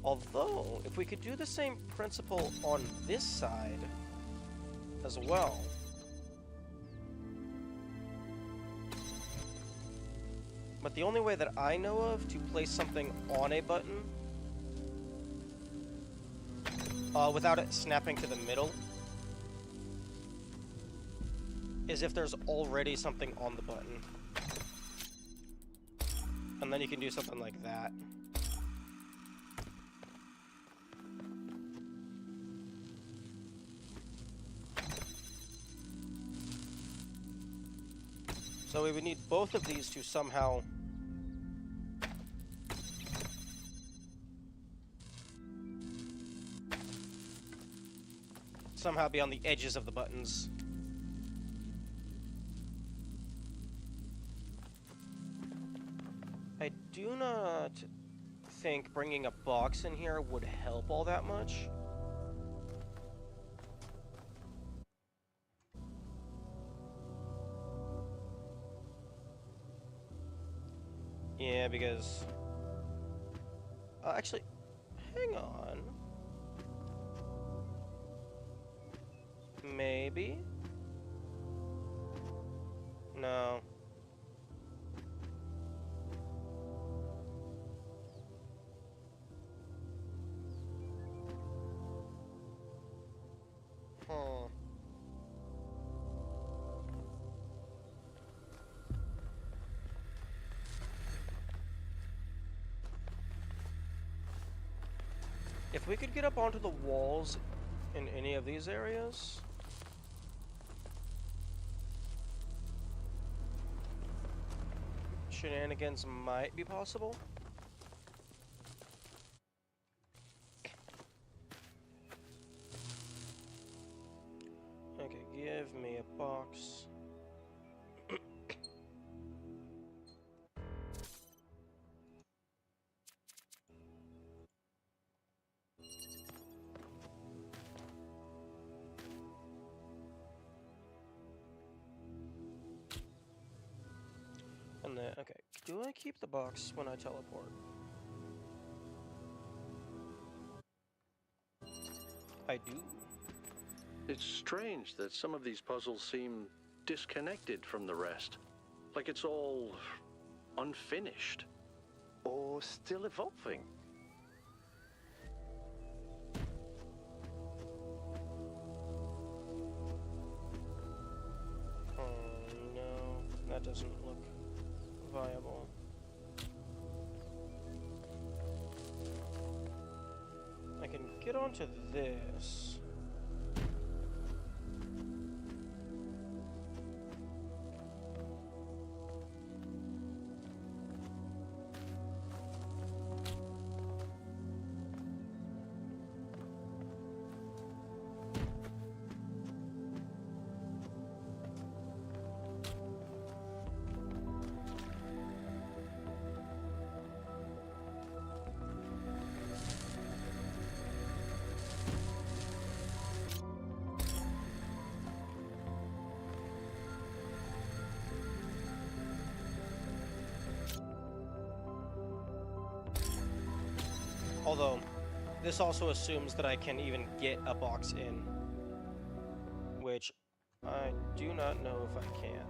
Although, if we could do the same principle on this side as well. But the only way that I know of to place something on a button without it snapping to the middle is if there's already something on the button. And then you can do something like that. So we would need both of these to somehow be on the edges of the buttons. I do not think bringing a box in here would help all that much. Yeah, because... actually, hang on. Maybe? No. Hmm. If we could get up onto the walls in any of these areas... shenanigans might be possible. Okay, give me a box. And then, okay, do I keep the box when I teleport? I do. It's strange that some of these puzzles seem disconnected from the rest. Like it's all unfinished. Or still evolving. Oh no, that doesn't look viable. I can get onto this. Although, this also assumes that I can even get a box in, which I do not know if I can.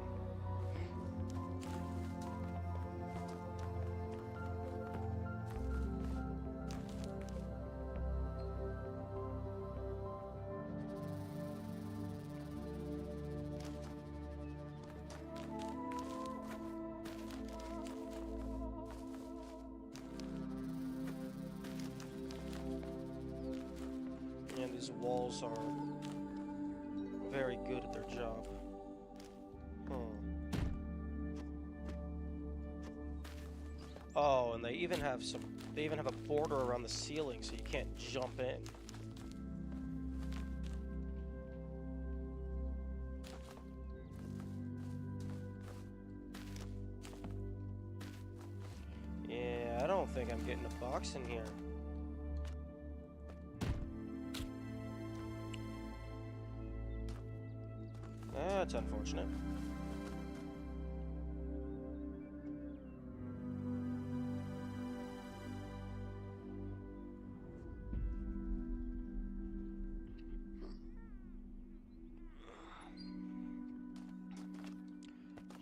And these walls are very good at their job. Oh, and they even have a border around the ceiling so you can't jump in. Yeah, I don't think I'm getting a box in here. That's unfortunate.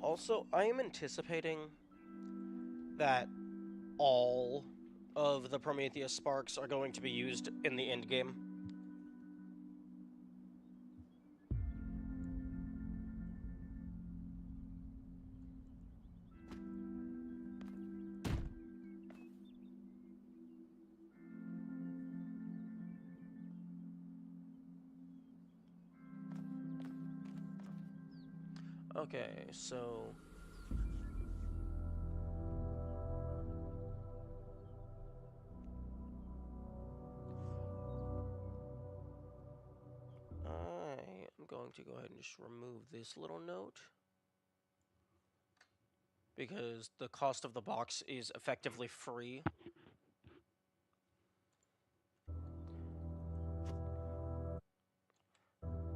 Also, I am anticipating that all of the Prometheus sparks are going to be used in the end game. Okay, so... I am going to go ahead and just remove this little note, because the cost of the box is effectively free.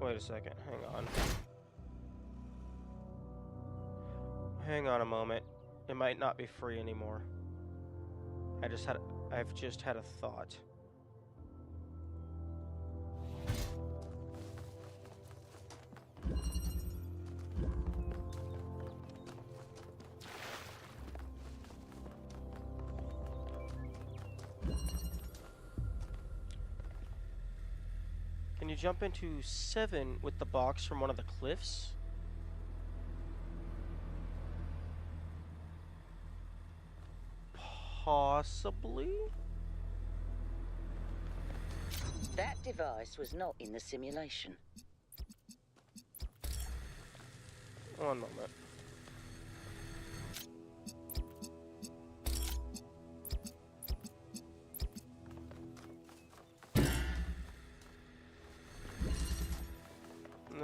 Wait a second, hang on. Hang on a moment. It might not be free anymore. I've just had a thought. jump into 7 with the box from one of the cliffs? Possibly? That device was not in the simulation. One moment.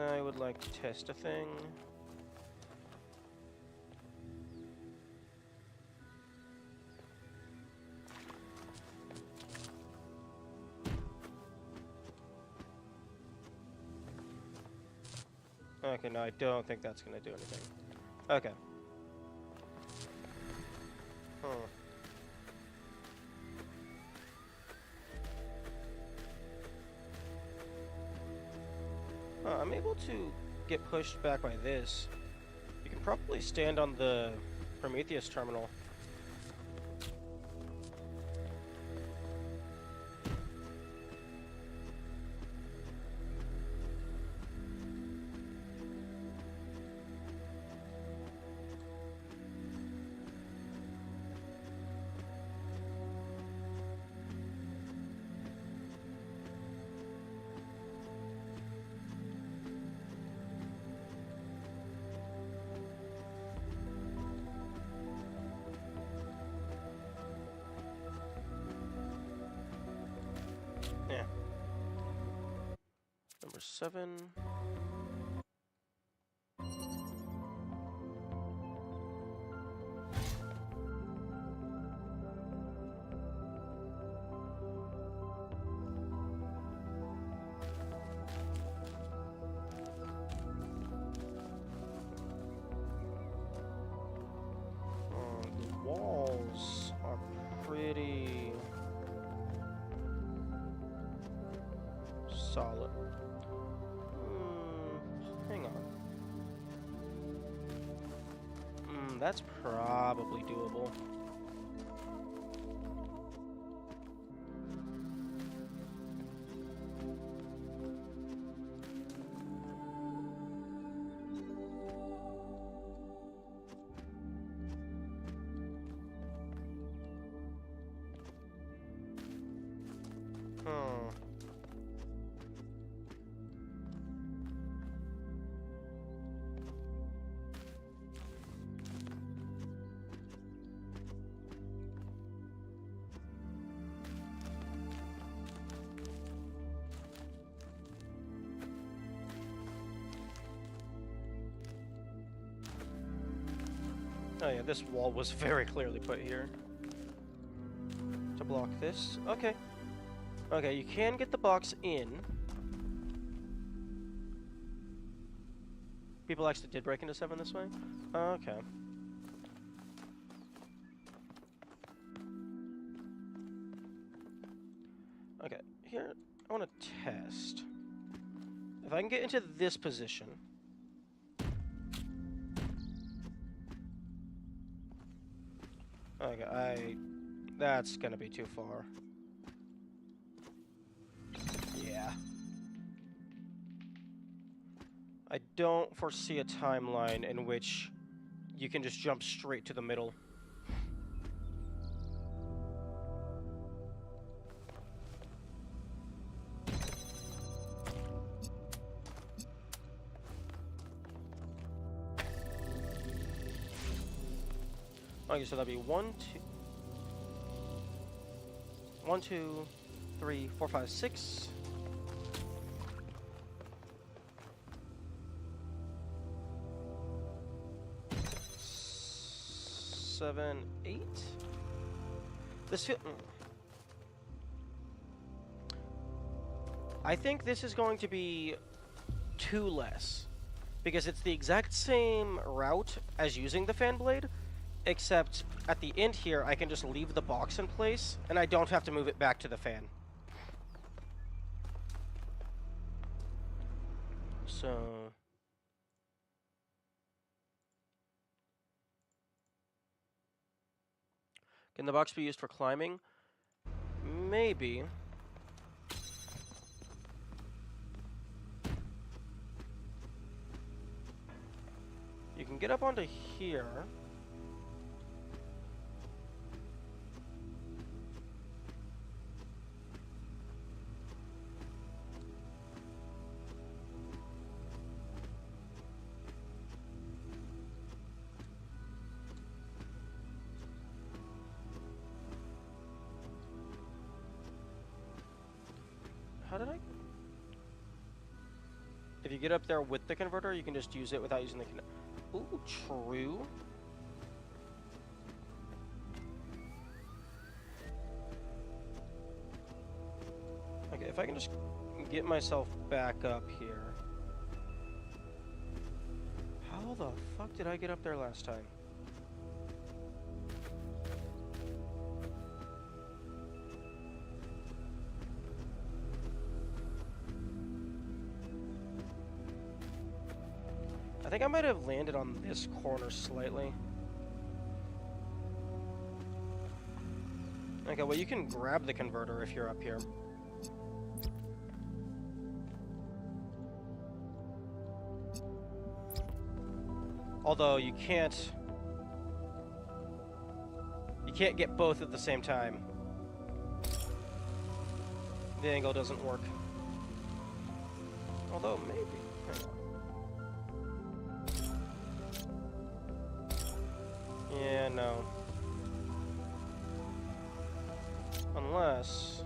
I would like to test a thing. Okay, no, I don't think that's gonna do anything. Okay. Huh. I'm able to get pushed back by this. You can probably stand on the Prometheus terminal. Yeah. Number 7. The walls are pretty solid. Hang on. That's probably doable. Hmm. Oh yeah, this wall was very clearly put here to block this. Okay. Okay, you can get the box in. People actually did break into 7 this way? Okay. Okay, here, I want to test. If I can get into this position. Okay, that's gonna be too far. Yeah. I don't foresee a timeline in which you can just jump straight to the middle. Okay, so that'd be 1, 2, 3, 4, 5, 6. 7, 8. This I think this is going to be 2 less, because it's the exact same route as using the fan blade, except at the end here I can just leave the box in place and I don't have to move it back to the fan. So can the box be used for climbing? Maybe. can get up onto here. How did I? If you get up there with the converter, you can just use it without using the Ooh, true. Okay, if I can just get myself back up here. How the fuck did I get up there last time? I think I might have landed on this corner slightly. Okay, well you can grab the converter if you're up here. Although you can't get both at the same time. The angle doesn't work. Although maybe. Hang on. Yeah, no. Unless...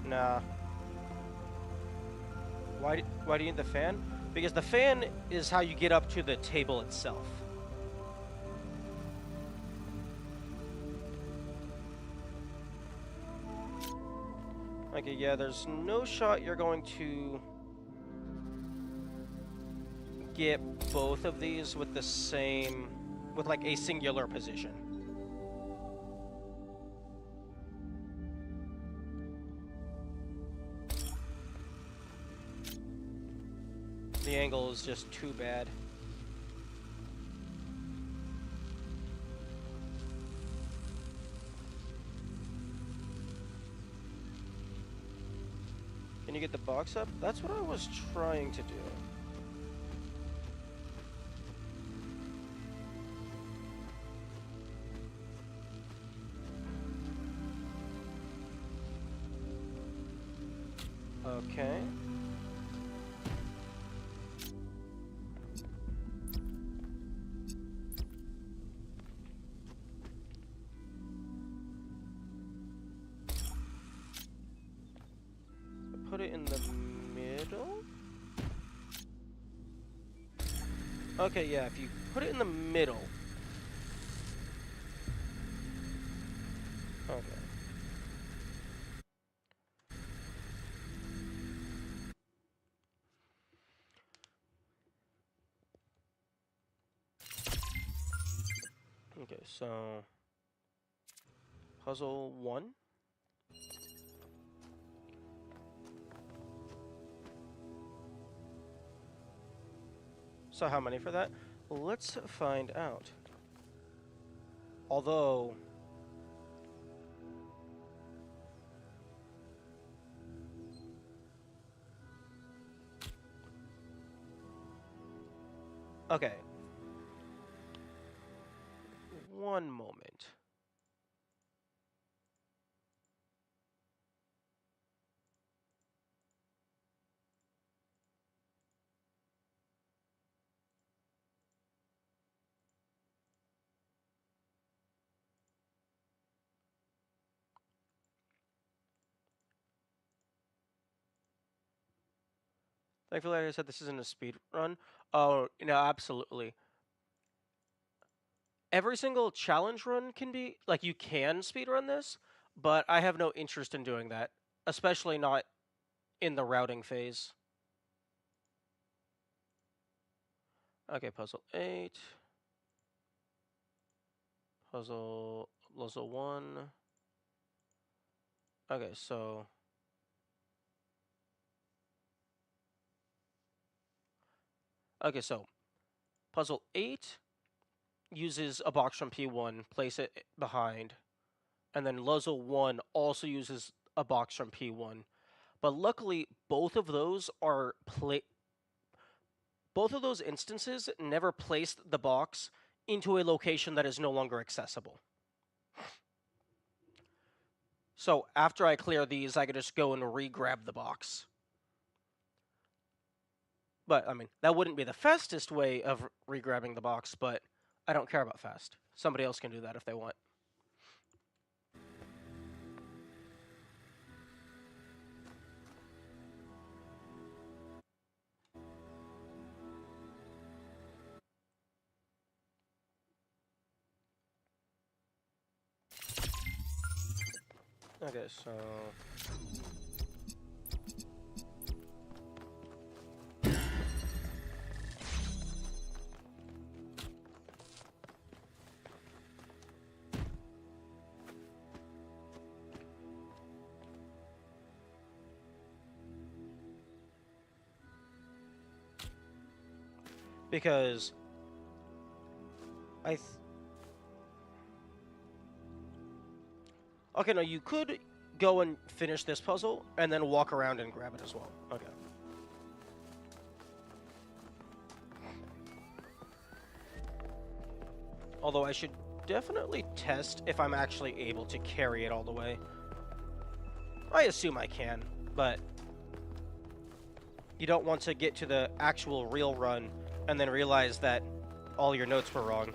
Nah. Why do you need the fan? Because the fan is how you get up to the table itself. Okay, yeah, there's no shot you're going to get both of these with the same, with like a singular position. The angle is just too bad. Can you get the box up? That's what I was trying to do. Okay. Put it in the middle? Okay, yeah, if you put it in the middle. Okay. Okay, so puzzle 1. So how many for that? Let's find out. Although... Okay. One moment. Thankfully, like I said, this isn't a speed run. Oh, no, absolutely. Every single challenge run can be, like, you can speed run this, but I have no interest in doing that, especially not in the routing phase. Okay, puzzle 8. Puzzle 1. Okay, so... Okay, so puzzle 8 uses a box from P1, place it behind, and then Puzzle 1 also uses a box from P1. But luckily, both of those instances never placed the box into a location that is no longer accessible. So after I clear these, I can just go and re-grab the box. But, I mean, that wouldn't be the fastest way of re-grabbing the box, but I don't care about fast. Somebody else can do that if they want. Okay, so... Because okay, no, you could go and finish this puzzle and then walk around and grab it as well. Okay. Although I should definitely test if I'm actually able to carry it all the way. I assume I can, but you don't want to get to the actual real run and then realize that all your notes were wrong.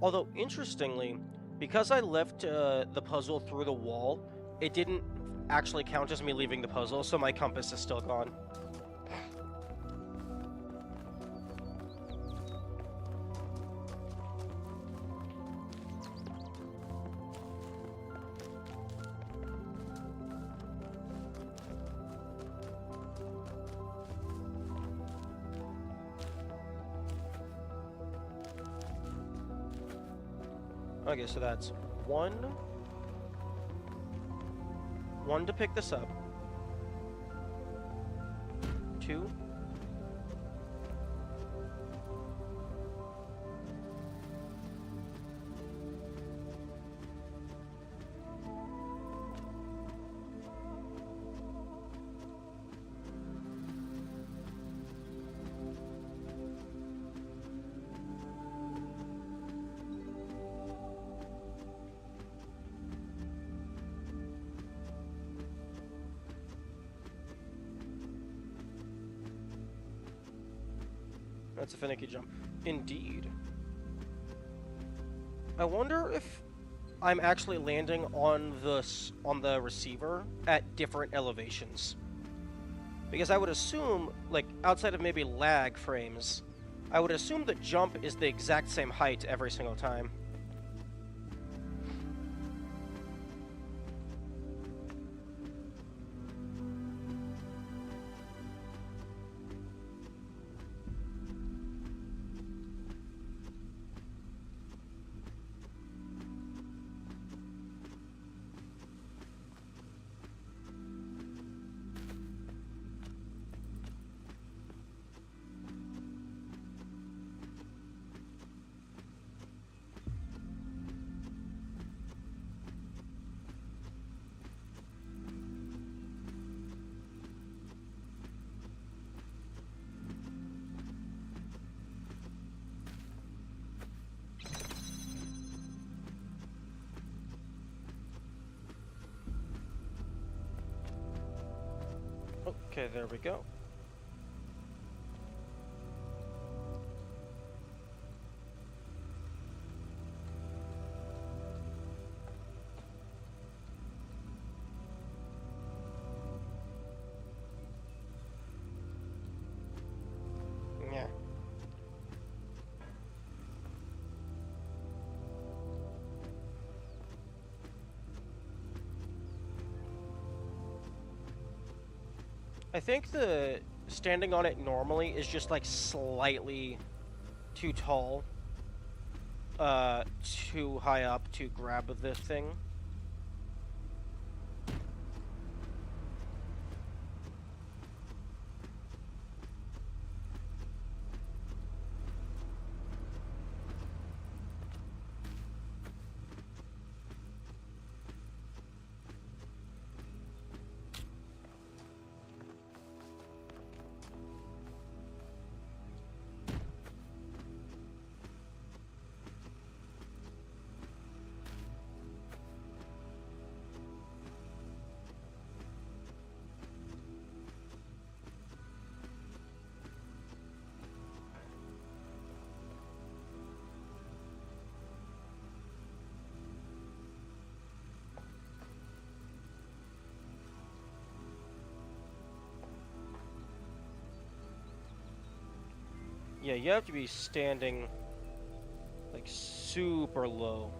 Although, interestingly, because I left the puzzle through the wall, it didn't actually count as me leaving the puzzle, so my compass is still gone. Okay, so that's one to pick this up, 2, that's a finicky jump. Indeed. I wonder if I'm actually landing on the receiver at different elevations. Because I would assume, like, outside of maybe lag frames, I would assume the jump is the exact same height every single time. Okay, there we go. Yeah. I think the standing on it normally is just like slightly too tall, too high up to grab this thing. Yeah, you have to be standing like super low.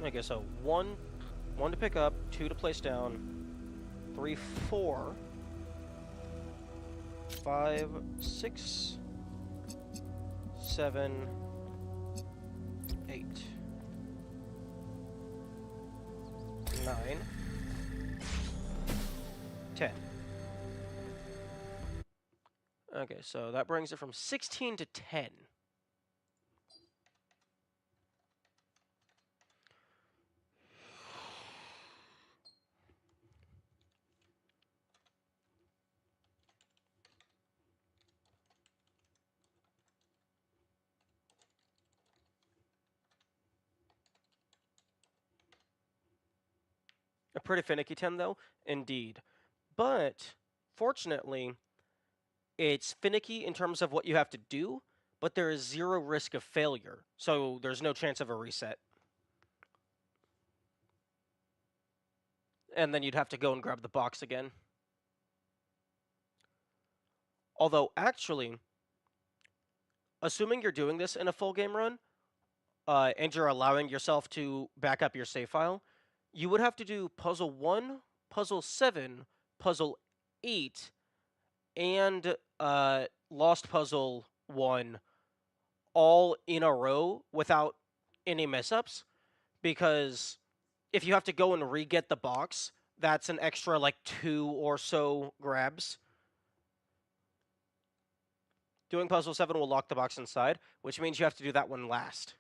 Okay, so one to pick up, 2 to place down, 3, 4, 5, 6, 7, 8, 9, 10. Okay, so that brings it from 16 to 10. A pretty finicky 10, though, indeed. But, fortunately, it's finicky in terms of what you have to do, but there is 0 risk of failure, so there's no chance of a reset. And then you'd have to go and grab the box again. Although, actually, assuming you're doing this in a full game run, and you're allowing yourself to back up your save file, you would have to do Puzzle 1, Puzzle 7, Puzzle 8, and Lost Puzzle 1 all in a row without any mess-ups, because if you have to go and re-get the box, that's an extra, like, 2 or so grabs. Doing Puzzle 7 will lock the box inside, which means you have to do that one last.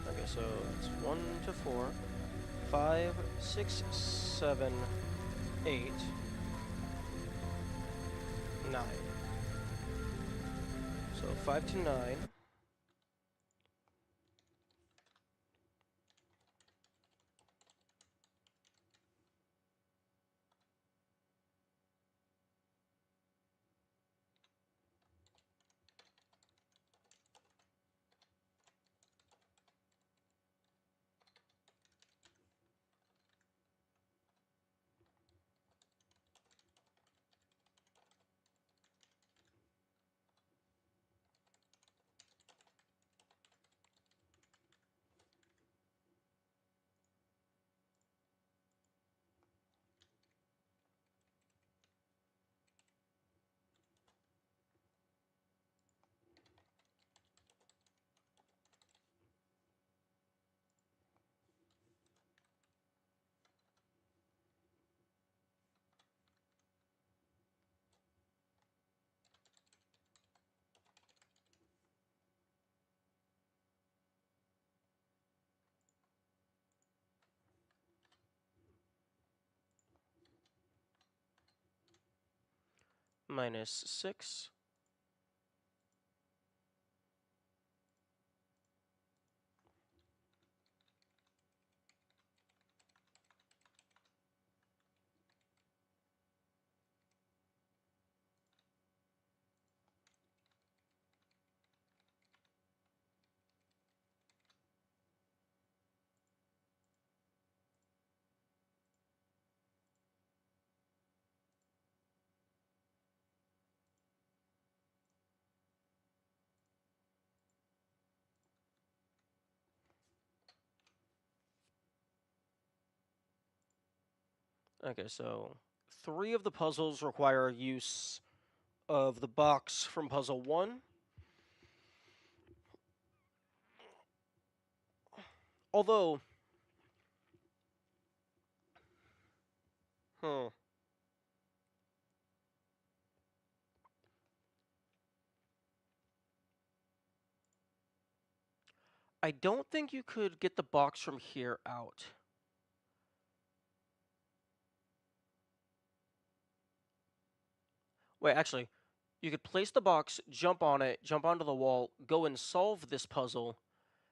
Okay, so it's 1 to 4, 5, 6, 7, 8, 9. So 5 to 9. Minus 6, Okay, so 3 of the puzzles require use of the box from puzzle 1. Although, hmm. I don't think you could get the box from here out. Wait, actually, you could place the box, jump on it, jump onto the wall, go and solve this puzzle,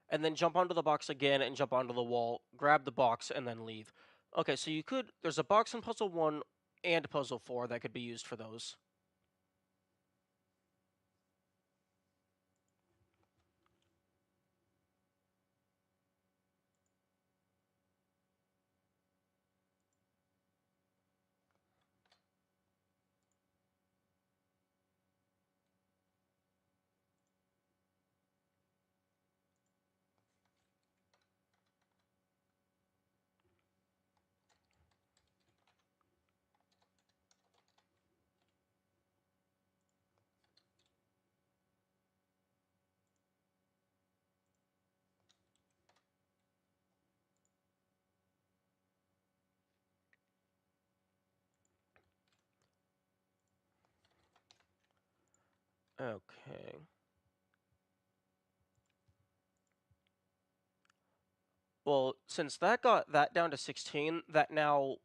and then jump onto the box again and jump onto the wall, grab the box, and then leave. Okay, so you could. There's a box in puzzle 1 and puzzle 4 that could be used for those. Okay. Well, since that got that down to 16, that now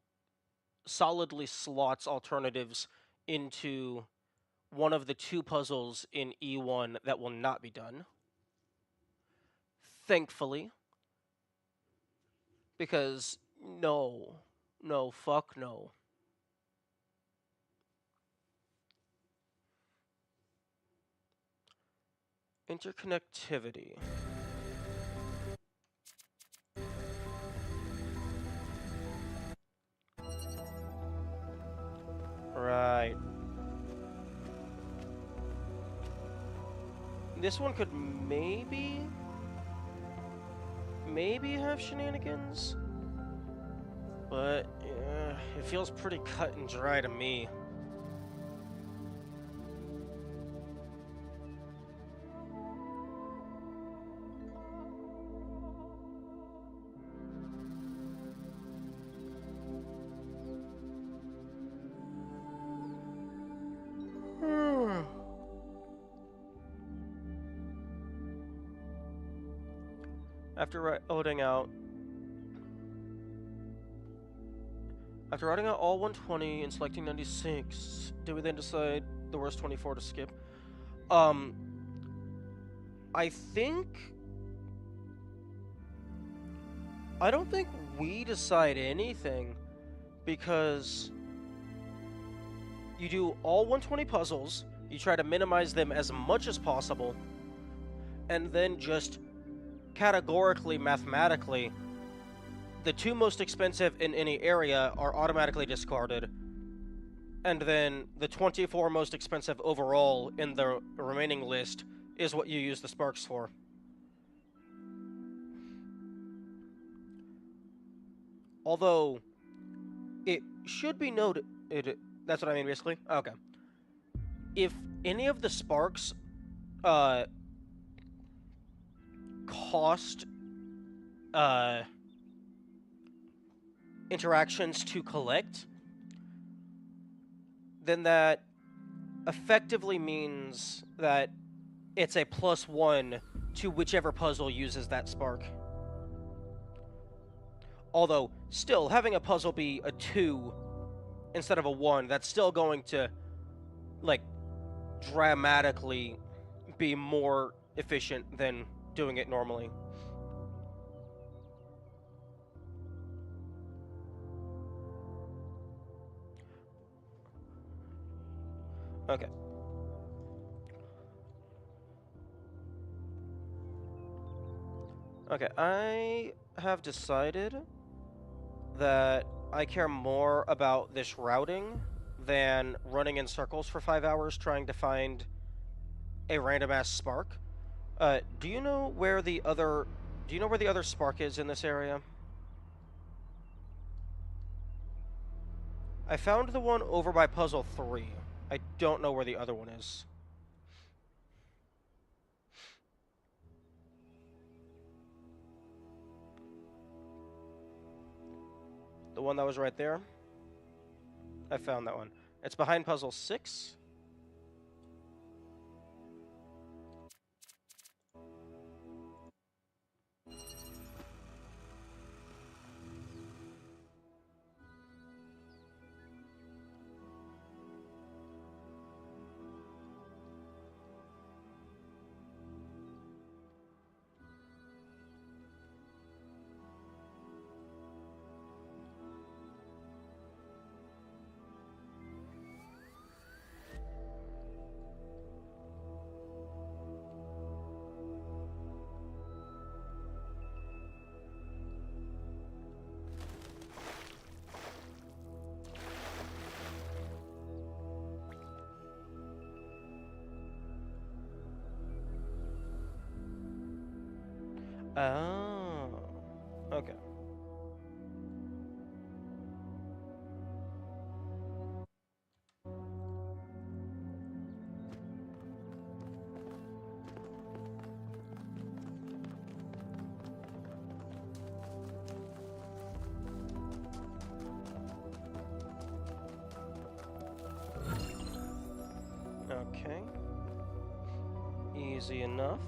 solidly slots alternatives into one of the 2 puzzles in E1 that will not be done. Thankfully. Because no. No, fuck no. Interconnectivity. Right. This one could maybe have shenanigans, but yeah, it feels pretty cut and dry to me. After loading out After writing out all 120 and selecting 96, do we then decide the worst 24 to skip? I think... I don't think we decide anything, because you do all 120 puzzles, you try to minimize them as much as possible, and then just categorically, mathematically, the 2 most expensive in any area are automatically discarded, and then the 24 most expensive overall in the remaining list is what you use the sparks for. Although, it should be noted... That's what I mean, basically? Okay. If any of the sparks cost interactions to collect, then that effectively means that it's a +1 to whichever puzzle uses that spark. Although, still, having a puzzle be a 2 instead of a 1, that's still going to, like, dramatically be more efficient than doing it normally. Okay. Okay, I have decided that I care more about this routing than running in circles for 5 hours trying to find a random-ass spark. Do you know where the other spark is in this area? I found the one over by puzzle 3. I don't know where the other one is. The one that was right there? I found that one. It's behind puzzle 6. Oh. Okay. Okay. Easy enough.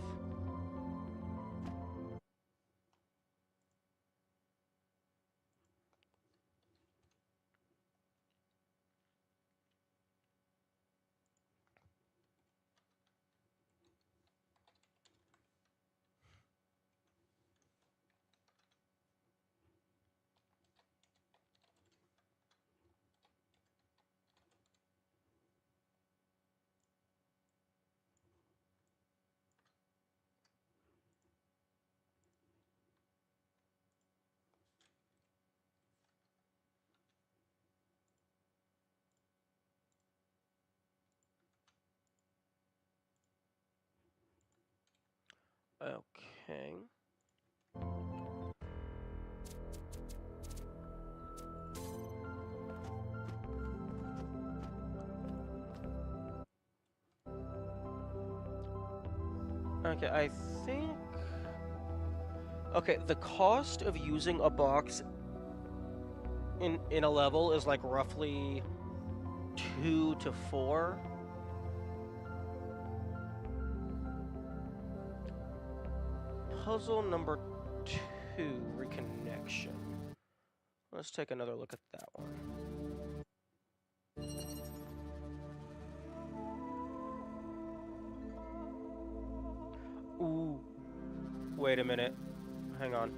Okay. Okay, I think... Okay, the cost of using a box in a level is like roughly 2 to 4. Puzzle number 2, reconnection. Let's take another look at that one. Ooh. Wait a minute. Hang on.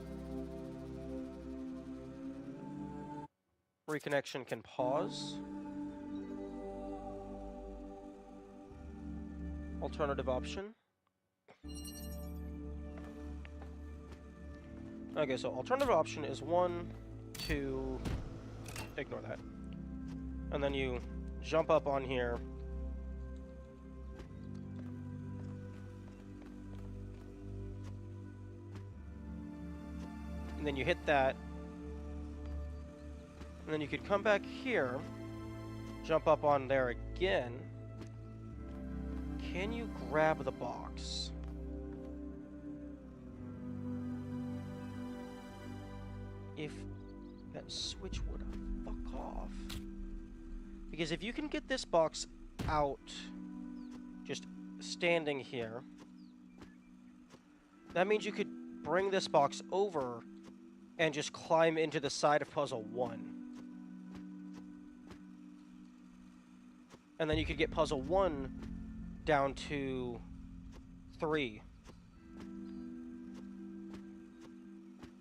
Reconnection can pause. Alternative option. Okay, so alternative option is 1, 2, ignore that. And then you jump up on here. And then you hit that. And then you could come back here, jump up on there again. Can you grab the box? If that switch would fuck off. Because if you can get this box out, just standing here, that means you could bring this box over and just climb into the side of puzzle 1. And then you could get puzzle 1 down to 3.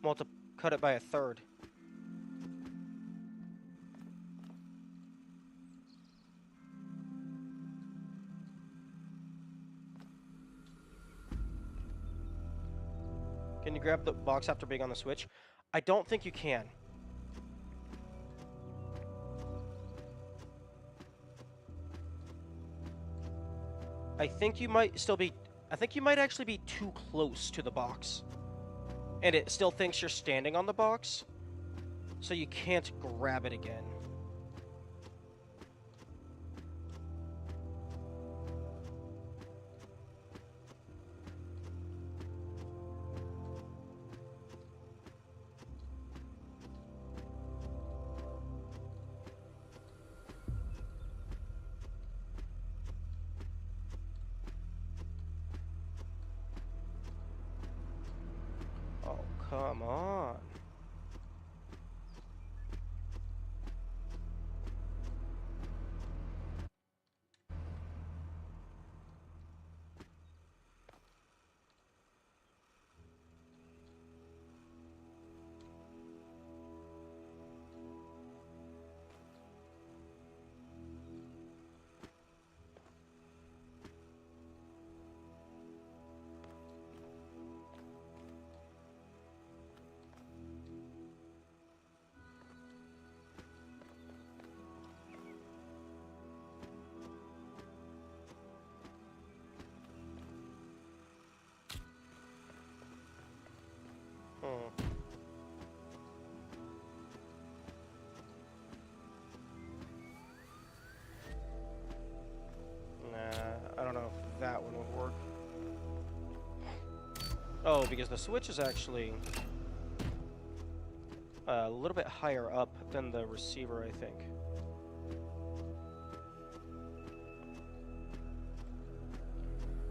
Well, to cut it by a third. Can you grab the box after being on the switch? I don't think you can. I think you might still be... I think you might actually be too close to the box. And it still thinks you're standing on the box. So you can't grab it again. Come on. Hmm. Nah, I don't know if that one would work. Oh, because the switch is actually a little bit higher up than the receiver, I think.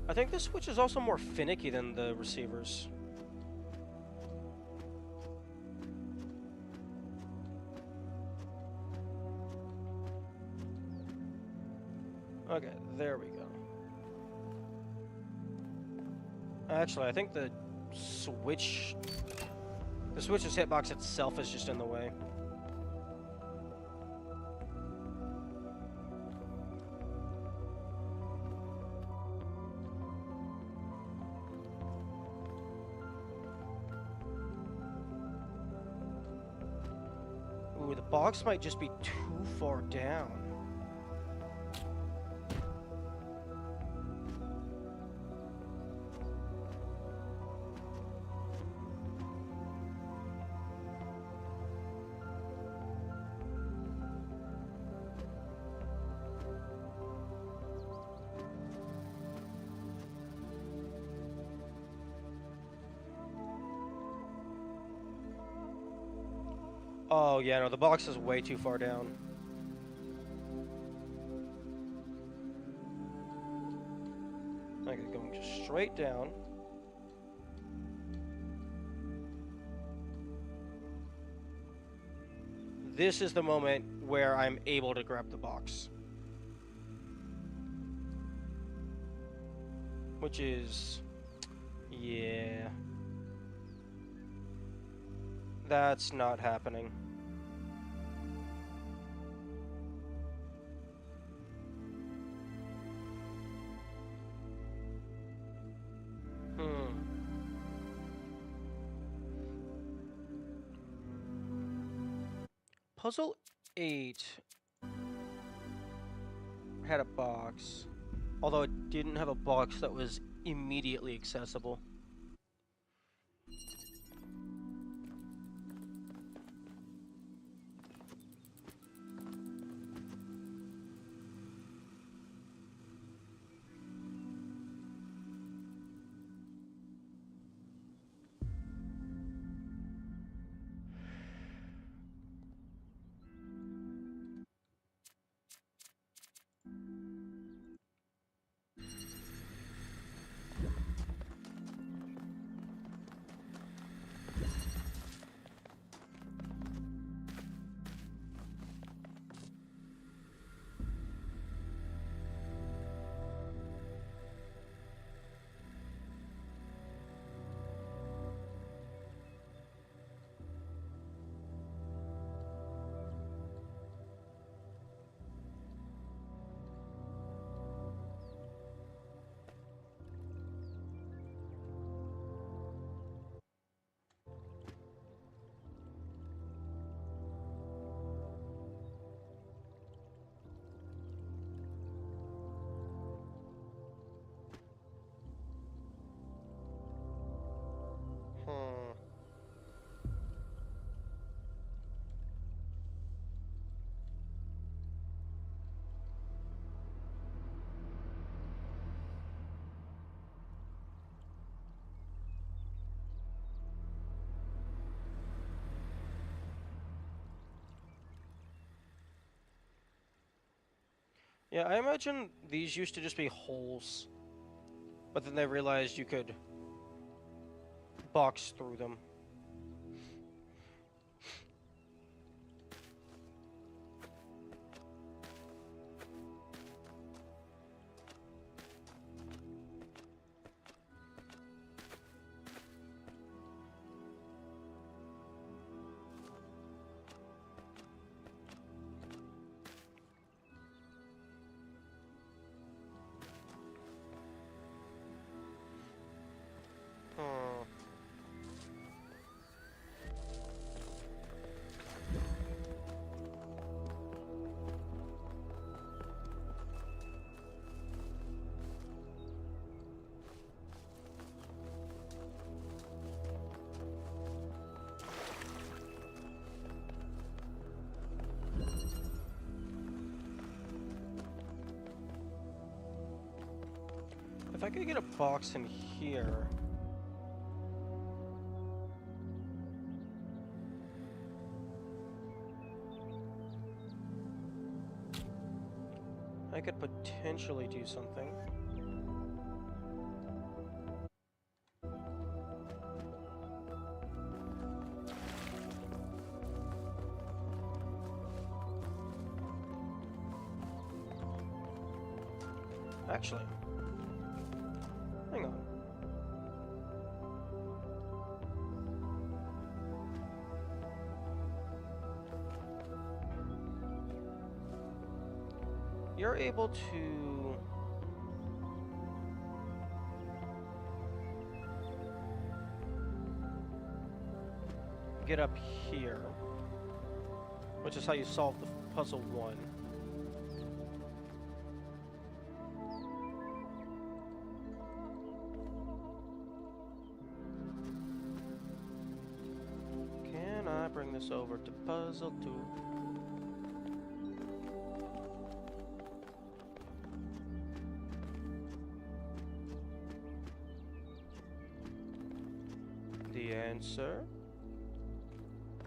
I think this switch is also more finicky than the receivers. Okay, there we go. Actually, I think the switch's hitbox itself is just in the way. Ooh, the box might just be too far down. Oh, yeah, no, the box is way too far down. Okay, going straight down. This is the moment where I'm able to grab the box. Which is... yeah. That's not happening. Puzzle 8 had a box, although it didn't have a box that was immediately accessible. Hmm. Yeah, I imagine these used to just be holes, but then they realized you could box through them. if I could get a box in here... I could potentially do something. Actually, hang on. You're able to... get up here, which is how you solve the puzzle 1. Can I bring this over to puzzle 2? The answer?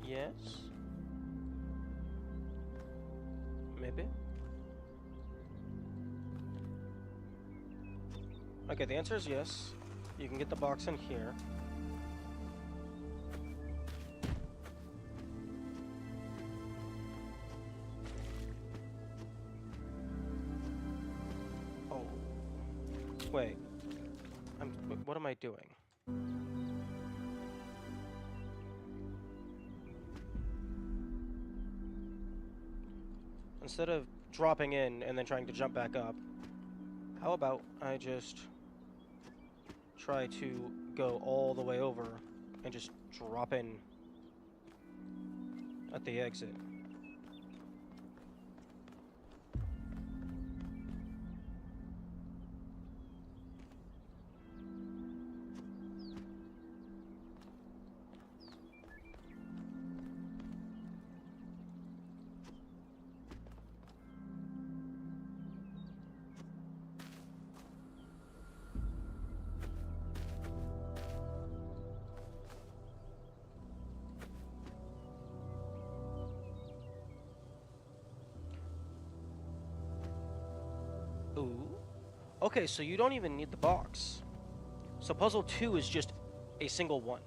Yes? Maybe? Okay, the answer is yes. You can get the box in here. Oh. Wait. What am I doing? Instead of dropping in and then trying to jump back up, how about I just try to go all the way over and just drop in at the exit? Ooh. Okay, so you don't even need the box. So puzzle 2 is just a single one.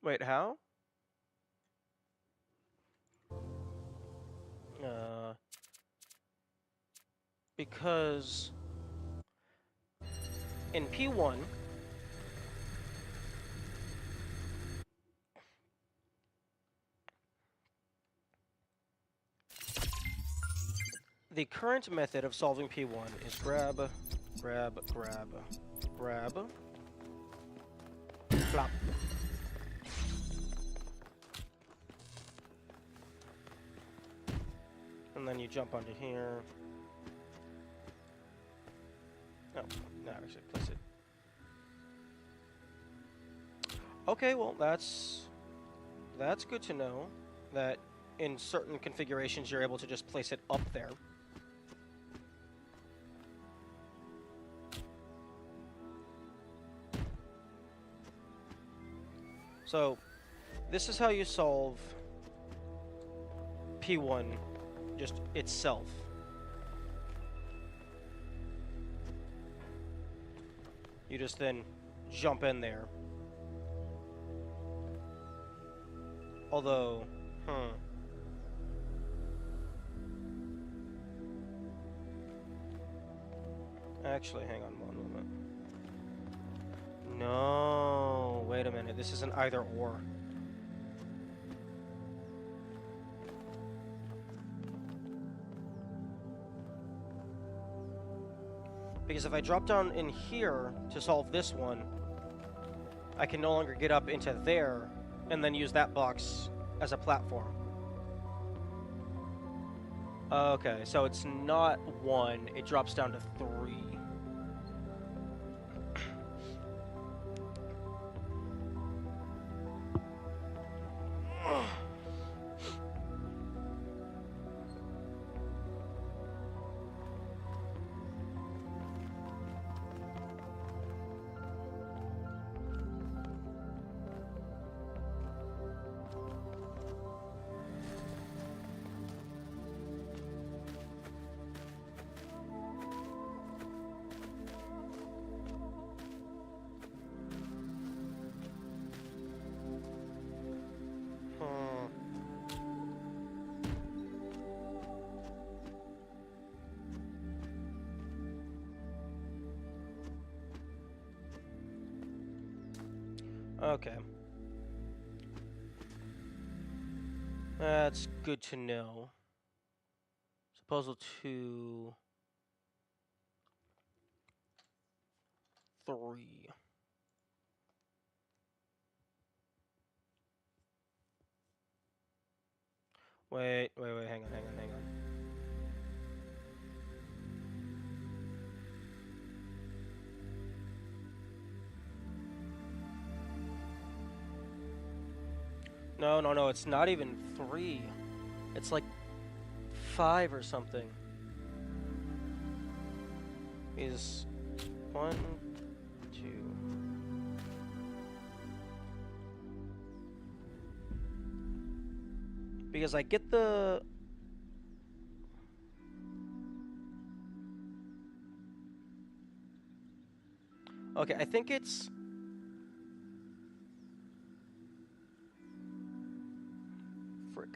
Wait, how? Because in P1, the current method of solving P1 is grab, grab, grab, grab, flop. And then you jump onto here. Oh, no, actually, place it. Okay, well, that's good to know, that in certain configurations you're able to just place it up there. So, this is how you solve P1 just itself. You just then jump in there. Although, actually, hang on one moment. No, wait a minute. This is an either or. Because if I drop down in here to solve this one, I can no longer get up into there and then use that box as a platform. Okay, so it's not 1, it drops down to 3. Okay. That's good to know. So puzzle 2, 3. Wait, hang on. No, it's not even 3. It's like 5 or something. Is 1, 2. Because I get the... Okay, I think it's... Frick.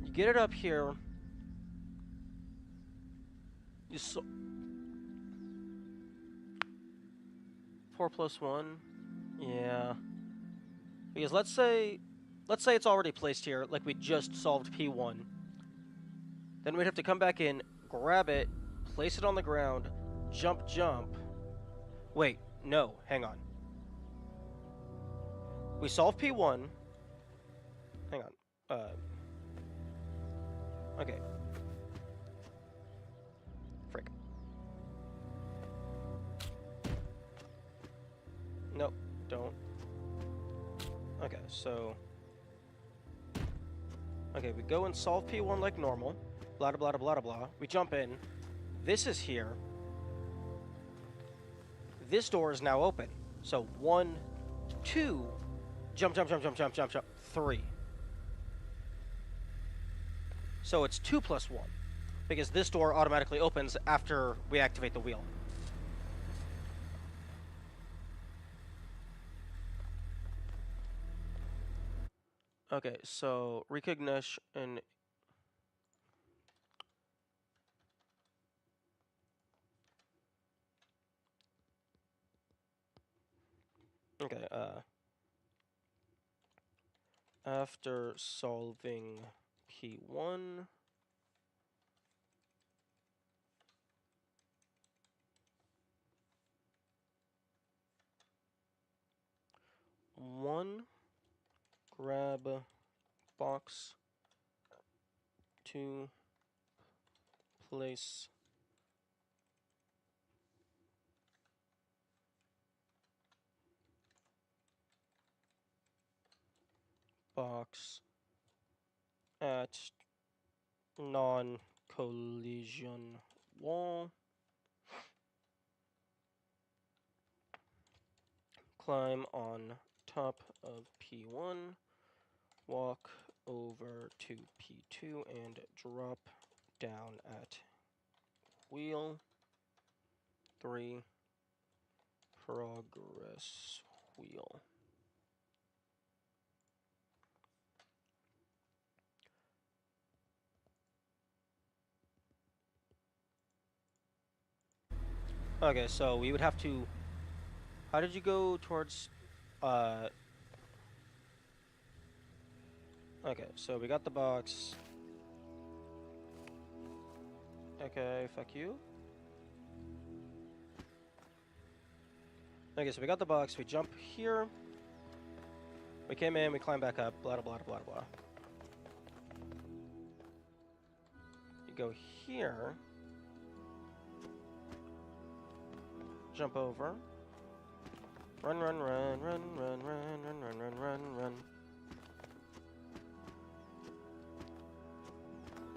You get it up here. You 4 plus 1? Yeah. Because let's say it's already placed here, like we just solved P1. Then we'd have to come back in, grab it, place it on the ground, jump. Wait, no, hang on. We solved P1. Hang on. Okay. Frick. Nope, don't. Okay, so... Okay, we go and solve P1 like normal. Blah, blah, blah, blah, blah. We jump in. This is here. This door is now open. So 1, 2, jump, 3. So it's 2 plus 1. Because this door automatically opens after we activate the wheel. Okay, so recognition. Okay, after solving P1, grab box, 2, place box at non-collision wall, climb on top of P1, walk over to P2 and drop down at wheel. 3, progress wheel. Okay, so we would have to... How did you go towards... Okay, so we got the box. Okay, fuck you. Okay, so we got the box. We jump here. We came in, we climbed back up, blah, blah, blah, blah, blah. You go here. Jump over. Run, run, run, run, run, run, run, run, run, run, run.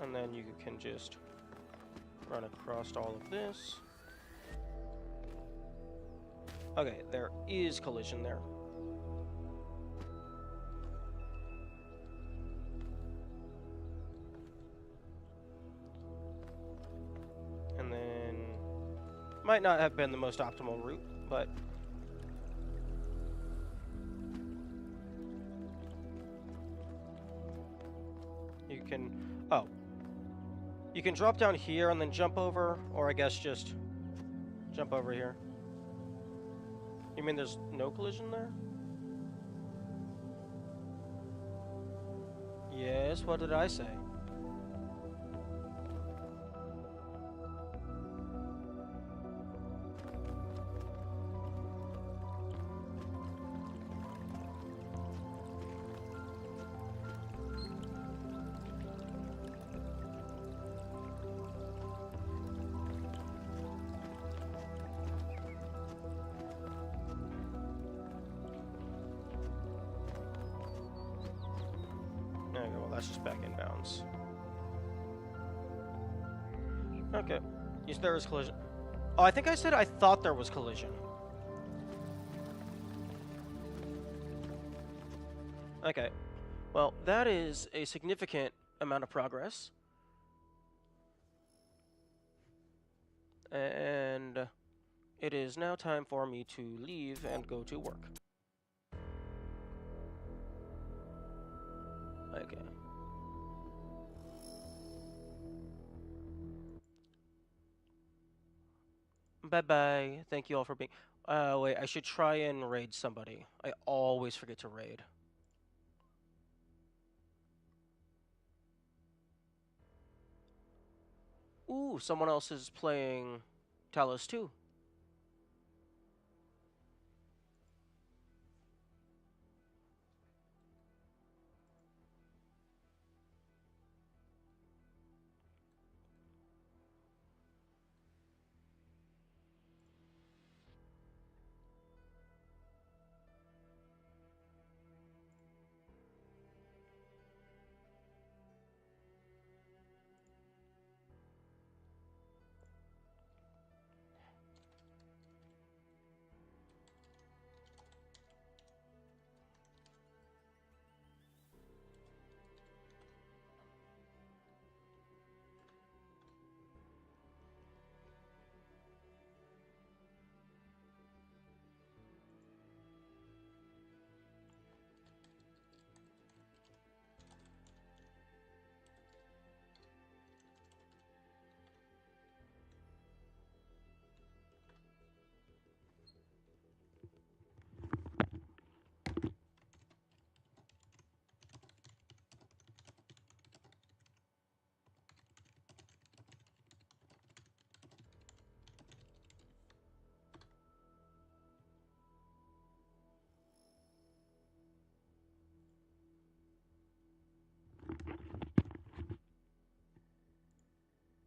And then you can just run across all of this. Okay, there is collision there. And then might not have been the most optimal route, but you can, oh, you can drop down here and then jump over, or I guess just jump over here. You mean there's no collision there? Yes, what did I say? There you go, well that's just back inbounds. Okay, yes, there is collision. Oh, I think I said I thought there was collision. Okay, well that is a significant amount of progress. And it is now time for me to leave and go to work. Okay. Bye-bye. Thank you all for being... wait, I should try and raid somebody. I always forget to raid. Ooh, someone else is playing Talos too.